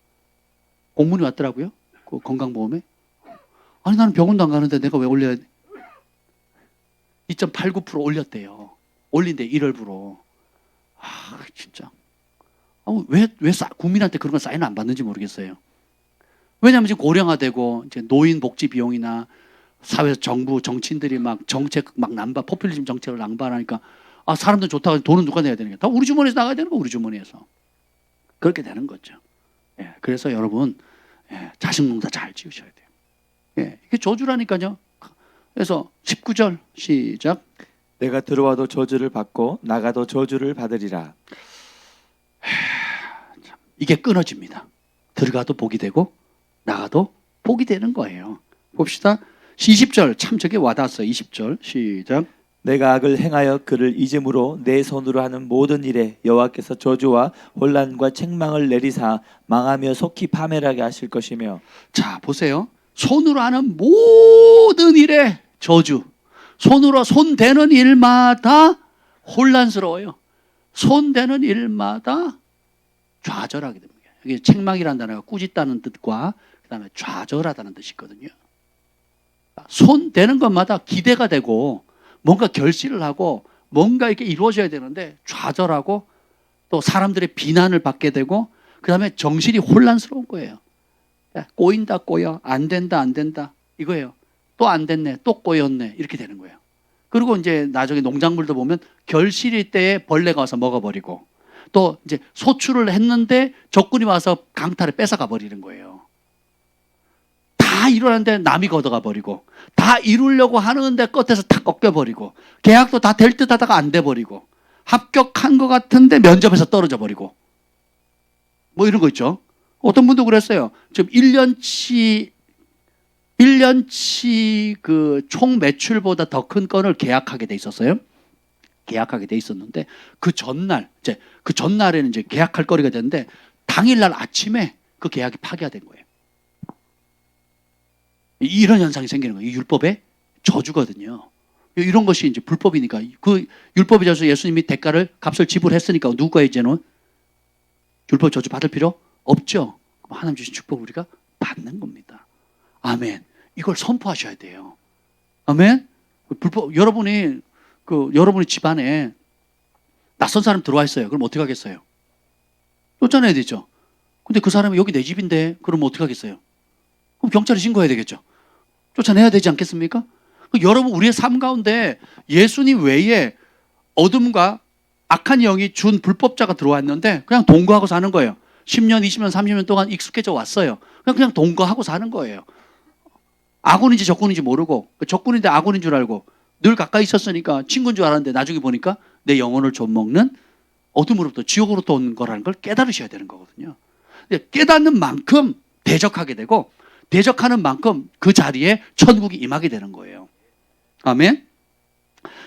Speaker 1: 공문이 왔더라고요. 그 건강보험에. 아니 나는 병원도 안 가는데 내가 왜 올려야 돼? 2.89% 올렸대요. 올린대 1월부로. 진짜. 왜 국민한테 그런 거 사인을 안 받는지 모르겠어요. 왜냐하면 지금 고령화되고 이제 노인 복지 비용이나 사회에서 정부 정치인들이 막 정책 막 포퓰리즘 정책을 낭발하니까 사람들 좋다고 돈은 누가 내야 되는 게 다 우리 주머니에서 나가야 되는 거 우리 주머니에서 그렇게 되는 거죠. 그래서 여러분 자식 농사 잘 지으셔야 돼요. 이게 저주라니까요. 그래서 19절 시작.
Speaker 2: 내가 들어와도 저주를 받고 나가도 저주를 받으리라.
Speaker 1: 이게 끊어집니다. 들어가도 복이 되고 나가도 복이 되는 거예요. 봅시다. 20절 참 저게 와닿았어요. 20절 시작.
Speaker 2: 내가 악을 행하여 그를 잊음으로 내 손으로 하는 모든 일에 여호와께서 저주와 혼란과 책망을 내리사 망하며 속히 파멸하게 하실 것이며.
Speaker 1: 자 보세요. 손으로 하는 모든 일에 저주. 손으로 손대는 일마다 혼란스러워요. 손대는 일마다 좌절하게 됩니다. 이게 책망이라는 단어가 꾸짖다는 뜻과 그다음에 좌절하다는 뜻이 있거든요. 손대는 것마다 기대가 되고 뭔가 결실을 하고 뭔가 이렇게 이루어져야 되는데 좌절하고 또 사람들의 비난을 받게 되고 그다음에 정신이 혼란스러운 거예요. 꼬인다 꼬여 안 된다 안 된다 이거예요. 또 안 됐네 또 꼬였네 이렇게 되는 거예요. 그리고 이제 나중에 농작물도 보면 결실일 때에 벌레가 와서 먹어버리고 또 이제 소출을 했는데 적군이 와서 강탈에 뺏어가 버리는 거예요. 다 이루었는데 남이 걷어가 버리고 다 이루려고 하는데 끝에서 다 꺾여버리고 계약도 다 될 듯 하다가 안 돼버리고 합격한 것 같은데 면접에서 떨어져 버리고 뭐 이런 거 있죠. 어떤 분도 그랬어요. 지금 1년치 그 총 매출보다 더 큰 건을 계약하게 돼 있었어요. 계약하게 돼 있었는데 그 전날에는 이제 계약할 거리가 됐는데 당일날 아침에 그 계약이 파기화된 거예요. 이런 현상이 생기는 거예요. 이 율법의 저주거든요. 이런 것이 이제 불법이니까 그 율법의 저주 예수님이 대가를 값을 지불했으니까 누가 이제는 율법 저주 받을 필요 없죠. 하나님 주신 축복 우리가 받는 겁니다. 아멘. 이걸 선포하셔야 돼요. 아멘. 불법 여러분이 집안에 낯선 사람 들어와 있어요. 그럼 어떻게 하겠어요? 쫓아내야 되죠. 근데 그 사람이 여기 내 집인데 그럼 어떻게 하겠어요? 그럼 경찰에 신고해야 되겠죠. 쫓아내야 되지 않겠습니까? 여러분 우리의 삶 가운데 예수님 외에 어둠과 악한 영이 준 불법자가 들어왔는데 그냥 동거하고 사는 거예요. 10년, 20년, 30년 동안 익숙해져 왔어요. 그냥 동거하고 사는 거예요. 아군인지 적군인지 모르고 적군인데 아군인 줄 알고 늘 가까이 있었으니까 친구인 줄 알았는데 나중에 보니까 내 영혼을 좀먹는 어둠으로부터 지옥으로부터 온 거라는 걸 깨달으셔야 되는 거거든요. 깨닫는 만큼 대적하게 되고 대적하는 만큼 그 자리에 천국이 임하게 되는 거예요. 아멘.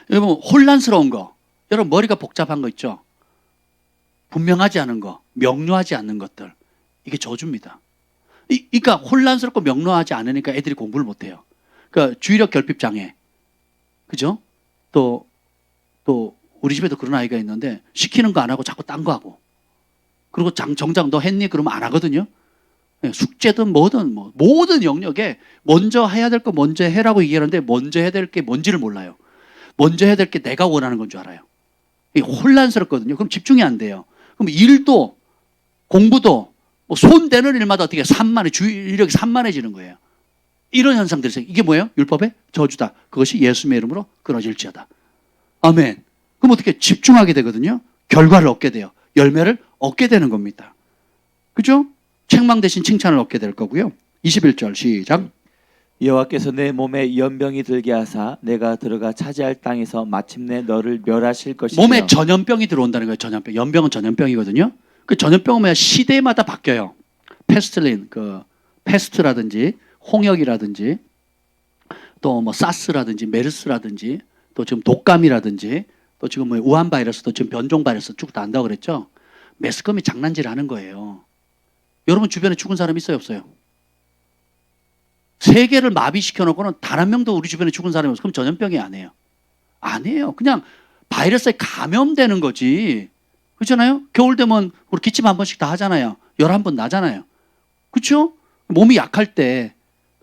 Speaker 1: 여러분 혼란스러운 거, 여러분 머리가 복잡한 거 있죠. 분명하지 않은 거, 명료하지 않는 것들 이게 저주입니다. 그러니까 혼란스럽고 명료하지 않으니까 애들이 공부를 못해요. 그러니까 주의력 결핍 장애, 그죠? 또 우리 집에도 그런 아이가 있는데 시키는 거 안 하고 자꾸 딴 거 하고 그리고 정작 너 했니? 그러면 안 하거든요. 숙제든 뭐든 모든 영역에 먼저 해야 될 거 먼저 해라고 얘기하는데 먼저 해야 될 게 뭔지를 몰라요. 먼저 해야 될 게 내가 원하는 건 줄 알아요. 이게 혼란스럽거든요. 그럼 집중이 안 돼요. 그럼 일도 공부도 손 대는 일마다 어떻게 주의력이 산만해지는 거예요. 이런 현상들이 있어요. 이게 뭐예요? 율법의 저주다. 그것이 예수님의 이름으로 끊어질지어다. 아멘. 그럼 어떻게 집중하게 되거든요. 결과를 얻게 돼요. 열매를 얻게 되는 겁니다. 그죠? 책망 대신 칭찬을 얻게 될 거고요. 21절 시작.
Speaker 2: 여호와께서 내 몸에 연병이 들게 하사 내가 들어가 차지할 땅에서 마침내 너를 멸하실 것이며
Speaker 1: 몸에 전염병이 들어온다는 거예요. 전염병. 연병은 전염병이거든요. 그 전염병은 뭐야? 시대마다 바뀌어요. 페스틀린, 그 페스트라든지 홍역이라든지 또 뭐 사스라든지 메르스라든지 또 지금 독감이라든지 또 지금 뭐 우한 바이러스도 지금 변종 바이러스 쭉 다 한다고 그랬죠. 매스컴이 장난질 하는 거예요. 여러분 주변에 죽은 사람 있어요, 없어요? 세계를 마비시켜 놓고는 단 한 명도 우리 주변에 죽은 사람이 없어요. 그럼 전염병이 아니에요. 아니에요. 그냥 바이러스에 감염되는 거지. 그렇잖아요? 겨울 되면 우리 기침 한 번씩 다 하잖아요. 11번 나잖아요. 그렇죠? 몸이 약할 때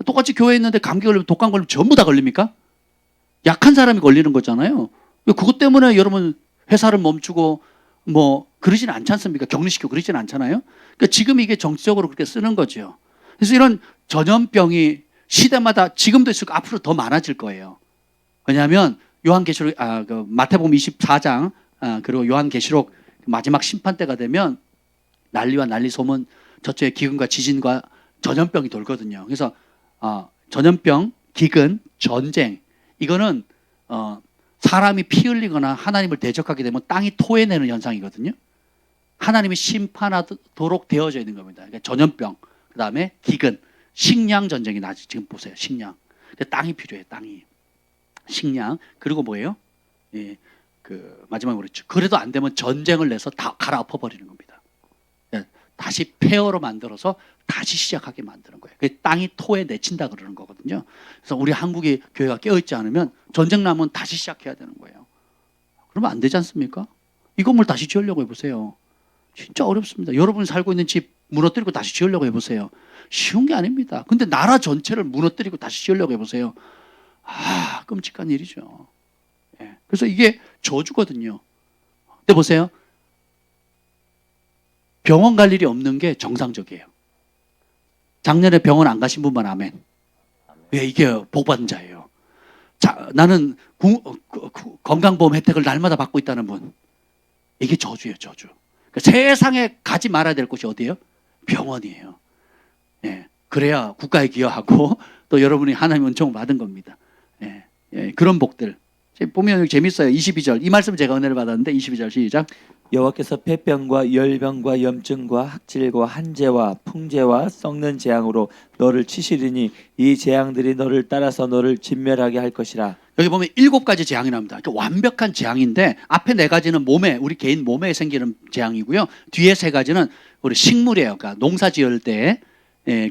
Speaker 1: 똑같이 교회에 있는데 감기 걸리면 독감 걸리면 전부 다 걸립니까? 약한 사람이 걸리는 거잖아요. 그것 때문에 여러분 회사를 멈추고 뭐 그러진 않지 않습니까? 격리시키고 그러진 않잖아요. 그러니까 지금 이게 정치적으로 그렇게 쓰는 거죠. 그래서 이런 전염병이 시대마다 지금도 있을 앞으로 더 많아질 거예요. 왜냐하면 요한계시록 그 마태복음 24장 그리고 요한계시록 마지막 심판 때가 되면 난리와 난리 소문 저쪽에 기근과 지진과 전염병이 돌거든요. 그래서 전염병, 기근, 전쟁 이거는 사람이 피 흘리거나 하나님을 대적하게 되면 땅이 토해내는 현상이거든요. 하나님이 심판하도록 되어져 있는 겁니다. 그러니까 전염병, 그 다음에 기근, 식량 전쟁이 나지. 지금 보세요, 식량. 땅이 필요해, 땅이. 식량. 그리고 뭐예요? 예, 그 마지막에 그랬죠. 그래도 안 되면 전쟁을 내서 다 갈아엎어 버리는 겁니다. 예, 다시 폐허로 만들어서 다시 시작하게 만드는 거예요. 땅이 토에 내친다 그러는 거거든요. 그래서 우리 한국의 교회가 깨어있지 않으면 전쟁 나면 다시 시작해야 되는 거예요. 그러면 안 되지 않습니까? 이 건물 다시 지으려고 해보세요. 진짜 어렵습니다. 여러분이 살고 있는 집 무너뜨리고 다시 지으려고 해보세요. 쉬운 게 아닙니다. 근데 나라 전체를 무너뜨리고 다시 지으려고 해보세요. 끔찍한 일이죠. 예. 그래서 이게 저주거든요. 근데 보세요. 병원 갈 일이 없는 게 정상적이에요. 작년에 병원 안 가신 분만 아멘. 왜 이게 복받은 자예요. 자, 나는 건강보험 혜택을 날마다 받고 있다는 분. 이게 저주예요, 저주. 그러니까 세상에 가지 말아야 될 곳이 어디예요? 병원이에요. 예. 그래야 국가에 기여하고 또 여러분이 하나님 은총을 받은 겁니다. 예. 예. 그런 복들. 보면 여기 재밌어요. 22절. 이 말씀 제가 은혜를 받았는데 22절 시작.
Speaker 2: 여호와께서 폐병과 열병과 염증과 학질과 한재와 풍재와 썩는 재앙으로 너를 치시리니 이 재앙들이 너를 따라서 너를 진멸하게 할 것이라.
Speaker 1: 여기 보면 7가지 재앙이 나옵니다. 그러니까 완벽한 재앙인데 앞에 4가지는 몸에 우리 개인 몸에 생기는 재앙이고요. 뒤에 3가지는 우리 식물이에요. 그러니까 농사 지을 때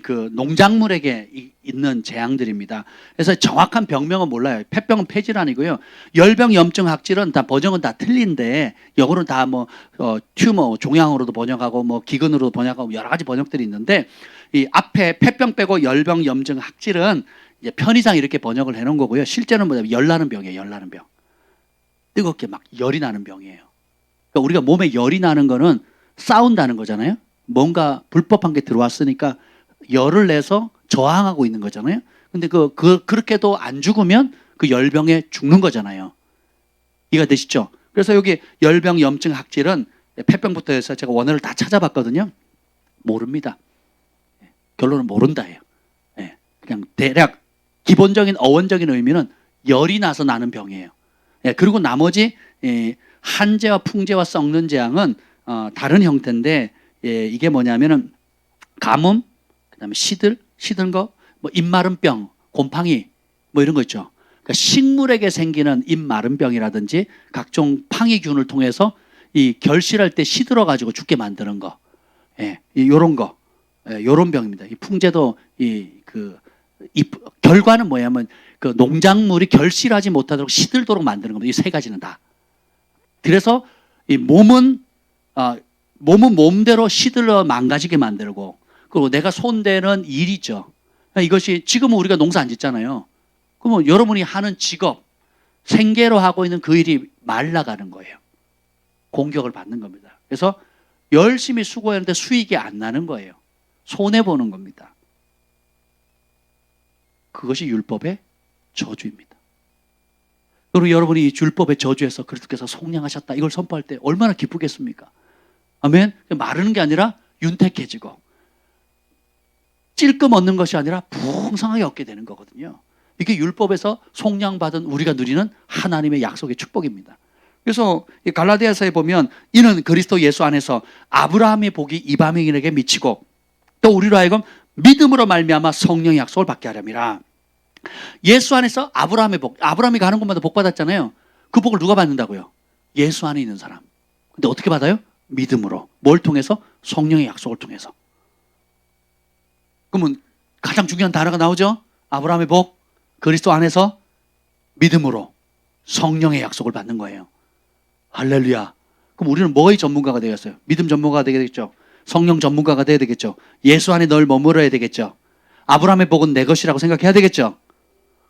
Speaker 1: 그 농작물에게 있는 재앙들입니다. 그래서 정확한 병명은 몰라요. 폐병은 폐질환이고요. 열병, 염증, 학질은 다 번역은 다 틀린데 영어로는 다 뭐 튜머, 종양으로도 번역하고 뭐 기근으로도 번역하고 여러 가지 번역들이 있는데 이 앞에 폐병 빼고 열병, 염증, 학질은 이제 편의상 이렇게 번역을 해놓은 거고요. 실제는 뭐냐면 열나는 병이에요. 열나는 병. 뜨겁게 막 열이 나는 병이에요. 그러니까 우리가 몸에 열이 나는 거는 싸운다는 거잖아요. 뭔가 불법한 게 들어왔으니까 열을 내서 저항하고 있는 거잖아요. 근데 그렇게도 안 죽으면 그 열병에 죽는 거잖아요. 이해가 되시죠? 그래서 여기 열병, 염증, 학질은 폐병부터 해서 제가 원어를 다 찾아봤거든요. 모릅니다. 결론은 모른다예요. 그냥 대략 기본적인 어원적인 의미는 열이 나서 나는 병이에요. 그리고 나머지 한재와 풍재와 썩는 재앙은 다른 형태인데 이게 뭐냐면은 가뭄, 그다음에 시든 거, 뭐 입마른 병, 곰팡이 뭐 이런 거 있죠. 그러니까 식물에게 생기는 입마른 병이라든지 각종 팡이균을 통해서 이 결실할 때 시들어 가지고 죽게 만드는 거, 요런 거, 요런 병입니다. 이 풍제도 이 결과는 뭐냐면 그 농작물이 결실하지 못하도록 시들도록 만드는 겁니다. 이 3가지는 다. 그래서 이 몸은 몸대로 시들어 망가지게 만들고, 그리고 내가 손대는 일이죠. 이것이 지금은 우리가 농사 안 짓잖아요. 그러면 여러분이 하는 직업, 생계로 하고 있는 그 일이 말라가는 거예요. 공격을 받는 겁니다. 그래서 열심히 수고했는데 수익이 안 나는 거예요. 손해보는 겁니다. 그것이 율법의 저주입니다. 그리고 여러분이 이 율법의 저주에서 그리스도께서 속량하셨다 이걸 선포할 때 얼마나 기쁘겠습니까? 아멘. 마르는 게 아니라 윤택해지고 찔끔 얻는 것이 아니라 풍성하게 얻게 되는 거거든요. 이게 율법에서 속량받은 우리가 누리는 하나님의 약속의 축복입니다. 그래서 이 갈라디아서에 보면 이는 그리스도 예수 안에서 아브라함의 복이 이방인에게 미치고 또 우리로 하여금 믿음으로 말미암아 성령의 약속을 받게 하렵니다. 예수 안에서 아브라함의 복, 아브라함이 가는 곳마다 복 받았잖아요. 그 복을 누가 받는다고요? 예수 안에 있는 사람. 근데 어떻게 받아요? 믿음으로. 뭘 통해서? 성령의 약속을 통해서. 그러면 가장 중요한 단어가 나오죠? 아브라함의 복, 그리스도 안에서 믿음으로 성령의 약속을 받는 거예요. 할렐루야. 그럼 우리는 뭐의 전문가가 되겠어요? 믿음 전문가가 되겠죠. 성령 전문가가 돼야 되겠죠. 예수 안에 늘 머물러야 되겠죠. 아브라함의 복은 내 것이라고 생각해야 되겠죠.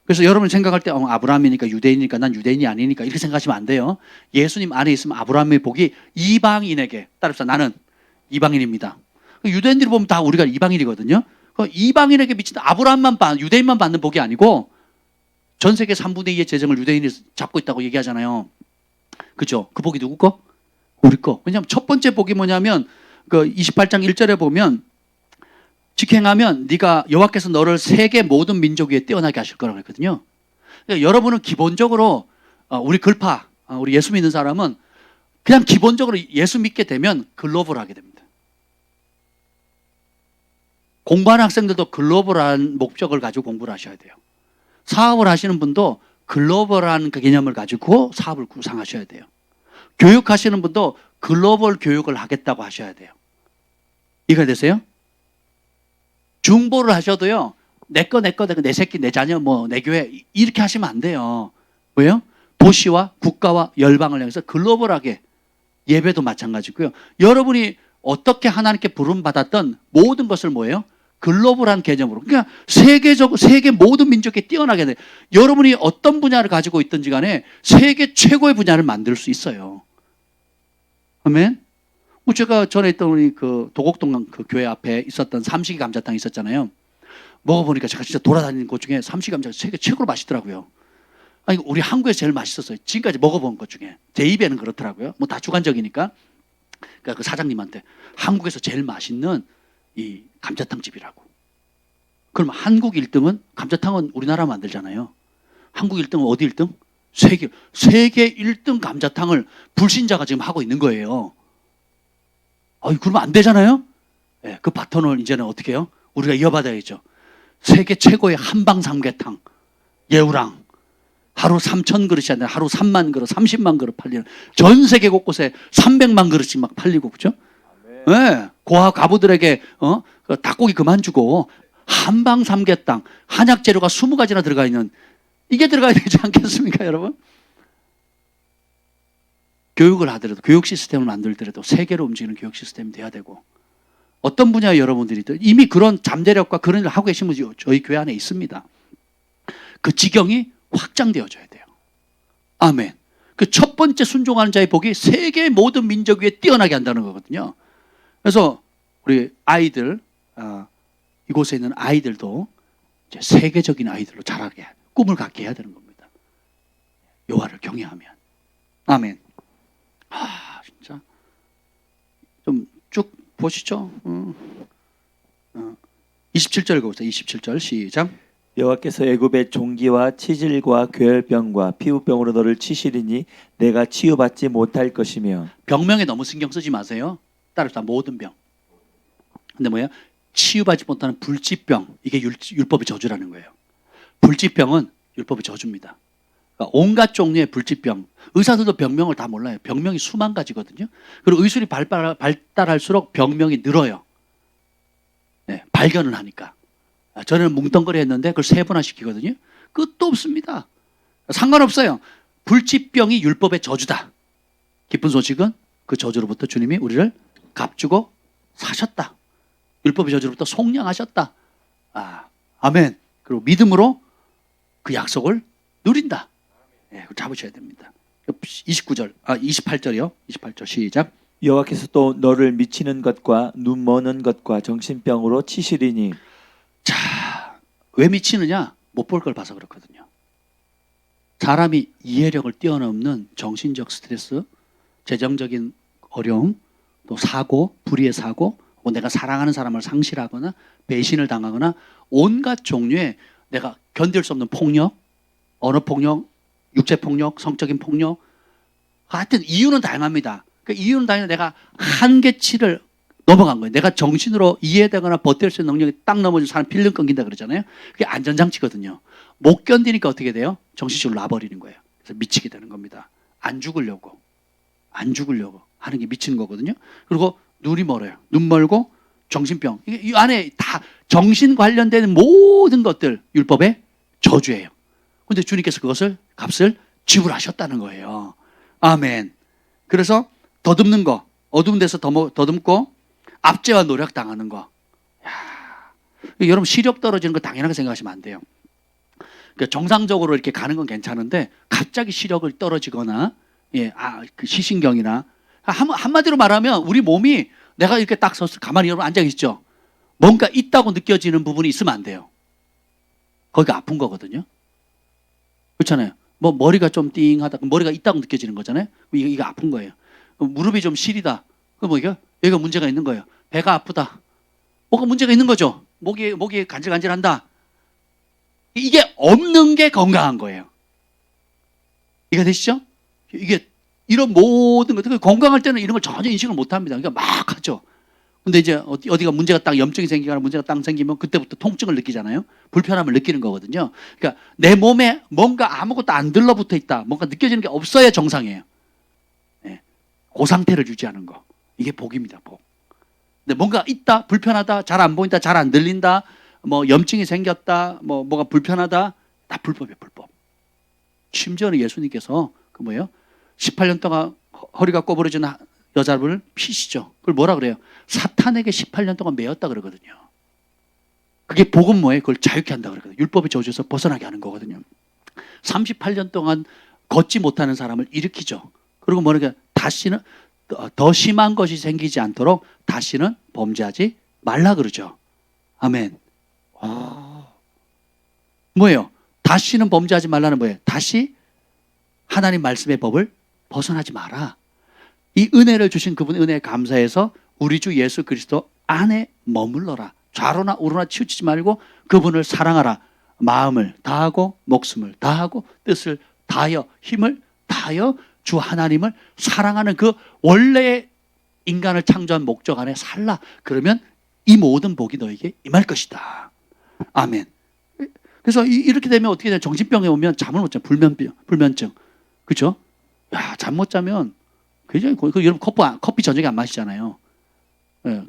Speaker 1: 그래서 여러분 생각할 때 아브라함이니까 유대인이니까 난 유대인이 아니니까 이렇게 생각하시면 안 돼요. 예수님 안에 있으면 아브라함의 복이 이방인에게, 따라서 나는 이방인입니다. 유대인들이 보면 다 우리가 이방인이거든요. 이방인에게 미친 아브라함만 유대인만 받는 복이 아니고 전 세계 3분의 2의 재정을 유대인이 잡고 있다고 얘기하잖아요. 그죠? 그 복이 누구 거? 우리 거. 왜냐하면 첫 번째 복이 뭐냐면 그 28장 1절에 보면 직행하면 네가 여호와께서 너를 세계 모든 민족 위에 뛰어나게 하실 거라고 했거든요. 그러니까 여러분은 기본적으로 우리 글파, 우리 예수 믿는 사람은 그냥 기본적으로 예수 믿게 되면 글로벌하게 됩니다. 공부하는 학생들도 글로벌한 목적을 가지고 공부를 하셔야 돼요. 사업을 하시는 분도 글로벌한 그 개념을 가지고 사업을 구상하셔야 돼요. 교육하시는 분도 글로벌 교육을 하겠다고 하셔야 돼요. 이해가 되세요? 중보를 하셔도요, 내 새끼, 내 자녀, 내 교회, 이렇게 하시면 안 돼요. 왜요? 도시와 국가와 열방을 향해서 글로벌하게 예배도 마찬가지고요. 여러분이 어떻게 하나님께 부름받았던 모든 것을 뭐예요? 글로벌한 개념으로. 그러니까 세계 모든 민족에 뛰어나게 돼. 여러분이 어떤 분야를 가지고 있든지 간에 세계 최고의 분야를 만들 수 있어요. 아멘? 제가 전에 있던 우리 그 도곡동 그 교회 앞에 있었던 삼식이 감자탕이 있었잖아요. 먹어보니까 제가 진짜 돌아다니는 곳 중에 삼식이 감자탕 세계 최고로 맛있더라고요. 아니, 우리 한국에서 제일 맛있었어요. 지금까지 먹어본 것 중에. 제 입에는 그렇더라고요. 다 주관적이니까. 그러니까 그 사장님한테 한국에서 제일 맛있는 이 감자탕 집이라고. 그럼 한국 1등은 감자탕은 우리나라 만들잖아요. 한국 1등은 어디 1등? 세계 1등 감자탕을 불신자가 지금 하고 있는 거예요. 그러면 안 되잖아요. 네, 그 바톤을 이제는 어떻게 해요? 우리가 이어받아야죠. 세계 최고의 한방 삼계탕 예우랑 하루 3,000그릇이 아니라 하루 3만 그릇, 30만 그릇 팔리는, 전 세계 곳곳에 300만 그릇씩 막 팔리고, 그죠? 네, 고아 가부들에게 그 닭고기 그만 주고 한방 삼계탕, 한약 재료가 20가지나 들어가 있는, 이게 들어가야 되지 않겠습니까, 여러분? 교육을 하더라도, 교육 시스템을 만들더라도 세계로 움직이는 교육 시스템이 돼야 되고, 어떤 분야 여러분들이 이미 그런 잠재력과 그런 일을 하고 계신 분이 저희 교회 안에 있습니다. 그 지경이 확장되어져야 돼요. 아멘. 그 첫 번째 순종하는 자의 복이 세계 모든 민족 위에 뛰어나게 한다는 거거든요. 그래서 우리 아이들, 이곳에 있는 아이들도 이제 세계적인 아이들로 자라게, 꿈을 갖게 해야 되는 겁니다. 여호와를 경외하면. 아멘. 진짜 좀 쭉 보시죠. 27절 읽어보세요. 27절 시작.
Speaker 2: 여호와께서 애굽의 종기와 치질과 괴혈병과 피부병으로 너를 치시리니 내가 치유받지 못할 것이며.
Speaker 1: 병명에 너무 신경 쓰지 마세요. 따라서 모든 병. 근데 뭐예요? 치유받지 못하는 불치병, 이게 율법의 저주라는 거예요. 불치병은 율법의 저주입니다. 그러니까 온갖 종류의 불치병, 의사들도 병명을 다 몰라요. 병명이 수만 가지거든요. 그리고 의술이 발달할수록 병명이 늘어요. 네, 발견을 하니까. 전에는 뭉텅거리 했는데 그걸 세분화 시키거든요. 끝도 없습니다. 상관없어요. 불치병이 율법의 저주다. 기쁜 소식은 그 저주로부터 주님이 우리를 값주고 사셨다. 율법의 저주로부터 속량하셨다. 아멘. 그리고 믿음으로 그 약속을 누린다. 네, 그걸 잡으셔야 됩니다. 28절이요. 28절 시작.
Speaker 2: 여호와께서 또 너를 미치는 것과 눈 머는 것과 정신병으로 치시리니.
Speaker 1: 자, 왜 미치느냐? 못 볼 걸 봐서 그렇거든요. 사람이 이해력을 뛰어넘는 정신적 스트레스, 재정적인 어려움, 또 사고, 불의의 사고, 내가 사랑하는 사람을 상실하거나 배신을 당하거나 온갖 종류의 내가 견딜 수 없는 폭력, 언어폭력, 육체폭력, 성적인 폭력, 하여튼 이유는 다양합니다. 그 이유는 다양한데 내가 한계치를 넘어간 거예요. 내가 정신으로 이해되거나 버틸 수 있는 능력이 딱 넘어진 사람 필름 끊긴다 그러잖아요. 그게 안전장치거든요. 못 견디니까 어떻게 돼요? 정신줄을 놔버리는 거예요. 그래서 미치게 되는 겁니다. 안 죽으려고 하는 게 미치는 거거든요. 그리고 눈이 멀어요. 눈 멀고 정신병. 이게 이 안에 다 정신 관련된 모든 것들 율법의 저주예요. 근데 주님께서 그것을 값을 지불하셨다는 거예요. 아멘. 그래서 더듬는 거, 어두운 데서 더듬고 압제와 노력 당하는 거. 야, 여러분 시력 떨어지는 거 당연하게 생각하시면 안 돼요. 그러니까 정상적으로 이렇게 가는 건 괜찮은데 갑자기 시력을 떨어지거나 그 시신경이나 한마디로 말하면 우리 몸이 내가 이렇게 딱 서서 가만히 여러분 앉아 계시죠? 뭔가 있다고 느껴지는 부분이 있으면 안 돼요. 거기가 아픈 거거든요. 그렇잖아요. 뭐 머리가 좀 띵하다. 머리가 있다고 느껴지는 거잖아요. 이거 아픈 거예요. 무릎이 좀 시리다. 그럼 뭐 여기가 문제가 있는 거예요. 배가 아프다. 뭐가 문제가 있는 거죠. 목이 간질간질한다. 이게 없는 게 건강한 거예요. 이해가 되시죠? 이게 이런 모든 것들 건강할 때는 이런 걸 전혀 인식을 못 합니다. 그러니까 막 하죠. 근데 이제 어디가 문제가 딱 염증이 생기거나 문제가 딱 생기면 그때부터 통증을 느끼잖아요. 불편함을 느끼는 거거든요. 그러니까 내 몸에 뭔가 아무것도 안 들러붙어 있다. 뭔가 느껴지는 게 없어야 정상이에요. 그 상태를 유지하는 거. 이게 복입니다. 복. 근데 뭔가 있다, 불편하다, 잘 안 보인다, 잘 안 들린다, 뭐 염증이 생겼다, 뭐가 불편하다, 다 불법이에요. 불법. 심지어는 예수님께서 18년 동안 허리가 꼬부러진 여자분을 피시죠. 그걸 뭐라 그래요? 사탄에게 18년 동안 매였다 그러거든요. 그게 복은 뭐예요? 그걸 자유케 한다 그러거든요. 율법의 저주에서 벗어나게 하는 거거든요. 38년 동안 걷지 못하는 사람을 일으키죠. 그리고 뭐라고 다시는 더 심한 것이 생기지 않도록 다시는 범죄하지 말라 그러죠. 아멘. 뭐예요? 다시는 범죄하지 말라는 뭐예요? 다시 하나님 말씀의 법을 벗어나지 마라. 이 은혜를 주신 그분의 은혜에 감사해서 우리 주 예수 그리스도 안에 머물러라. 좌로나 우로나 치우치지 말고 그분을 사랑하라. 마음을 다하고 목숨을 다하고 뜻을 다하여 힘을 다하여 주 하나님을 사랑하는 그 원래의 인간을 창조한 목적 안에 살라. 그러면 이 모든 복이 너에게 임할 것이다. 아멘. 그래서 이렇게 되면 어떻게 되냐? 정신병에 오면 잠을 못 자. 불면증. 그렇죠? 야, 잠 못 자면 굉장히 여러분 커피 저녁에 안 마시잖아요.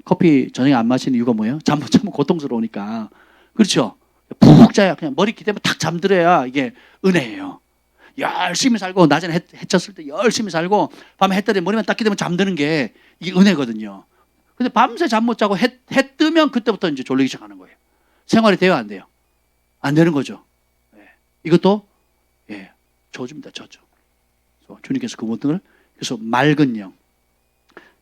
Speaker 1: 커피 저녁에 안 마시는 이유가 뭐예요? 잠 못 자면 고통스러우니까. 그렇죠? 푹 자야 그냥 머리 기대면 탁 잠들어야 이게 은혜예요. 열심히 살고 낮에는 해 쳤을 때 열심히 살고 밤에 해 뜨면 머리만 딱 기대면 잠드는 게 이게 은혜거든요. 근데 밤새 잠 못 자고 해 뜨면 그때부터 이제 졸리기 시작하는 거예요. 생활이 돼요, 안 돼요? 안 되는 거죠. 이것도 저주입니다, 저주. 주님께서 그 모든 걸 그래서 맑은 영,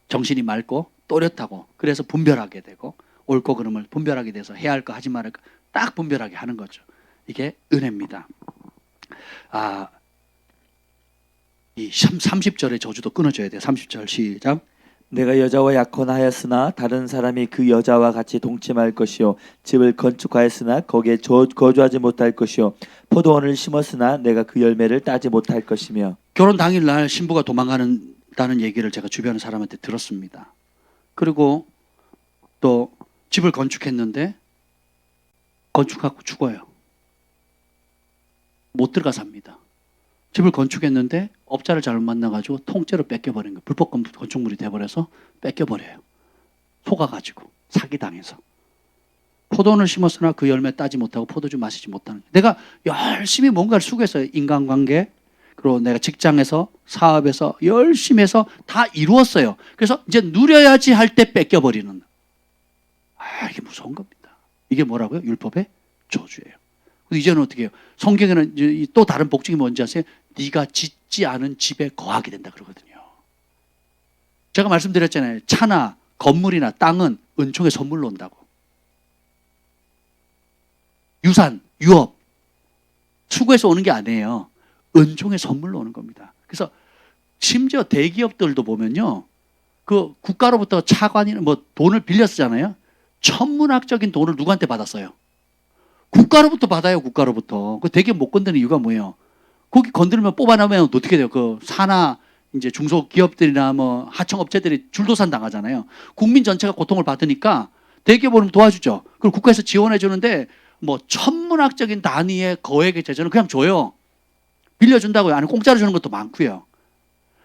Speaker 1: 정신이 맑고 또렷하고 그래서 분별하게 되고 옳고 그름을 분별하게 돼서 해야 할 거 하지 말을 거 딱 분별하게 하는 거죠. 이게 은혜입니다. 이 30절의 저주도 끊어줘야 돼요. 30절 시작.
Speaker 2: 내가 여자와 약혼하였으나 다른 사람이 그 여자와 같이 동침할 것이요 집을 건축하였으나 거기에 거주하지 못할 것이요 포도원을 심었으나 내가 그 열매를 따지 못할 것이며.
Speaker 1: 결혼 당일날 신부가 도망가는다는 얘기를 제가 주변 사람한테 들었습니다. 그리고 또 집을 건축했는데 건축하고 죽어요. 못 들어가 삽니다. 집을 건축했는데 업자를 잘못 만나가지고 통째로 뺏겨버린 거예요. 불법 건축물이 돼버려서 뺏겨버려요. 속아가지고 사기당해서. 포도원을 심었으나 그 열매 따지 못하고 포도주 마시지 못하는. 내가 열심히 뭔가를 수고해서 인간관계 그리고 내가 직장에서 사업에서 열심히 해서 다 이루었어요. 그래서 이제 누려야지 할 때 뺏겨버리는. 이게 무서운 겁니다. 이게 뭐라고요? 율법의 저주예요. 이제는 어떻게 해요? 성경에는 또 다른 복종이 뭔지 아세요? 네가 짓지 않은 집에 거하게 된다 그러거든요. 제가 말씀드렸잖아요. 차나 건물이나 땅은 은총의 선물로 온다고. 유산, 유업, 수고해서 오는 게 아니에요. 은총의 선물로 오는 겁니다. 그래서 심지어 대기업들도 보면요. 그 국가로부터 차관이나 뭐 돈을 빌려 쓰잖아요. 천문학적인 돈을 누구한테 받았어요? 국가로부터 받아요. 국가로부터. 그 대기업 못 건드는 이유가 뭐예요? 거기 건드리면 뽑아내면 어떻게 돼요? 그 산하 이제 중소기업들이나 뭐 하청업체들이 줄도산 당하잖아요. 국민 전체가 고통을 받으니까 대기업은 도와주죠. 그리고 국가에서 지원해 주는데 뭐 천문학적인 단위의 거액의 재정을 그냥 줘요. 빌려준다고요. 아니 공짜로 주는 것도 많고요.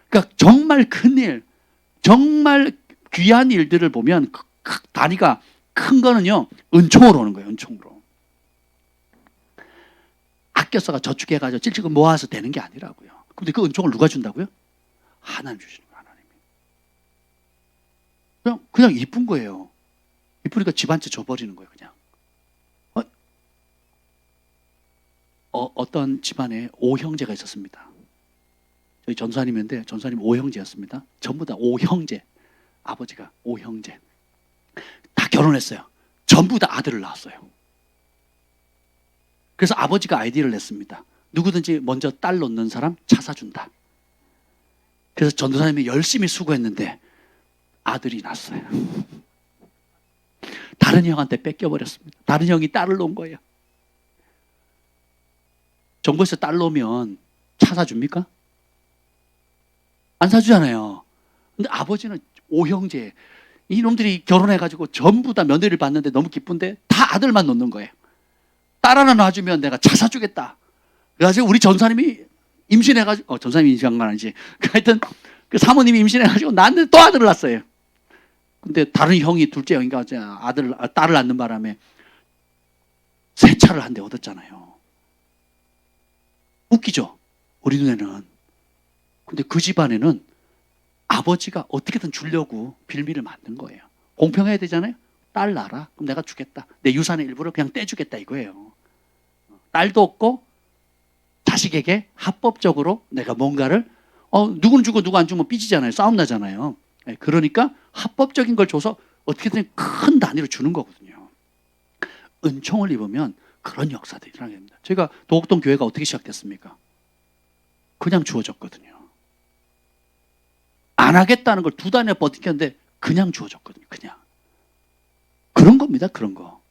Speaker 1: 그러니까 정말 큰일, 정말 귀한 일들을 보면 단위가 큰 거는요. 은총으로 오는 거예요. 은총으로. 아껴 써가 저축해가지고 찔찔 모아서 되는 게 아니라고요. 근데 그 은총을 누가 준다고요? 하나님 주시는 거예요. 하나님이. 그냥 이쁜 거예요. 이쁘니까 집 한 채 줘버리는 거예요. 그냥. 어떤 집안에 5형제가 있었습니다. 저희 전사님인데 전사님 5형제였습니다. 전부 다 5형제. 아버지가 5형제. 다 결혼했어요. 전부 다 아들을 낳았어요. 그래서 아버지가 아이디어를 냈습니다. 누구든지 먼저 딸 놓는 사람 차 사준다. 그래서 전도사님이 열심히 수고했는데 아들이 낳았어요. 다른 형한테 뺏겨버렸습니다. 다른 형이 딸을 놓은 거예요. 정부에서 딸 놓으면 차 사줍니까? 안 사주잖아요. 근데 아버지는 5형제. 이놈들이 결혼해가지고 전부 다 며느리를 받는데 너무 기쁜데 다 아들만 놓는 거예요. 딸 하나 놔주면 내가 차 사주겠다. 그래가지고 우리 전사님이 임신해가지고, 전사님이 임신한 건 아니지. 하여튼 그 사모님이 임신해가지고 낳는데 또 아들을 낳았어요. 근데 다른 형이, 둘째 형이가 딸을 낳는 바람에 새 차를 한 대 얻었잖아요. 웃기죠? 우리 눈에는. 근데 그 집안에는 아버지가 어떻게든 주려고 빌미를 만든 거예요. 공평해야 되잖아요. 딸 낳아라. 그럼 내가 주겠다. 내 유산의 일부를 그냥 떼주겠다 이거예요. 딸도 없고 자식에게 합법적으로 내가 뭔가를 누구는 주고 누구 안 주면 삐지잖아요. 싸움 나잖아요. 그러니까 합법적인 걸 줘서 어떻게든 큰 단위로 주는 거거든요. 은총을 입으면 그런 역사들이 일어나게 됩니다. 제가 도곡동 교회가 어떻게 시작됐습니까? 그냥 주어졌거든요. 안 하겠다는 걸 2달이나 버티켰는데 그냥 주어졌거든요. 그냥. 그런 겁니다. 그런 거.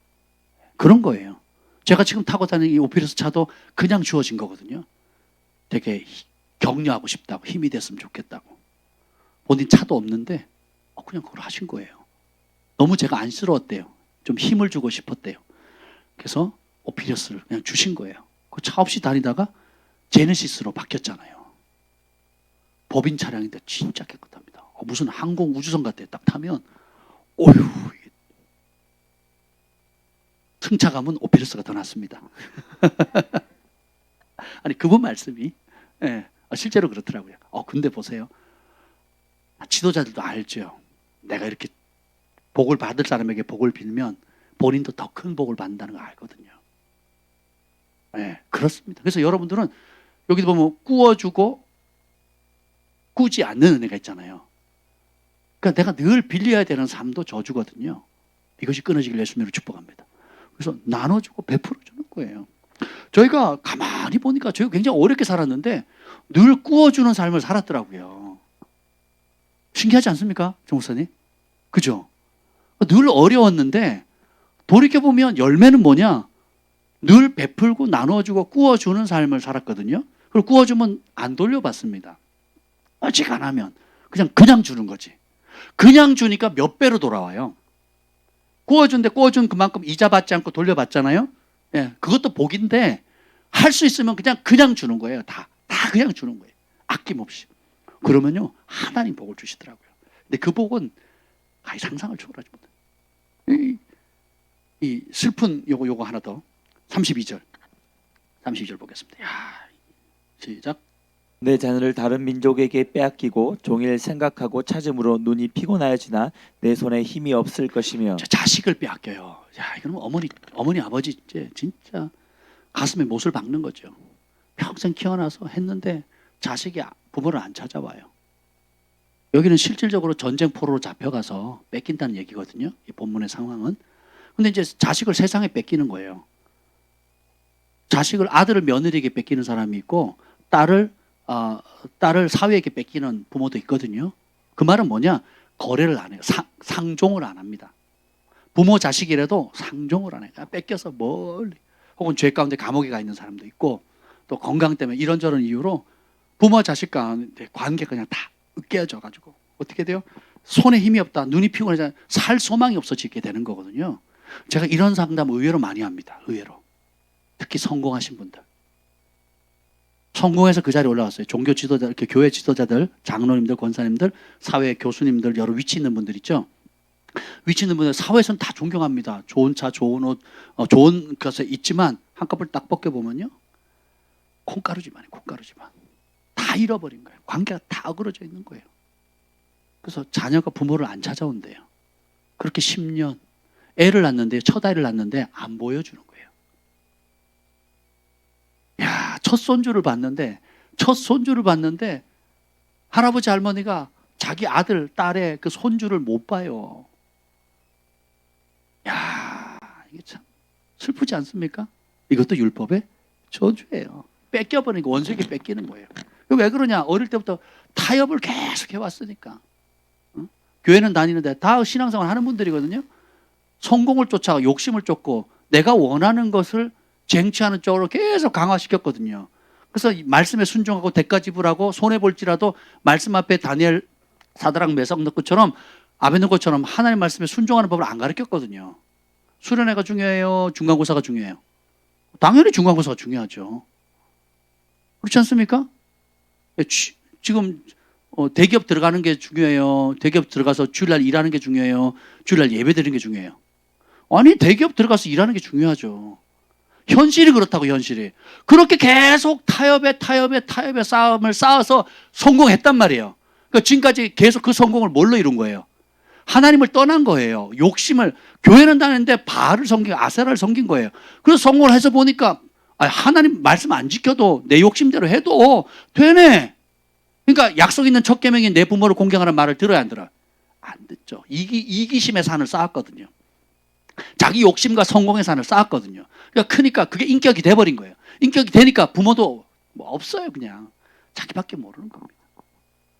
Speaker 1: 그런 거예요. 제가 지금 타고 다니는 이 오피러스 차도 그냥 주어진 거거든요. 되게 격려하고 싶다고, 힘이 됐으면 좋겠다고. 본인 차도 없는데 그냥 그걸 하신 거예요. 너무 제가 안쓰러웠대요. 좀 힘을 주고 싶었대요. 그래서 오피러스를 그냥 주신 거예요. 그 차 없이 다니다가 제네시스로 바뀌었잖아요. 법인 차량인데 진짜 깨끗합니다. 무슨 항공 우주선 같아요. 딱 타면 어휴, 승차감은 오피러스가 더 낫습니다. 아니 그분 말씀이 실제로 그렇더라고요. 근데 보세요. 지도자들도 알죠. 내가 이렇게 복을 받을 사람에게 복을 빌면 본인도 더 큰 복을 받는다는 거 알거든요. 그렇습니다. 그래서 여러분들은 여기도 보면 꾸어주고 꾸지 않는 은혜가 있잖아요. 그러니까 내가 늘 빌려야 되는 삶도 저주거든요. 이것이 끊어지길 예수님으로 축복합니다. 그래서 나눠주고 베풀어주는 거예요. 저희가 가만히 보니까 저희가 굉장히 어렵게 살았는데 늘 꾸어주는 삶을 살았더라고요. 신기하지 않습니까? 정 목사님? 그죠? 늘 어려웠는데 돌이켜보면 열매는 뭐냐? 늘 베풀고 나눠주고 꾸어주는 삶을 살았거든요. 그리고 꾸어주면 안 돌려받습니다. 아직 안 하면 그냥 주는 거지. 그냥 주니까 몇 배로 돌아와요. 꾸어준데 꾸어준 그만큼 이자 받지 않고 돌려받잖아요. 그것도 복인데 할 수 있으면 그냥 주는 거예요. 다 그냥 주는 거예요. 아낌없이. 그러면요 하나님 복을 주시더라고요. 근데 그 복은 상상을 초월하지 못해요. 이 슬픈 요거 하나 더. 32절 보겠습니다. 시작.
Speaker 2: 내 자녀를 다른 민족에게 빼앗기고 종일 생각하고 찾음으로 눈이 피곤하여지나 내 손에 힘이 없을 것이며.
Speaker 1: 자식을 빼앗겨요. 이건 어머니 아버지 진짜 가슴에 못을 박는 거죠. 평생 키워놔서 했는데 자식이 부모를 안 찾아와요. 여기는 실질적으로 전쟁 포로로 잡혀가서 뺏긴다는 얘기거든요. 이 본문의 상황은. 근데 이제 자식을 세상에 뺏기는 거예요. 아들을 며느리에게 뺏기는 사람이 있고 딸을 사회에게 뺏기는 부모도 있거든요. 그 말은 뭐냐? 거래를 안 해요. 상종을 안 합니다. 부모 자식이라도 상종을 안 해요. 그냥 뺏겨서 멀리, 혹은 죄 가운데 감옥에 가 있는 사람도 있고, 또 건강 때문에 이런저런 이유로 부모 자식 가운데 관계가 그냥 다 으깨어져 가지고 어떻게 돼요? 손에 힘이 없다, 눈이 피곤해져, 살 소망이 없어지게 되는 거거든요. 제가 이런 상담 의외로 많이 합니다. 의외로. 특히 성공하신 분들. 성공해서 그 자리에 올라왔어요. 종교 지도자, 이렇게 교회 지도자들, 장로님들, 권사님들, 사회 교수님들, 여러 위치 있는 분들 있죠. 위치 있는 분들 사회에서는 다 존경합니다. 좋은 차, 좋은 옷, 좋은 것에 있지만 한꺼번에 딱 벗겨보면요, 콩가루지만, 콩가루지만 다 잃어버린 거예요. 관계가 다 어그러져 있는 거예요. 그래서 자녀가 부모를 안 찾아온대요. 그렇게 10년 애를 낳는데, 첫 아이를 낳는데 안 보여주는 거예요. 야, 첫 손주를 봤는데 할아버지 할머니가 자기 아들, 딸의 그 손주를 못 봐요. 야, 이게 참 슬프지 않습니까? 이것도 율법의 저주예요. 뺏겨버리니까, 원수에게 뺏기는 거예요. 왜 그러냐? 어릴 때부터 타협을 계속 해왔으니까. 교회는 다니는데 다 신앙생활 하는 분들이거든요. 성공을 쫓아가 욕심을 쫓고 내가 원하는 것을 쟁취하는 쪽으로 계속 강화시켰거든요. 그래서 말씀에 순종하고 대가 지불하고 손해볼지라도 말씀 앞에 다니엘, 사드락, 메삭 너고처럼 아베느고처럼 하나님 말씀에 순종하는 법을 안 가르쳤거든요. 수련회가 중요해요? 중간고사가 중요해요? 당연히 중간고사가 중요하죠. 그렇지 않습니까? 지금 대기업 들어가는 게 중요해요? 대기업 들어가서 주일날 일하는 게 중요해요? 주일날 예배 드리는 게 중요해요? 아니, 대기업 들어가서 일하는 게 중요하죠. 현실이 그렇다고, 현실이. 그렇게 계속 타협에 싸움을 쌓아서 성공했단 말이에요. 그러니까 지금까지 계속 그 성공을 뭘로 이룬 거예요? 하나님을 떠난 거예요. 욕심을, 교회는 다녔는데 바알을 섬기고 아세라를 섬긴 거예요. 그래서 성공을 해서 보니까 하나님 말씀 안 지켜도 내 욕심대로 해도 되네. 그러니까 약속 있는 첫 계명인 내 부모를 공경하는 말을 들어야 안 들어요? 안 듣죠. 이기심의 산을 쌓았거든요. 자기 욕심과 성공의 산을 쌓았거든요. 그러니까 크니까 그게 인격이 돼버린 거예요. 인격이 되니까 부모도 뭐 없어요. 그냥 자기밖에 모르는 겁니다.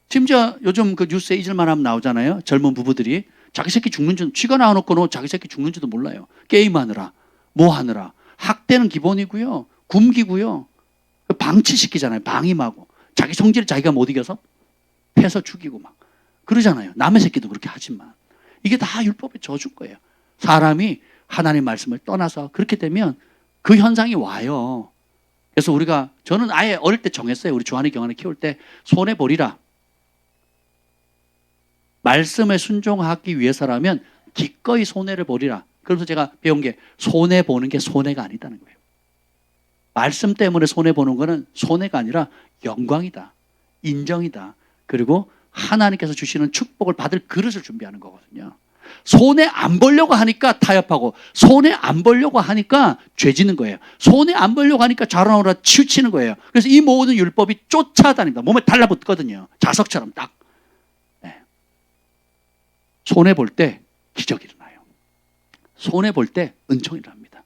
Speaker 1: 심지어 요즘 그 뉴스에 잊을만 하면 나오잖아요. 젊은 부부들이 자기 새끼 죽는 줄, 쥐가 나와놓고는 자기 새끼 죽는지도 몰라요. 게임하느라, 뭐 하느라. 학대는 기본이고요, 굶기고요, 방치시키잖아요. 방임하고 자기 성질을 자기가 못 이겨서 패서 죽이고 막 그러잖아요. 남의 새끼도 그렇게 하지만 이게 다 율법의 저주인 거예요. 사람이 하나님 말씀을 떠나서 그렇게 되면 그 현상이 와요. 그래서 저는 아예 어릴 때 정했어요. 우리 주한이 경환을 키울 때 손해보리라. 말씀에 순종하기 위해서라면 기꺼이 손해를 보리라. 그래서 제가 배운 게 손해보는 게 손해가 아니다는 거예요. 말씀 때문에 손해보는 거는 손해가 아니라 영광이다, 인정이다, 그리고 하나님께서 주시는 축복을 받을 그릇을 준비하는 거거든요. 손해 안 보려고 하니까 타협하고, 손해 안 보려고 하니까 죄 짓는 거예요. 손해 안 보려고 하니까 자라오라 치우치는 거예요. 그래서 이 모든 율법이 쫓아다닙니다. 몸에 달라붙거든요. 자석처럼 딱. 네. 손해 볼 때 기적이 일어나요. 손해 볼 때 은총이 일어납니다.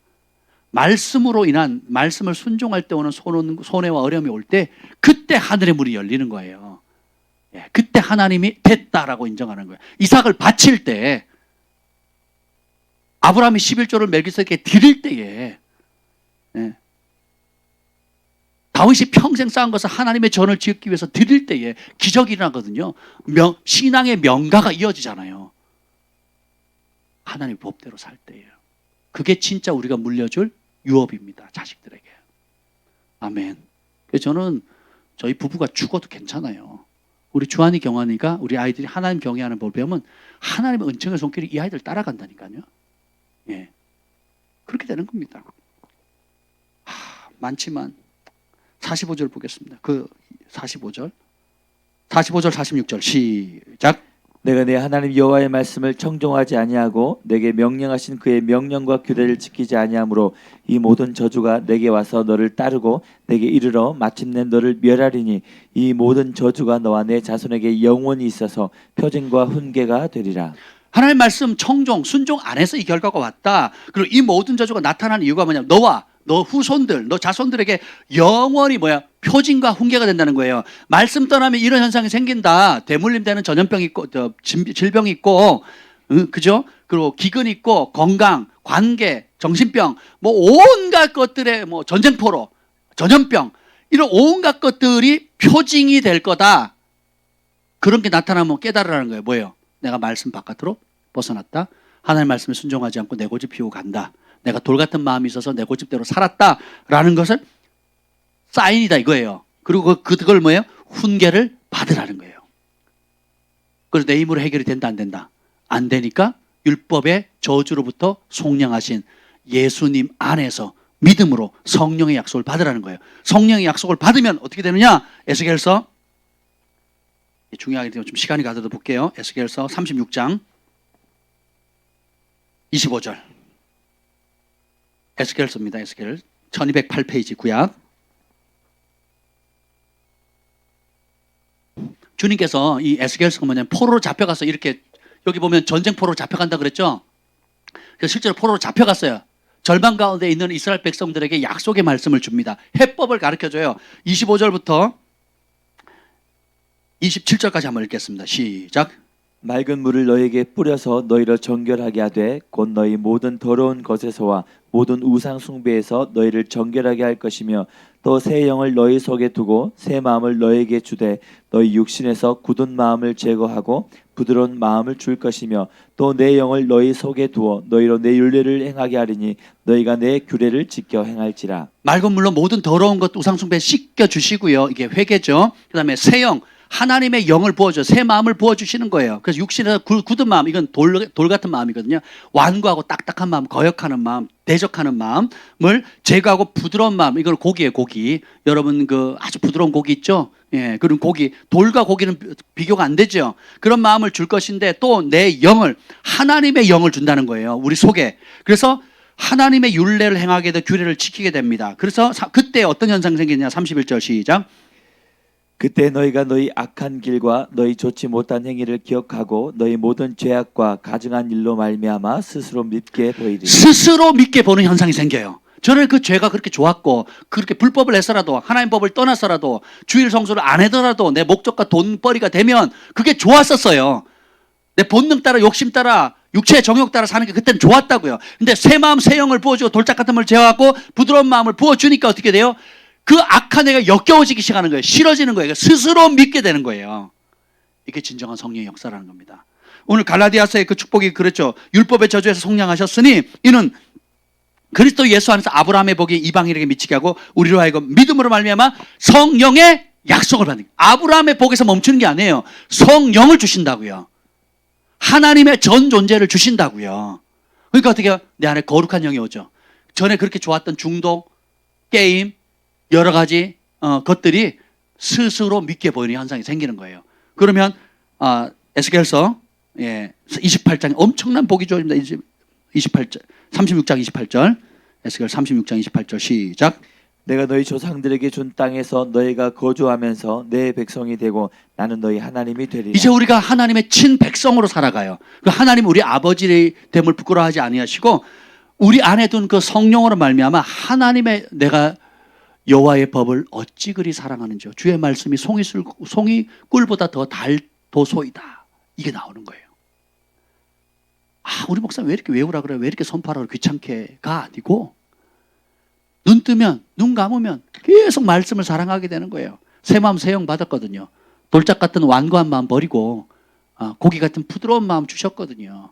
Speaker 1: 말씀으로 인한, 말씀을 순종할 때 오는 손해와 어려움이 올 때 그때 하늘의 문이 열리는 거예요. 예, 그때 하나님이 됐다라고 인정하는 거예요. 이삭을 바칠 때, 아브라함이 11조를 멜기세덱에게 드릴 때에, 예, 다윗이 평생 쌓은 것을 하나님의 전을 지었기 위해서 드릴 때에 기적이 일어나거든요. 신앙의 명가가 이어지잖아요. 하나님의 법대로 살 때예요. 그게 진짜 우리가 물려줄 유업입니다. 자식들에게. 아멘. 그래서 저는 저희 부부가 죽어도 괜찮아요. 우리 주한이 경환이가, 우리 아이들이 하나님 경외하는 법을 배우면 하나님의 은총의 손길이 이 아이들 따라간다니까요. 예, 그렇게 되는 겁니다. 많지만 45절 보겠습니다. 그 45절 46절 시작.
Speaker 2: 내가 내 하나님 여호와의 말씀을 청종하지 아니하고 내게 명령하신 그의 명령과 규례를 지키지 아니하므로 이 모든 저주가 내게 와서 너를 따르고 내게 이르러 마침내 너를 멸하리니 이 모든 저주가 너와 내 자손에게 영원히 있어서 표징과 훈계가 되리라.
Speaker 1: 하나님 말씀 청종, 순종 안 해서 이 결과가 왔다. 그리고 이 모든 저주가 나타나는 이유가 뭐냐면 너와 너 후손들, 너 자손들에게 영원히 뭐야? 표징과 훈계가 된다는 거예요. 말씀 떠나면 이런 현상이 생긴다. 대물림 되는 전염병 있고, 질병 있고, 그죠? 그리고 기근 있고, 건강, 관계, 정신병, 뭐 온갖 것들의 뭐 전쟁포로, 전염병, 이런 온갖 것들이 표징이 될 거다. 그런 게 나타나면 깨달으라는 거예요. 뭐예요? 내가 말씀 바깥으로 벗어났다. 하나님의 말씀에 순종하지 않고 내 고집 피우고 간다. 내가 돌 같은 마음이 있어서 내 고집대로 살았다라는 것을 사인이다 이거예요. 그리고 그걸 뭐예요? 훈계를 받으라는 거예요. 그래서 내 힘으로 해결이 된다 안 된다? 안 되니까 율법의 저주로부터 속량하신 예수님 안에서 믿음으로 성령의 약속을 받으라는 거예요. 성령의 약속을 받으면 어떻게 되느냐? 에스겔서 중요하게 되면 좀 시간이 가더라도 볼게요. 에스겔서 36장 25절. 에스겔서입니다. 에스겔 1208페이지 구약. 주님께서 이 에스겔서가 뭐냐면 포로로 잡혀가서 이렇게 여기 보면 전쟁포로로 잡혀간다 그랬죠. 그래서 실제로 포로로 잡혀갔어요. 절반 가운데 있는 이스라엘 백성들에게 약속의 말씀을 줍니다. 해법을 가르쳐줘요. 25절부터 27절까지 한번 읽겠습니다. 시작.
Speaker 2: 맑은 물을 너희에게 뿌려서 너희를 정결하게 하되 곧 너희 모든 더러운 것에서와 모든 우상 숭배에서 너희를 정결하게 할 것이며 또 새 영을 너희 속에 두고 새 마음을 너희에게 주되 너희 육신에서 굳은 마음을 제거하고 부드러운 마음을 줄 것이며 또 내 영을 너희 속에 두어 너희로 내 율례를 행하게 하리니 너희가 내 규례를 지켜 행할지라.
Speaker 1: 맑은 물로 모든 더러운 것 우상 숭배 씻겨 주시고요. 이게 회개죠. 그다음에 새 영, 하나님의 영을 부어줘, 새 마음을 부어주시는 거예요. 그래서 육신에서 굳은 마음, 이건 돌 같은 마음이거든요. 완고하고 딱딱한 마음, 거역하는 마음, 대적하는 마음을 제거하고 부드러운 마음, 이건 고기예요, 고기. 여러분 그 아주 부드러운 고기 있죠? 예, 그런 고기, 돌과 고기는 비교가 안 되죠. 그런 마음을 줄 것인데 또 내 영을, 하나님의 영을 준다는 거예요, 우리 속에. 그래서 하나님의 율례를 행하게 돼 규례를 지키게 됩니다. 그래서 그때 어떤 현상이 생기냐? 31절 시작.
Speaker 2: 그때 너희가 너희 악한 길과 너희 좋지 못한 행위를 기억하고 너희 모든 죄악과 가증한 일로 말미암아 스스로 밉게 보이리니.
Speaker 1: 스스로 믿게 보는 현상이 생겨요. 저는 그 죄가 그렇게 좋았고 그렇게 불법을 했어라도 하나님 법을 떠나서라도 주일 성수를 안 하더라도 내 목적과 돈벌이가 되면 그게 좋았었어요. 내 본능 따라 욕심 따라 육체의 정욕 따라 사는 게 그때는 좋았다고요. 근데 새 마음 새 영을 부어주고 돌짝 같은 걸 제어하고 부드러운 마음을 부어주니까 어떻게 돼요? 그 악한 애가 역겨워지기 시작하는 거예요. 싫어지는 거예요. 스스로 믿게 되는 거예요. 이게 진정한 성령의 역사라는 겁니다. 오늘 갈라디아서의 그 축복이 그랬죠. 율법의 저주에서 속량하셨으니 이는 그리스도 예수 안에서 아브라함의 복이 이방인에게 미치게 하고 우리로 하여금 믿음으로 말미암아 성령의 약속을 받는 거예요. 아브라함의 복에서 멈추는 게 아니에요. 성령을 주신다고요. 하나님의 전 존재를 주신다고요. 그러니까 어떻게 해요? 내 안에 거룩한 영이 오죠. 전에 그렇게 좋았던 중독, 게임, 여러 가지 것들이 스스로 믿게 보이는 현상이 생기는 거예요. 그러면 에스겔서 28장 엄청난 복이 주어집니다. 28절, 36장 28절, 에스겔 36장 28절 시작.
Speaker 2: 내가 너희 조상들에게 준 땅에서 너희가 거주하면서 내 백성이 되고 나는 너희 하나님이 되리라.
Speaker 1: 이제 우리가 하나님의 친백성으로 살아가요. 그 하나님 우리 아버지의 됨을 부끄러워하지 아니하시고 우리 안에 둔 그 성령으로 말미암아 하나님의 내가 여호와의 법을 어찌 그리 사랑하는지요. 주의 말씀이 송이 꿀보다 더 달도소이다. 이게 나오는 거예요. 우리 목사 왜 이렇게 외우라 그래? 왜 이렇게 선포하라 그래? 귀찮게가 아니고 눈 뜨면 눈 감으면 계속 말씀을 사랑하게 되는 거예요. 새 마음 새 영 받았거든요. 돌짝 같은 완고한 마음 버리고 고기 같은 부드러운 마음 주셨거든요.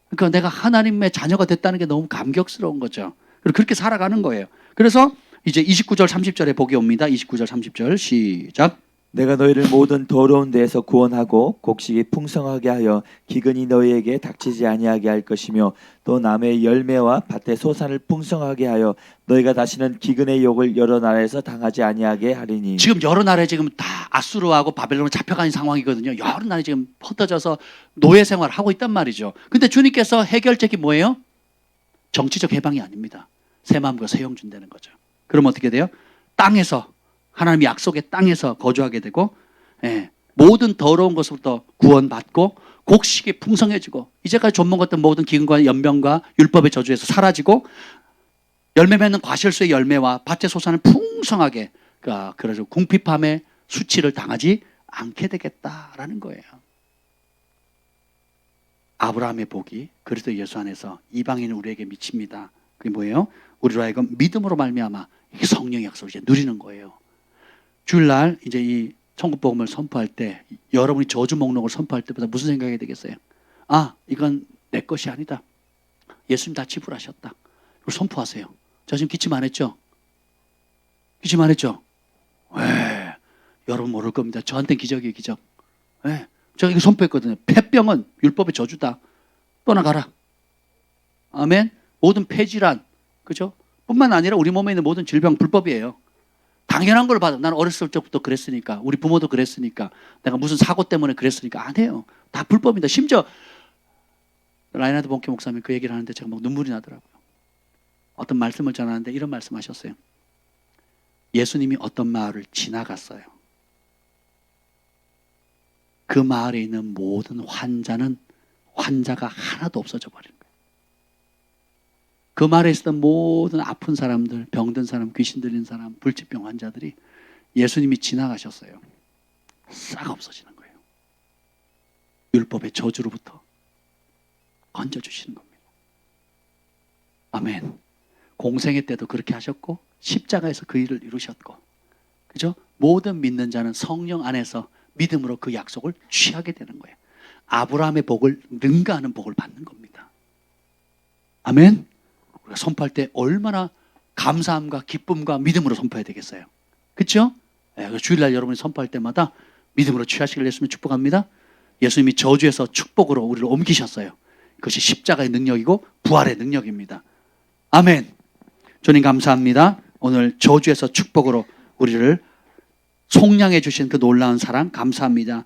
Speaker 1: 그러니까 내가 하나님의 자녀가 됐다는 게 너무 감격스러운 거죠. 그리고 그렇게 살아가는 거예요. 그래서 이제 29절 30절에 복이 옵니다. 29절 30절 시작.
Speaker 2: 내가 너희를 모든 더러운 데에서 구원하고 곡식이 풍성하게 하여 기근이 너희에게 닥치지 아니하게 할 것이며 또 남의 열매와 밭의 소산을 풍성하게 하여 너희가 다시는 기근의 욕을 여러 나라에서 당하지 아니하게 하리니.
Speaker 1: 지금 여러 나라에 지금 다 아수르하고 바벨론으로 잡혀가는 상황이거든요. 여러 나라에 지금 흩어져서 노예 생활을 하고 있단 말이죠. 근데 주님께서 해결책이 뭐예요? 정치적 해방이 아닙니다. 새 마음과 새 영 준다는 거죠. 그럼 어떻게 돼요? 땅에서 하나님의 약속의 땅에서 거주하게 되고 모든 더러운 것부터 구원받고 곡식이 풍성해지고 이제까지 좀 먹었던 모든 기근과 연병과 율법의 저주에서 사라지고 열매 맺는 과실수의 열매와 밭에 솟아는 풍성하게 그래서 궁핍함의 수치를 당하지 않게 되겠다라는 거예요. 아브라함의 복이 그리스도 예수 안에서 이방인 우리에게 미칩니다. 그게 뭐예요? 우리로 하여금 믿음으로 말미암아 성령의 약속을 이제 누리는 거예요. 주일날 이제 이 천국복음을 선포할 때 여러분이 저주 목록을 선포할 때보다 무슨 생각이 되겠어요? 아, 이건 내 것이 아니다. 예수님 다 지불하셨다. 이걸 선포하세요. 저 지금 기침 안 했죠? 기침 안 했죠? 왜? 여러분 모를 겁니다. 저한테는 기적이에요, 기적. 왜? 제가 이거 선포했거든요. 폐병은 율법의 저주다. 떠나가라. 아멘. 모든 폐질환, 그죠? 뿐만 아니라 우리 몸에 있는 모든 질병 불법이에요. 당연한 걸 받아. 나는 어렸을 적부터 그랬으니까, 우리 부모도 그랬으니까, 내가 무슨 사고 때문에 그랬으니까 안 해요. 다 불법입니다. 심지어 라이나드 본케 목사님 그 얘기를 하는데 제가 막 눈물이 나더라고요. 어떤 말씀을 전하는데 이런 말씀하셨어요. 예수님이 어떤 마을을 지나갔어요. 그 마을에 있는 모든 환자가 하나도 없어져 버린 거예요. 그 마을에 있었던 모든 아픈 사람들, 병든 사람, 귀신 들린 사람, 불치병 환자들이 예수님이 지나가셨어요. 싹 없어지는 거예요. 율법의 저주로부터 건져주시는 겁니다. 아멘. 공생애 때도 그렇게 하셨고 십자가에서 그 일을 이루셨고, 그죠? 모든 믿는 자는 성령 안에서 믿음으로 그 약속을 취하게 되는 거예요. 아브라함의 복을 능가하는 복을 받는 겁니다. 아멘. 우리가 선포할 때 얼마나 감사함과 기쁨과 믿음으로 선포해야 되겠어요. 그렇죠? 주일날 여러분이 선포할 때마다 믿음으로 취하시길 예수님 축복합니다. 예수님이 저주에서 축복으로 우리를 옮기셨어요. 그것이 십자가의 능력이고 부활의 능력입니다. 아멘. 주님 감사합니다. 오늘 저주에서 축복으로 우리를 속량해 주신 그 놀라운 사랑 감사합니다.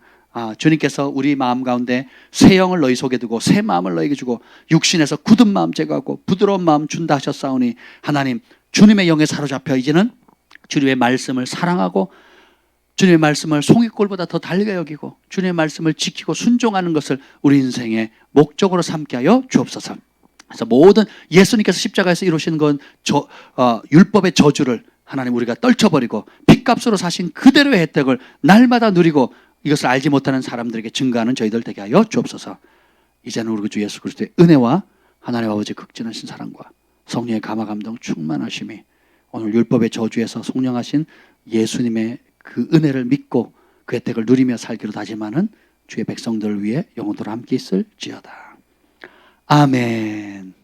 Speaker 1: 주님께서 우리 마음 가운데 새 영을 너희 속에 두고 새 마음을 너희에게 주고 육신에서 굳은 마음 제거하고 부드러운 마음 준다 하셨사오니, 하나님 주님의 영에 사로잡혀 이제는 주님의 말씀을 사랑하고 주님의 말씀을 송이꼴보다 더 달게 여기고 주님의 말씀을 지키고 순종하는 것을 우리 인생의 목적으로 삼게 하여 주옵소서. 그래서 모든 예수님께서 십자가에서 이루신 건 율법의 저주를 하나님 우리가 떨쳐버리고 핏값으로 사신 그대로의 혜택을 날마다 누리고 이것을 알지 못하는 사람들에게 증거하는 저희들 되게 하여 주옵소서. 이제는 우리 주 예수 그리스도의 은혜와 하나님 아버지 극진하신 사랑과 성령의 감화 감동 충만하심이 오늘 율법의 저주에서 속량하신 예수님의 그 은혜를 믿고 그 혜택을 누리며 살기로 다짐하는 주의 백성들을 위해 영원토록 함께 있을지어다. 아멘.